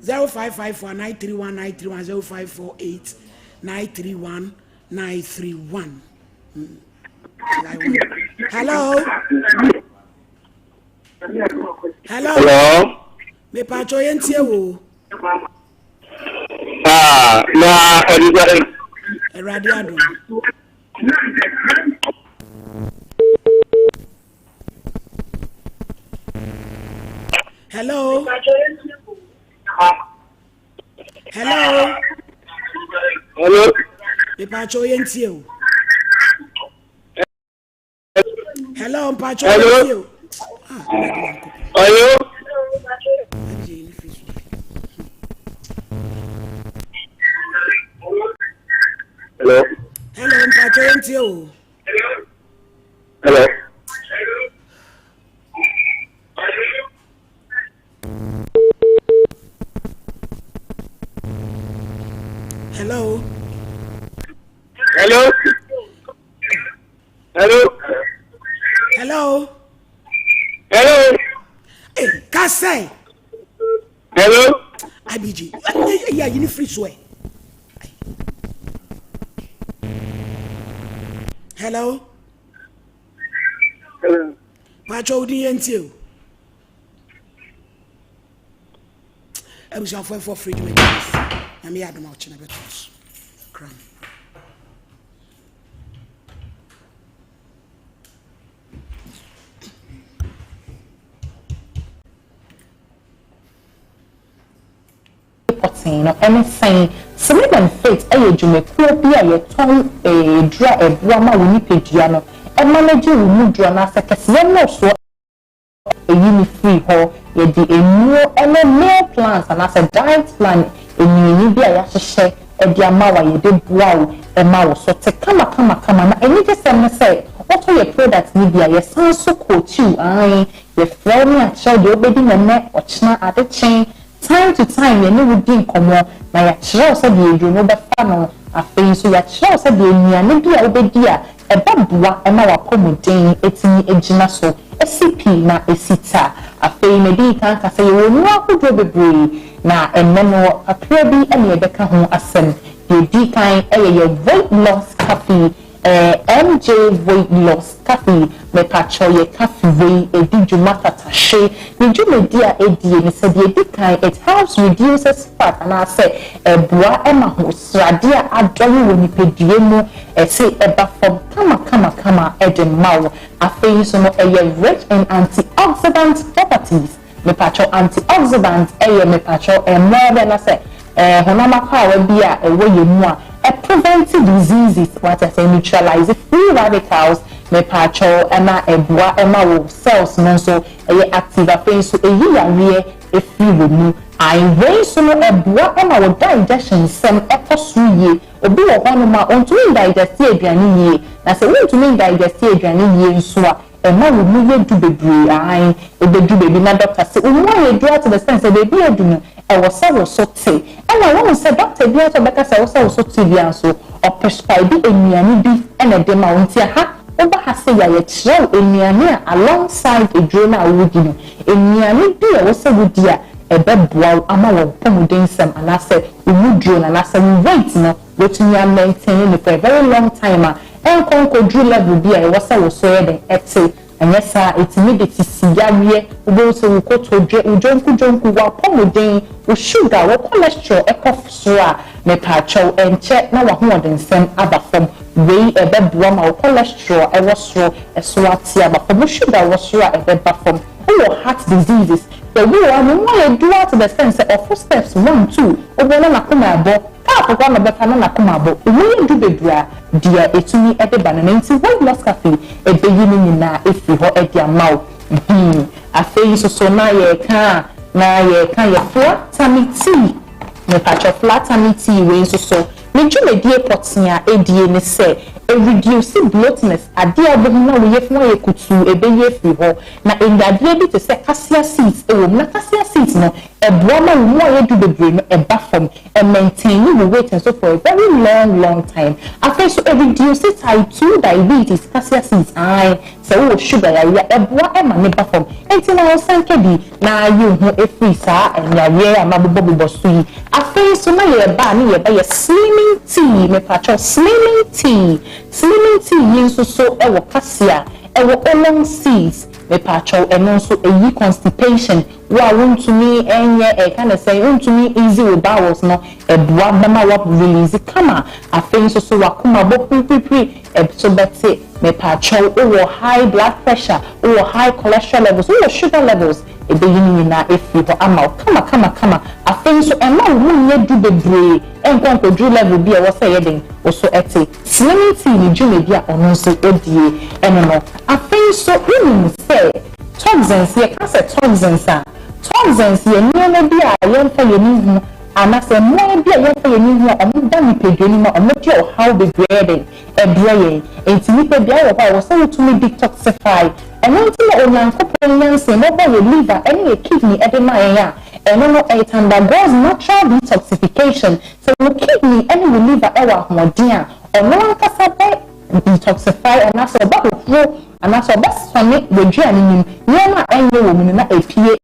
0554931931 0548931931 Hello. Hello. Me pacho yentie wo. Na odizare. Radio. Hello. Hello. Hello. Me pacho yentie wo. Hello, Pacho. Hello. Hello. Hello. Hello, Pacho. Hello. Hello. Hello. Hello. Hello. Hello. Hello. Hey, Kasai. Hello. IBG. Yeah, you need free swear. Hello. Hello. Pacho DNT. I was for free to make this. I'm here to watch in a bit. Cram. No, anything. Some and faith, a jume be a tongue, a draw a drama with Nipiano, and managing with drama, second, no so a uni-free hall, a new and a meal plans, and as a diet plan, a new Nibia share, a diamawa, you did wow, a mouse, so to come, and you just say, what are your products, Nibia? You sound so cool too, I, your friend, and show your baby in the neck, or china at the chain. time to time ye ne wodi nkomo na ya kire so de edru no be fa no afei so ya kire so de enuane bi a obedi a ebabua ema wakomuden etini ejina so SCP na esita afei me di kan ka say wo nu akodro bebre na enno apia bi ene ebeka ho asem ye di kan ye weight loss coffee MJ weight loss coffee me pacho ye coffee we edi jumata tashe ni jumedia edi ni said ye di kan it helps reduces fat and I say bua ema ho sradia adori wo ni pedie mu say eba from kama edemaw afei so no rich in antioxidant properties me pacho antioxidant me pacho more than I say honama kwa bi a ewo ye mu a prevent diseases what I say neutralize free radicals me pacho ema ebua ema wo cells no so active afei so eyi yawe free wo mu I wey so no ebua ema wo digestion sem ekosuye obi wo hono ma onto digest aduane yie na se wonto digest aduane yie nso a ema wo mu ye du bebre ai ebedu bebi na doctor say wo mu ye do to the sense bebi edu no was so te and I want to say doctor bi to beka say was so te bi anso or prescribe enuane bi and e dem awonti ha oba ha say ya ye kire enuane alongside edrona awudi no enuane bi e was wudi a ebeboa ama wo pomuden sem ana say umudro na say weight no wetumi maintain it for a very long time and conquer level bi e was so ye den ete and yes sir it's immediately siyawe obo so we ko to ujonku wa pomuden o sugar wo cholesterol so a me pa chow enche na wa ho den sem abafom we ebeboa ma cholesterol e wo so so ati abafom sugar wo so a ebebafom o heart diseases the we are no more do out to the sense of steps 1 2 obo na koma abo ka ko na beka na koma abo we do bebra dia etumi edeba na nti weight loss cafe ebeyi ni nyina efi ho edi amaw afei so na ye ka ye flat tummy tea me patch flat tummy tea we so me dwumedie potia edie ne se reduce bloatness ade obo na we yefun ye kutu ebeye fi ho na endade bi te se cassia seeds e wo na cassia seeds no eboa ma wo ye du bebre no eba form e maintain the weight and so for a very long time after so reduce type 2 diabetes cassia seeds ai so wo sugar ya eboa e ma ne ba form enti na wo sanke bi na ye hu efri sa enya ye amabobo so yi after so na ye ba ni ye ba ye slimming tea me patch slimming tea yin so ewo cassia ewo oolong seeds me pacho eno so eyi constipation wa want me enye kind of say want me easy with bowels no ebua bama wa release kama afin so wakuma bo pri so betse me pacho o high blood pressure o high cholesterol levels o sugar levels ebeyin na efi ho ama kama afin so ema wo ye du bebre enkon ko du level bi e wo say yeden o so ete slimming tea ni dwume bi a ono so odie eno no afin so you say toxins ye ka say toxins ye nyene bi a yemfa ye ni hu anase mo bi a yemfa ye ni hu omo da ni pedwani ma omo ti o how be graded ebreye entimi pe bi a wo ba wo say to me detoxify eno nti na onyankopon yanse mo ba ye liver any kidney edema ya eno it undergoes natural detoxification so the kidney any liver ewa hoden a ono ankasa be detoxify and also ba ko and also ba sane wedwane nim nyama enye wo mu na epie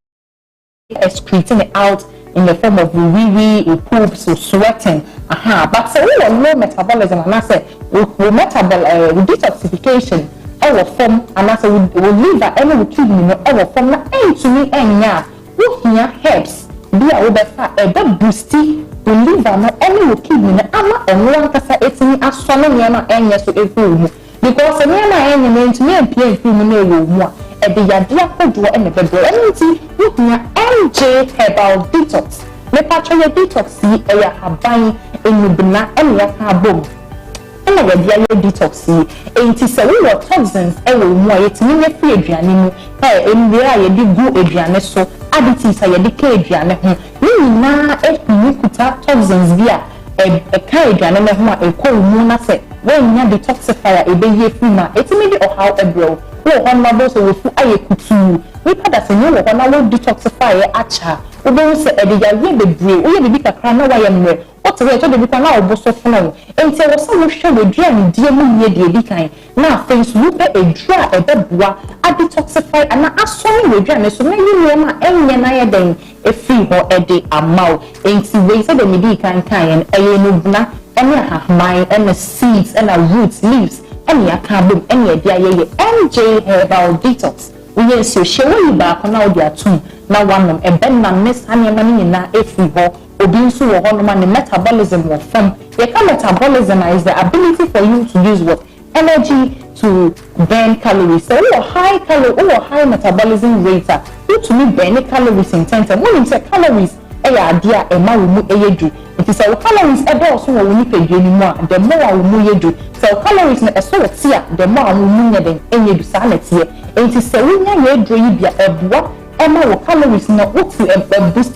excreting it out in the form of wee or poops or sweating but so we low metabolism and also we metabol detoxification our form and also we liver any kidney no our form na to me enya we here herbs be a obefa e boosty the liver no any kidney na ama ono ankasa etini asone nyama enya so efu because nyama enya na ntumi empie efu mu na ewo mu a e de yade akodo e ne bebe enti we here MJ herbal detox me patcho ye detox yi e ya haban enubna e ne ya ka bom ena we dia ye detox yi enti se we toxins e wo mu a yetimi ne fi aduane mu ka enwere a ye di gu aduane so additives a ye di ka aduane ho ni na e kuta toxins bi a e ka aduane ne ho a e ko mu na se when nya detoxifier e be ye fi ma etimi di o how ebro wo on mabo so we fu aye kutu nipa da se nyo wo na wo detoxify acha wo be se e de ya ye bebre wo ye bibi kakra na wa ye mre what we to de bi na obo so funu enti wo so wo hwe we dua ni die mu ye de bi kan na face wo be edura e be boa a detoxify ana asoni we dua ne so na yi ma enye na ye den e fi ho e de amaw enti we se de mi di kan en e no buna ene hahman ene seeds ene roots leaves ene akabum ene e dia ye MJ herbal detox we yes you show you back na odi atum na wanom e ben na miss ane ma ni na e fi ho obi nso wo hono ma ne metabolism wo fam ye ka metabolism is the ability for you to use what energy to burn calories so high high metabolism rate you to me burn calories in time when you say calories e ya dia e ma wo mu e yedu it is our calories e do so wo ni pedwe ni mu a the more wo mu yedu so calories na e so tia the more wo mu nya den e yedu sa na tie it is so nya yedu yi bia e boa Emma will calories now boost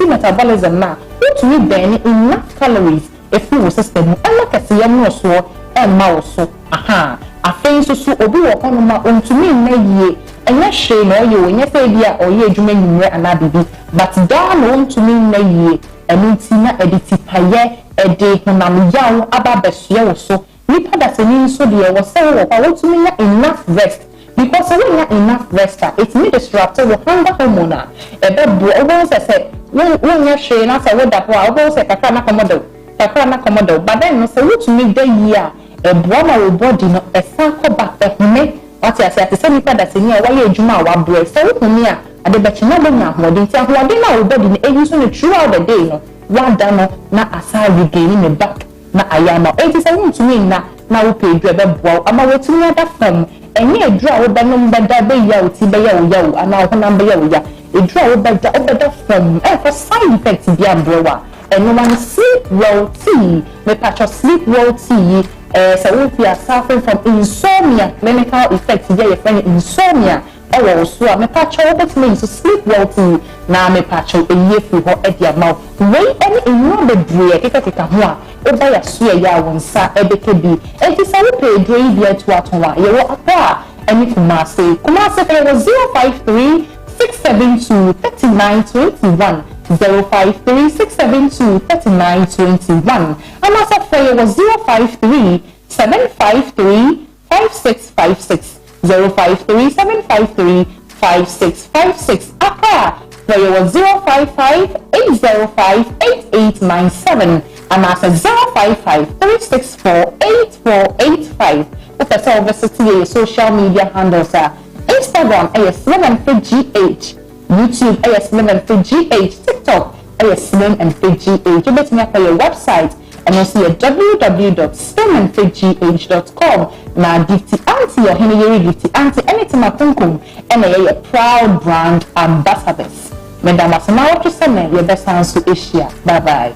metabolism now. What we burn enough calories if you system Emma can see no so Emma also. Aha. I think so obi wo kono ma ontumi na ye enya hwe no ye wo nya fa bia o ye adwuma nyimre anabibi but da no ontumi na ye enu ti na editi paye ede honam yawo aba behye wo so nipa da seni so de wo se wo kwa ontumi na enough rest because when you have enough rest it may disrupt the hunger hormone e be bro o say when you share na say we da po o say kakra na komodo but then no say what to make the year e bro ma wo body no e san ko back e home what you say say nipa da se ni e wa ye adwuma wa bro say wo humi a ade be china bo nya hodin ti hodin na wo body no e use no throughout the day no wa da no na asa regain me back na ayama e say wo to me na wo pay dwe be bro ama wo to me da from enye edura wo banom bada be ya oti be ya wo ana ho na be ya wo ya edura wo bada from for side effects bi ambrewa eno man sleep well tea me patch sleep well tea so if you are suffering from insomnia clinical effects there your friend insomnia ewo so me patch wo bet me so sleep well tea na me patch eye fi ho e dia mouth we any eno be brie keka ho a oba ya so ya wonsa ebeke bi enti se we pay dre bi to atonwa ye wo apa any kumase for 053 672 3921 053 672 3921 and also for 053 753 5656 053 753 5656 apa for 055 805 8897 and as a 055 364 8485 with us over city social media handles Instagram Slim and Fit GH, YouTube Slim and Fit GH, TikTok Slim and Fit GH. You better make your website and you'll see at www.slimandfitgh.com. Now Gifty Auntie or Henry Gifty Auntie anything Makunkum and a proud brand ambassadors. Madam Asamawa to send your best answer to Asia. Bye bye.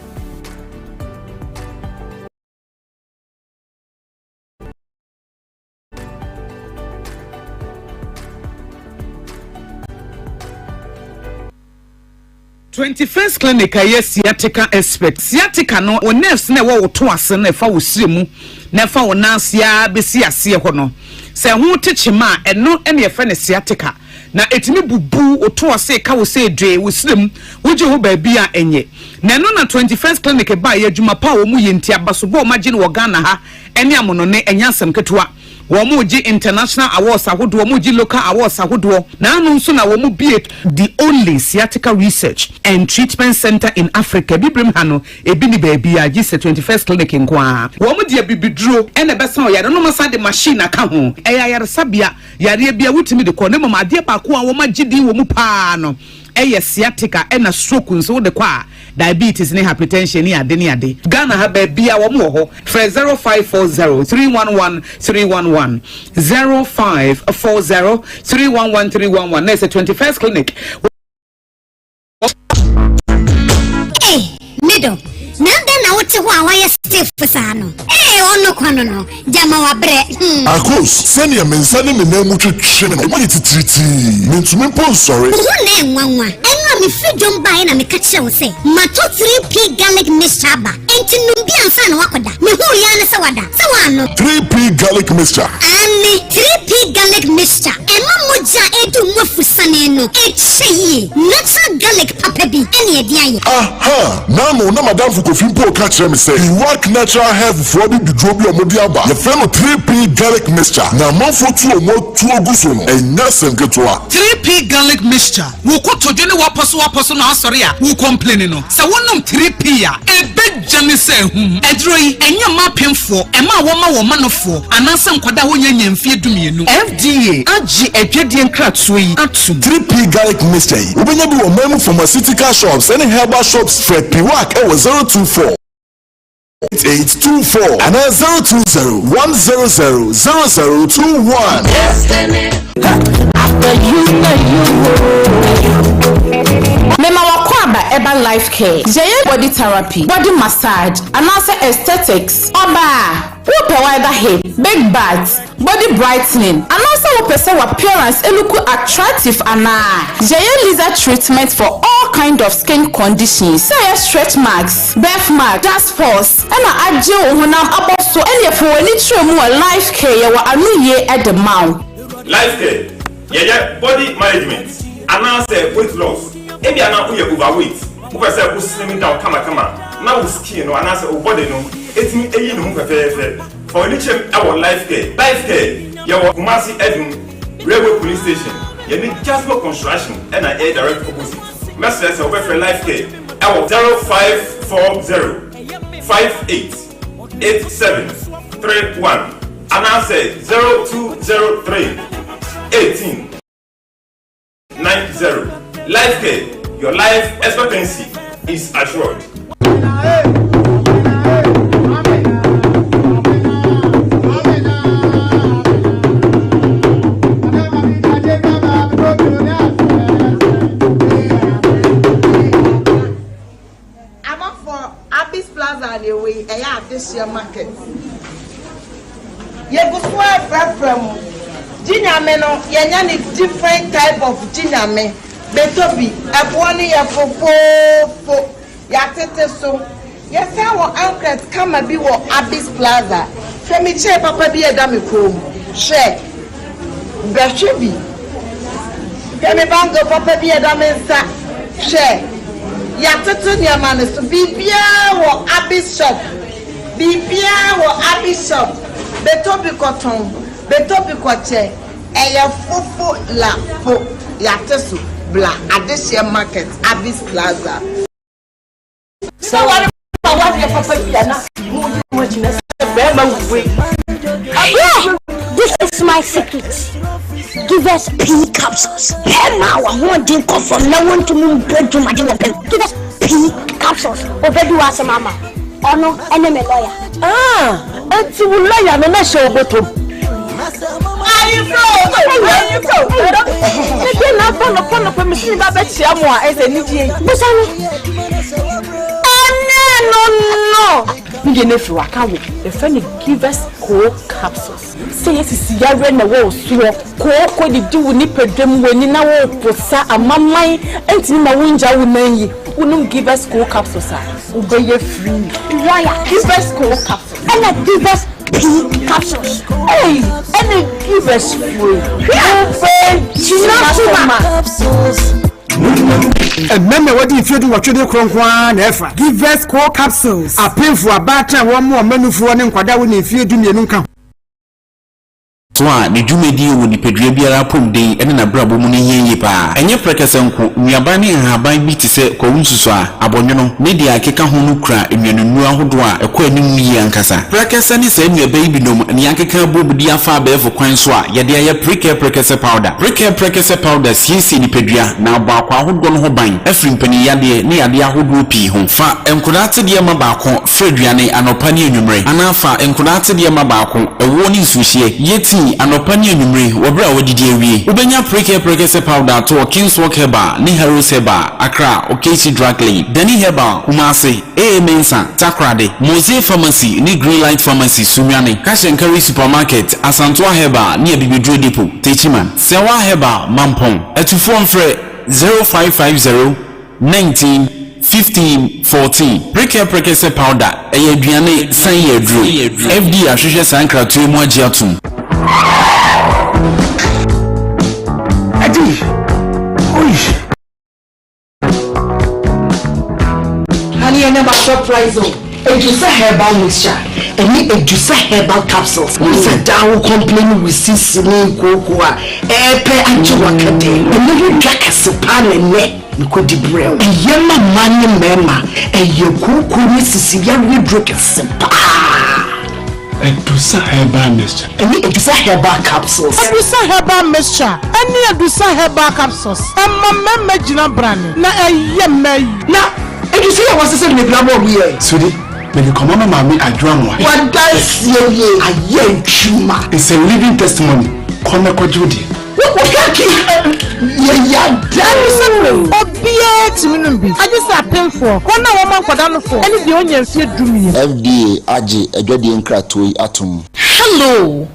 First clinic yes sciatica expert sciatica no o nerves na wo to ase na fa wo siremu na fa wo nansia besi ase ho no se ho techima eno ene fa ne sciatica na etimi bubu o to ase ka wo se dwe wo sirem wo je ho ba bia enye na no na 21st clinic ba ye adwuma pa wo mu yenti abaso bo ma gine wo Ghana ha ene amono ne enyasem ketewa Womuji international awards ahodo womuji local awards ahodo na anu nso na womu be the only sciatica research and treatment center in Africa bibrim hano ebi ni baby a gise 21st clinic nkwa womu de bibiduro ene besa oyare no masa de machine aka ho eyayare sabia yare bia wutimi de ko ne mama ade ba ko a wo magidi wo mu pa no sciatica ena stroke nso de kwa diabetes ne hypertension ni ade Ghana ha ba bia wo mo ho 0540 311 311 0540 311 311 na 21st clinic middle nanda na wote ho awaya safe sano ono kwano no jama wa bre akos senior mensani me na mu twetwe na mo titriti mentumi pon sorry wo na enwanwa enwa me fidom bae na me ka kire wo se mato 3p garlic mixture ba enti no bi ansa na wakoda me hu ya ne se wada se wano 3p garlic mixture Ene 3P garlic mixture. Emma moja edu mwafusane no. Echeye. Natural garlic papa bi. Ene ediaye. Aha. Nano na madam Fukofimpo catch me say. He work natural hair for the drobi omodiaba. Your friend 3P garlic mixture. Na manfo tu omo tu oguso no. Enyasem ketwa. 3P garlic mixture. Wo ko tojo ne waposo na asori a. Wo complain no. Sa wonum 3P a. Ebe jame se hum. Edro yi enya mapemfo. Ema wo ma no fo. Ananse nkwada wo nya mfie dumienu. FDA agi edwedie nkratso yi atum. 3P garlic mixture yi. Obenya bi wo mamu pharmaceutical shops and herbal shops for Piwak e 024 8824 and 020-100-0021. Mema wakwaba eba life care. Jeye body therapy, body massage, and also aesthetics. Oba, upe wider hip, big butts, body brightening, and also upe appearance look attractive and Jeye laser treatment for all kind of skin conditions. Say stretch marks, birthmark, dust spots, and ajo honam aboso any for any true life care wa anu ye at the mouth. Life care. Yeah, body management. And now say weight loss. Maybe I now you overweight. Who say who slimming down kama. Now skin no and I say body no. It's me eyi no fefe. For any our life care. Life care. You wa Kumasi Edun Railway Police Station. You need just for construction and an air direct opposite. Message say we life care. Our 0540 588731. And I say 0203 1890. Life care, your life expectancy is assured. I'm up for Abyss Plaza and away. I have this year market. You go from Jinyame no yenya different type of jinyame betobi ebwoni ya fofo ya tete so yesa wo ankret kama bi wo Abyss Plaza femi che papa bi eda me krom she behwe bi femi bango papa bi eda me nsa she ya tete ni amane so bibia wo Abyss shop bibia wo Abyss shop betobi cotton betobi kwache eya fofo la fo ya tesu bla adesia market Abyss Plaza. So what your papa na this is my secret. Give us P capsules. Hey now I want to come from now on to me to my dinner. Give us P capsules. Obedu asa mama. Ono eneme lawyer. Anti lawyer me na show bottom. Where you go? Again, I found a permission about Chiamwa as a new year. No. You know, if you are coming, the friend give us cold capsules. Say yes, it's Yarra and the wall, so cold, you do nip them when you know, Posa, a mamma, and Tina Winja woman, wouldn't give us cold capsules. Obey your free. Why, give us cold capsules. And I give us P capsules. Hey, and they give us free. And remember what if you do what you do, Kronqua, give us core capsules. A pin for a batter, one more menu for one and Quadawin if you do your come. Swa ni dwumedi wo ni pedua biara pomden ene na brabo mu ne yenye pa enye prekesenko nuabane haban bi ti se ko wunsuso a abonwono ne dia akeka ho no kura enwanunu ahodo a ekọ anim yi ankasa prekese ni se nuabai binom ne akeka bobudi afa abefo kwan so a ye de ye prekese powder sisi ni pedua na ba kwa ahodo no ho ban afri mpani yade ne yade ahodo pi ho fa enkodate de ma ba ko freduane anopa ne enwumre anafa enkodate de ma ba ko ewo ni nsuhie yeti anopani enumre wobra wodidi awie ubenya prekese powder to Kingswalk Herbal ni Heroes Herbal Accra Okechi Drug Lane Dani Herbal Kumasi Mensa Takrade Mose Pharmacy ni Greenlight Pharmacy Sumiane Kashenkari Supermarket Asantua Herbal ni Abibidro Depot Techiman Sewa Herbal Mampong Etufo mfre 0550 19 1514 prekese powder eyaduane san yedru FD ahwehwe san kratoe mu agiatum Honey, I never surprise you. Ejusa herbal mixture. Any Ejusa herbal capsules. You said down complaining with sisini kokua. Epe anjuwakade. And you drink a supan and neck. You could debrail. A yama money mema. And you kuku sisi we drink a supa. Ejusa herbal mixture. Any Ejusa herbal capsules. Ejusa herbal mixture. Any Ejusa herbal capsules. Mama jina brand. Na yemme. Na Ejusa was the same level we. Sudi. When you come on, mommy, I drown one. What does ye? I am chuma. It's a living testimony. Kona kwa Judy. What I just paying for. Kona woman for down for. Any the onion fear dreaming. FDA AJ Edwadi Nkratoi atom. Hello.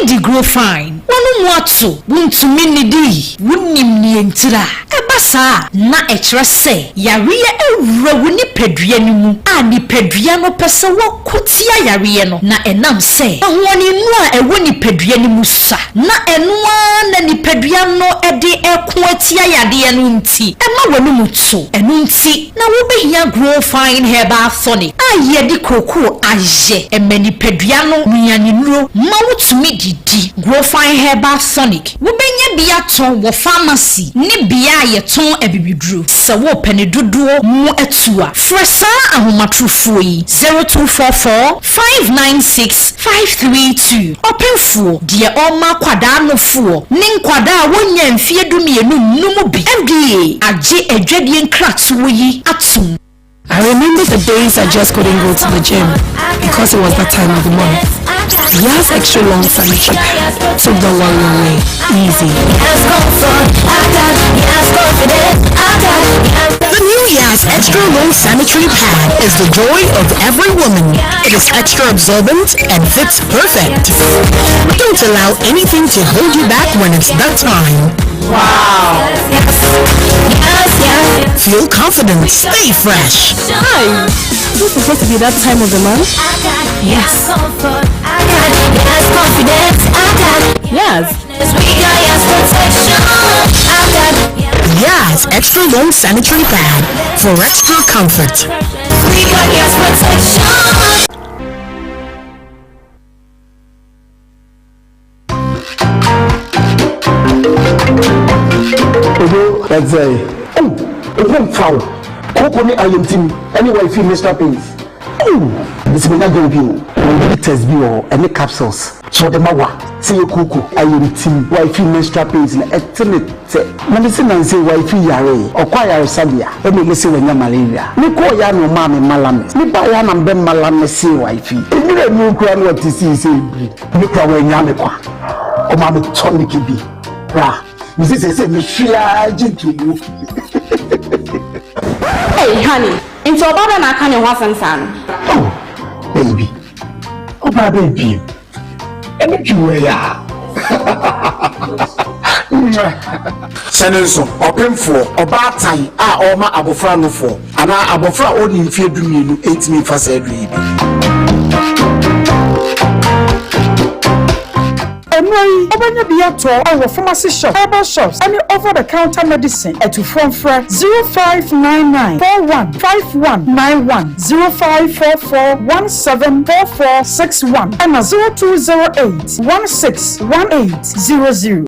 Di grow fine. Wanu mwatu. Buntu minidi. Wunim ni entira. Ebasa. Na etre se. Yariye ewura wuni pedria ni mu. A ni pedria no pese wakutia yariye no. Na enam se. Ahwani nua ewo ni pedria ni musa. Na enua na ni pedria no ede ekuatia yade no nti. Ema wanu mutu. Enu nti. Na wobehia grow fine herbal tonic. A yedi kroko aje. Emeni pedria no miani nuro. Ma wutumi didi. Grow fine herbal tonic. Wobenye biaton wo pharmacy. Ni bia yeton ebibidru. Se wo pene dodo mu etua. Fresa ahomatrofo yi 0244 596 532. Openfo die oma kwada no fo. Nin kwada wonya mfie dumienu numu bi. FDA aje edwadie nkratowo yi atum. I remember the days I just couldn't go to the gym because it was that time of the month. Yes, extra long sanitary took the long way easy. The new Yas extra long sanitary pad is the joy of every woman. It is extra absorbent and fits perfect. Don't allow anything to hold you back when it's that time. Wow. Feel confident, stay fresh. Hi, is this supposed to be that time of the month? Yes. Yes. Yes, extra long sanitary pad for extra comfort. That's a foul. Company I am team. Anyway, if you Mr. Pins. This is not going to be test be or any capsules. So the mawa say you kuku I am team. Wifey menstrual pains na eternity. Medicine and say wifey yare or choir sabia. Let me listen when you malaria. Me call ya no mama malames. Me buy ya na ben malames say wifey. If you new crown what to see say me kwa when ya me kwa. O mama tonic bi. Ra. Me say me fear to you. Hey honey, into Obaba na kan your wasansan. Oh, baby. Oba baby. Emi ya. Senenso, open for oba tai a oma abofra no for. Ana abofra oni mfie dumienu 8 me fa say bi. Obanya biato our pharmacy shop, herbal shops, any over-the-counter medicine at 0599 415191 0544 174461 and 0208 161800.